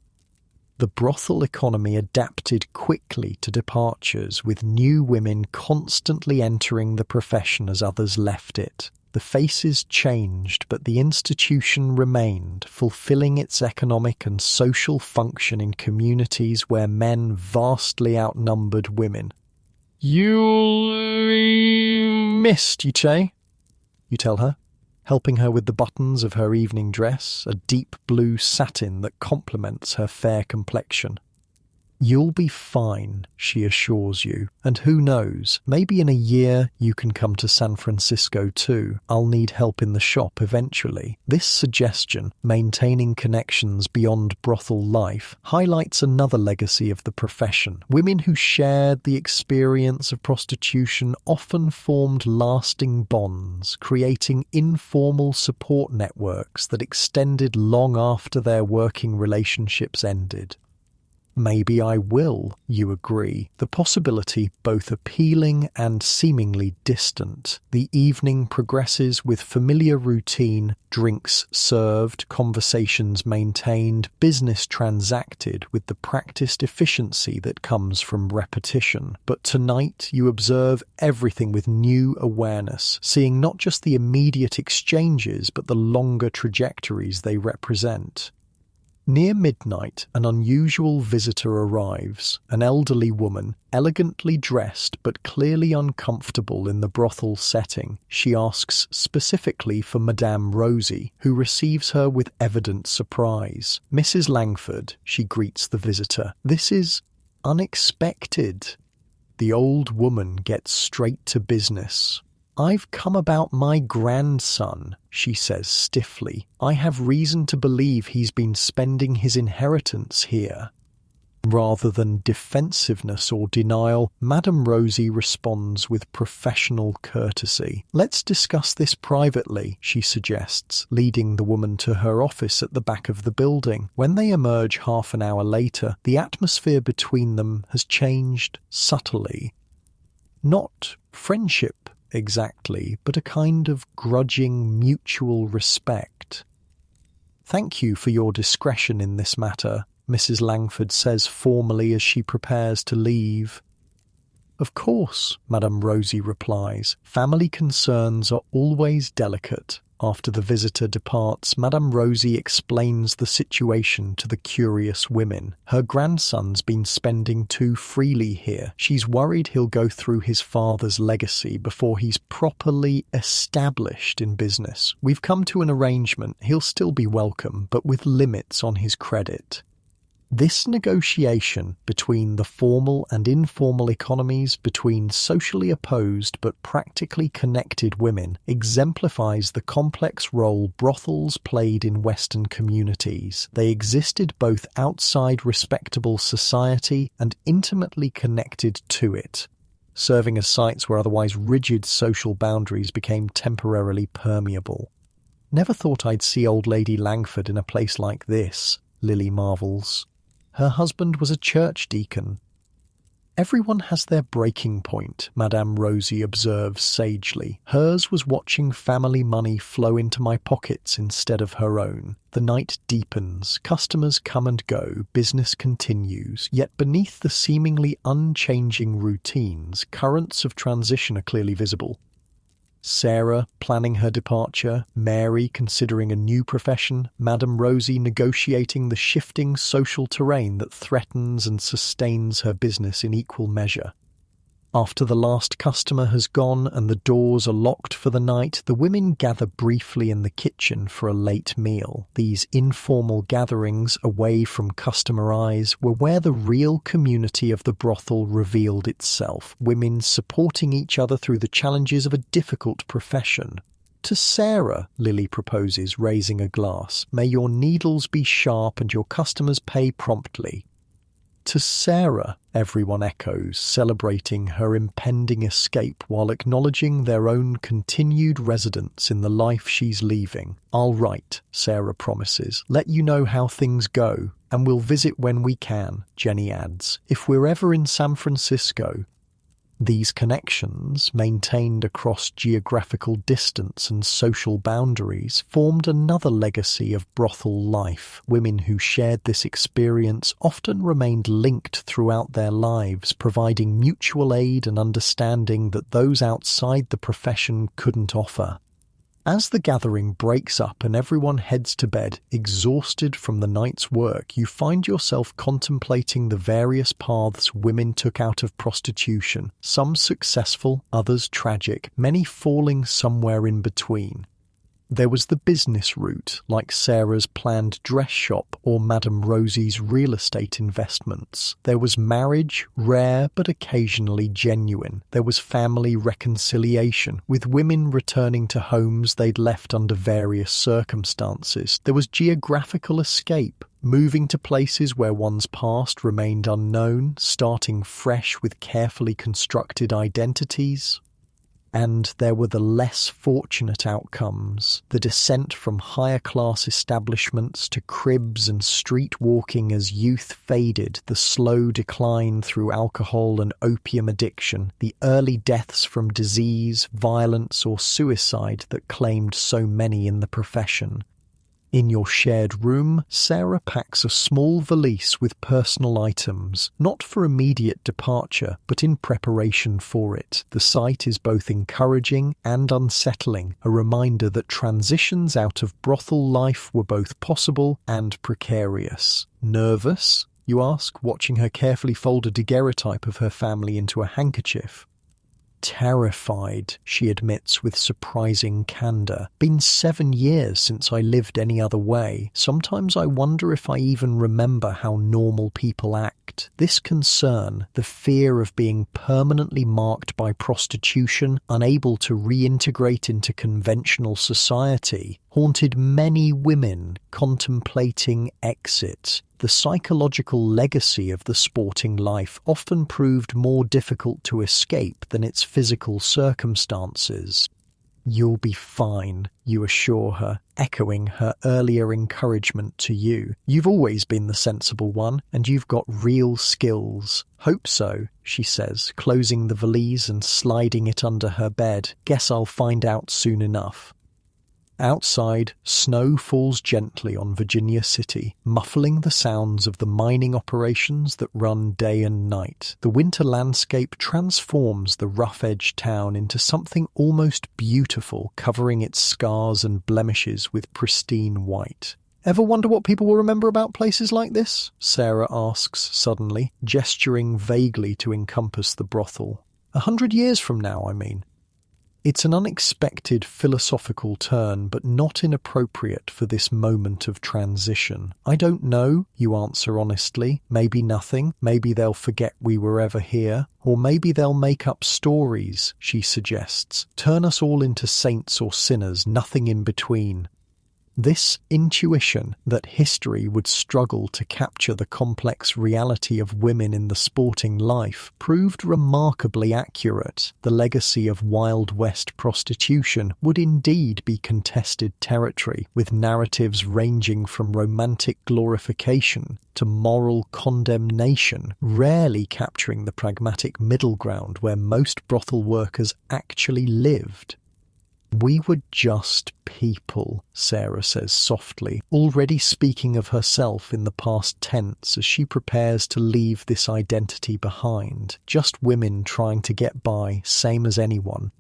The brothel economy adapted quickly to departures, with new women constantly entering the profession as others left it. The faces changed, but the institution remained, fulfilling its economic and social function in communities where men vastly outnumbered women. You'll be missed, you say? You tell her, helping her with the buttons of her evening dress, a deep blue satin that complements her fair complexion. You'll be fine, she assures you, and who knows, maybe in a year you can come to San Francisco too. I'll need help in the shop eventually. This suggestion, maintaining connections beyond brothel life, highlights another legacy of the profession. Women who shared the experience of prostitution often formed lasting bonds, creating informal support networks that extended long after their working relationships ended. Maybe I will, you agree, the possibility both appealing and seemingly distant. The evening progresses with familiar routine, drinks served, conversations maintained, business transacted with the practiced efficiency that comes from repetition. But tonight you observe everything with new awareness, seeing not just the immediate exchanges but the longer trajectories they represent. Near midnight, an unusual visitor arrives, an elderly woman, elegantly dressed but clearly uncomfortable in the brothel setting. She asks specifically for Madame Rosie, who receives her with evident surprise. Mrs. Langford, she greets the visitor. This is unexpected. The old woman gets straight to business. I've come about my grandson, she says stiffly. I have reason to believe he's been spending his inheritance here. Rather than defensiveness or denial, Madame Rosie responds with professional courtesy. Let's discuss this privately, she suggests, leading the woman to her office at the back of the building. When they emerge half an hour later, the atmosphere between them has changed subtly. Not friendship exactly, but a kind of grudging mutual respect. Thank you for your discretion in this matter, Mrs. Langford says formally as she prepares to leave. Of course, Madame Rosie replies. Family concerns are always delicate. After the visitor departs, Madame Rosie explains the situation to the curious women. Her grandson's been spending too freely here. She's worried he'll go through his father's legacy before he's properly established in business. We've come to an arrangement. He'll still be welcome, but with limits on his credit. This negotiation between the formal and informal economies, between socially opposed but practically connected women, exemplifies the complex role brothels played in Western communities. They existed both outside respectable society and intimately connected to it, serving as sites where otherwise rigid social boundaries became temporarily permeable. "Never thought I'd see old Lady Langford in a place like this," Lily marvels. Her husband was a church deacon. "Everyone has their breaking point," Madame Rosie observes sagely. "Hers was watching family money flow into my pockets instead of her own. The night deepens, customers come and go, business continues, yet beneath the seemingly unchanging routines, currents of transition are clearly visible. Sarah planning her departure, Mary considering a new profession, Madame Rosie negotiating the shifting social terrain that threatens and sustains her business in equal measure. After the last customer has gone and the doors are locked for the night, the women gather briefly in the kitchen for a late meal. These informal gatherings, away from customer eyes, were where the real community of the brothel revealed itself, women supporting each other through the challenges of a difficult profession. "To Sarah," Lily proposes, raising a glass, "may your needles be sharp and your customers pay promptly." "To Sarah," everyone echoes, celebrating her impending escape while acknowledging their own continued residence in the life she's leaving. "I'll write," Sarah promises. "Let you know how things go, and we'll visit when we can," Jenny adds. "If we're ever in San Francisco." These connections, maintained across geographical distance and social boundaries, formed another legacy of brothel life. Women who shared this experience often remained linked throughout their lives, providing mutual aid and understanding that those outside the profession couldn't offer. As the gathering breaks up and everyone heads to bed, exhausted from the night's work, you find yourself contemplating the various paths women took out of prostitution, some successful, others tragic, many falling somewhere in between. There was the business route, like Sarah's planned dress shop or Madame Rosie's real estate investments. There was marriage, rare but occasionally genuine. There was family reconciliation, with women returning to homes they'd left under various circumstances. There was geographical escape, moving to places where one's past remained unknown, starting fresh with carefully constructed identities. And there were the less fortunate outcomes, the descent from higher-class establishments to cribs and street walking as youth faded, the slow decline through alcohol and opium addiction, the early deaths from disease, violence or suicide that claimed so many in the profession. In your shared room, Sarah packs a small valise with personal items, not for immediate departure, but in preparation for it. The sight is both encouraging and unsettling, a reminder that transitions out of brothel life were both possible and precarious. "Nervous?" you ask, watching her carefully fold a daguerreotype of her family into a handkerchief. "Terrified," she admits with surprising candour. "Been 7 years since I lived any other way. Sometimes I wonder if I even remember how normal people act." This concern, the fear of being permanently marked by prostitution, unable to reintegrate into conventional society, haunted many women contemplating exit. The psychological legacy of the sporting life often proved more difficult to escape than its physical circumstances. "You'll be fine," you assure her, echoing her earlier encouragement to you. "You've always been the sensible one, and you've got real skills." "Hope so," she says, closing the valise and sliding it under her bed. "Guess I'll find out soon enough." Outside, snow falls gently on Virginia City, muffling the sounds of the mining operations that run day and night. The winter landscape transforms the rough-edged town into something almost beautiful, covering its scars and blemishes with pristine white. Ever wonder what people will remember about places like this? Sarah asks suddenly, gesturing vaguely to encompass the brothel. 100 years from now, I mean. It's an unexpected philosophical turn, but not inappropriate for this moment of transition. I don't know, you answer honestly. Maybe nothing. Maybe they'll forget we were ever here. Or maybe they'll make up stories, she suggests. Turn us all into saints or sinners, nothing in between. This intuition that history would struggle to capture the complex reality of women in the sporting life proved remarkably accurate. The legacy of Wild West prostitution would indeed be contested territory, with narratives ranging from romantic glorification to moral condemnation, rarely capturing the pragmatic middle ground where most brothel workers actually lived. "We were just people," Sarah says softly, already speaking of herself in the past tense as she prepares to leave this identity behind. Just women trying to get by, same as anyone.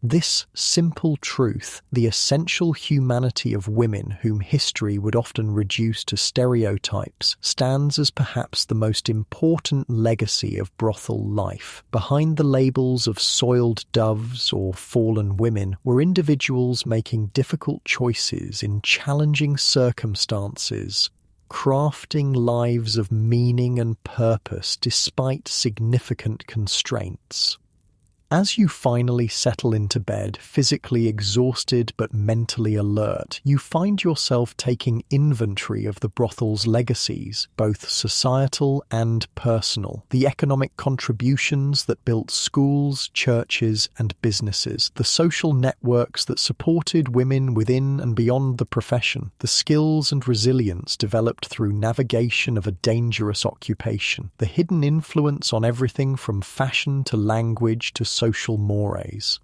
This simple truth, the essential humanity of women whom history would often reduce to stereotypes, stands as perhaps the most important legacy of brothel life. Behind the labels of soiled doves or fallen women were individuals making difficult choices in challenging circumstances, crafting lives of meaning and purpose despite significant constraints. As you finally settle into bed, physically exhausted but mentally alert, you find yourself taking inventory of the brothel's legacies, both societal and personal. The economic contributions that built schools, churches, and businesses, the social networks that supported women within and beyond the profession, the skills and resilience developed through navigation of a dangerous occupation, the hidden influence on everything from fashion to language to social mores.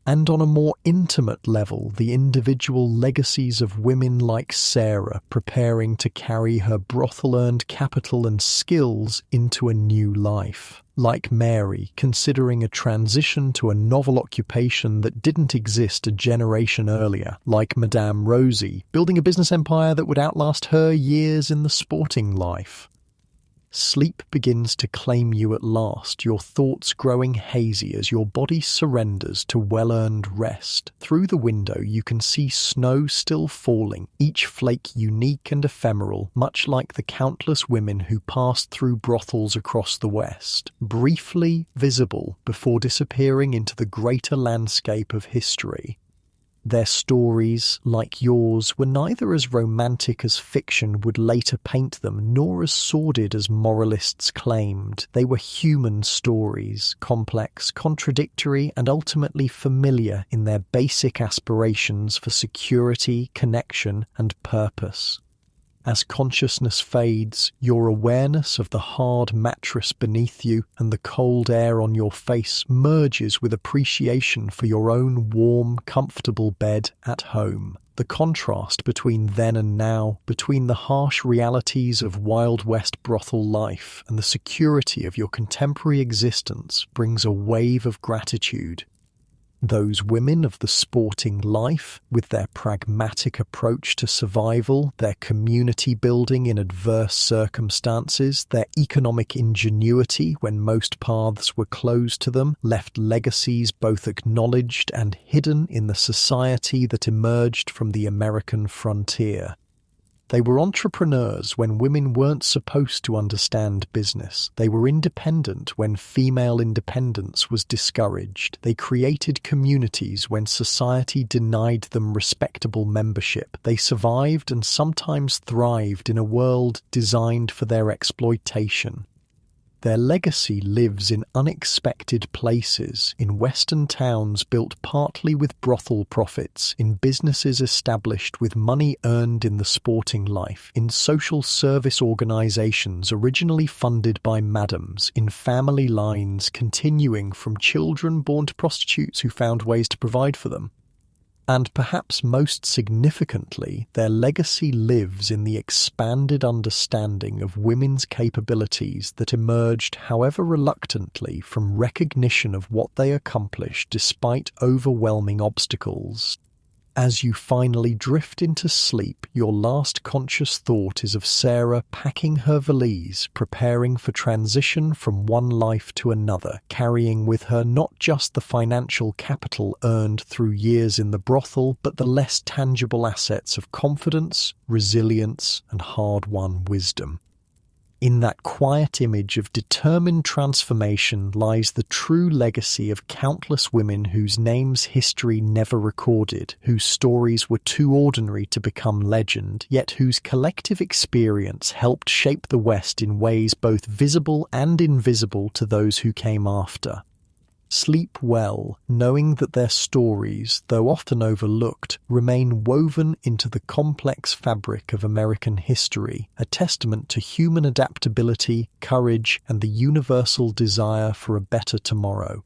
And on a more intimate level, the individual legacies of women like Sarah preparing to carry her brothel-earned capital and skills into a new life. Like Mary, considering a transition to a novel occupation that didn't exist a generation earlier. Like Madame Rosie, building a business empire that would outlast her years in the sporting life. Sleep begins to claim you at last, your thoughts growing hazy as your body surrenders to well-earned rest. Through the window you can see snow still falling, each flake unique and ephemeral, much like the countless women who passed through brothels across the West, briefly visible before disappearing into the greater landscape of history. Their stories, like yours, were neither as romantic as fiction would later paint them, nor as sordid as moralists claimed. They were human stories, complex, contradictory, and ultimately familiar in their basic aspirations for security, connection, and purpose. As consciousness fades, your awareness of the hard mattress beneath you and the cold air on your face merges with appreciation for your own warm, comfortable bed at home. The contrast between then and now, between the harsh realities of Wild West brothel life and the security of your contemporary existence, brings a wave of gratitude. Those women of the sporting life, with their pragmatic approach to survival, their community building in adverse circumstances, their economic ingenuity when most paths were closed to them, left legacies both acknowledged and hidden in the society that emerged from the American frontier. They were entrepreneurs when women weren't supposed to understand business. They were independent when female independence was discouraged. They created communities when society denied them respectable membership. They survived and sometimes thrived in a world designed for their exploitation. Their legacy lives in unexpected places, in Western towns built partly with brothel profits, in businesses established with money earned in the sporting life, in social service organizations originally funded by madams, in family lines continuing from children born to prostitutes who found ways to provide for them. And perhaps most significantly, their legacy lives in the expanded understanding of women's capabilities that emerged, however reluctantly, from recognition of what they accomplished despite overwhelming obstacles. As you finally drift into sleep, your last conscious thought is of Sarah packing her valise, preparing for transition from one life to another, carrying with her not just the financial capital earned through years in the brothel, but the less tangible assets of confidence, resilience, and hard-won wisdom. In that quiet image of determined transformation lies the true legacy of countless women whose names history never recorded, whose stories were too ordinary to become legend, yet whose collective experience helped shape the West in ways both visible and invisible to those who came after. Sleep well, knowing that their stories, though often overlooked, remain woven into the complex fabric of American history, a testament to human adaptability, courage, and the universal desire for a better tomorrow.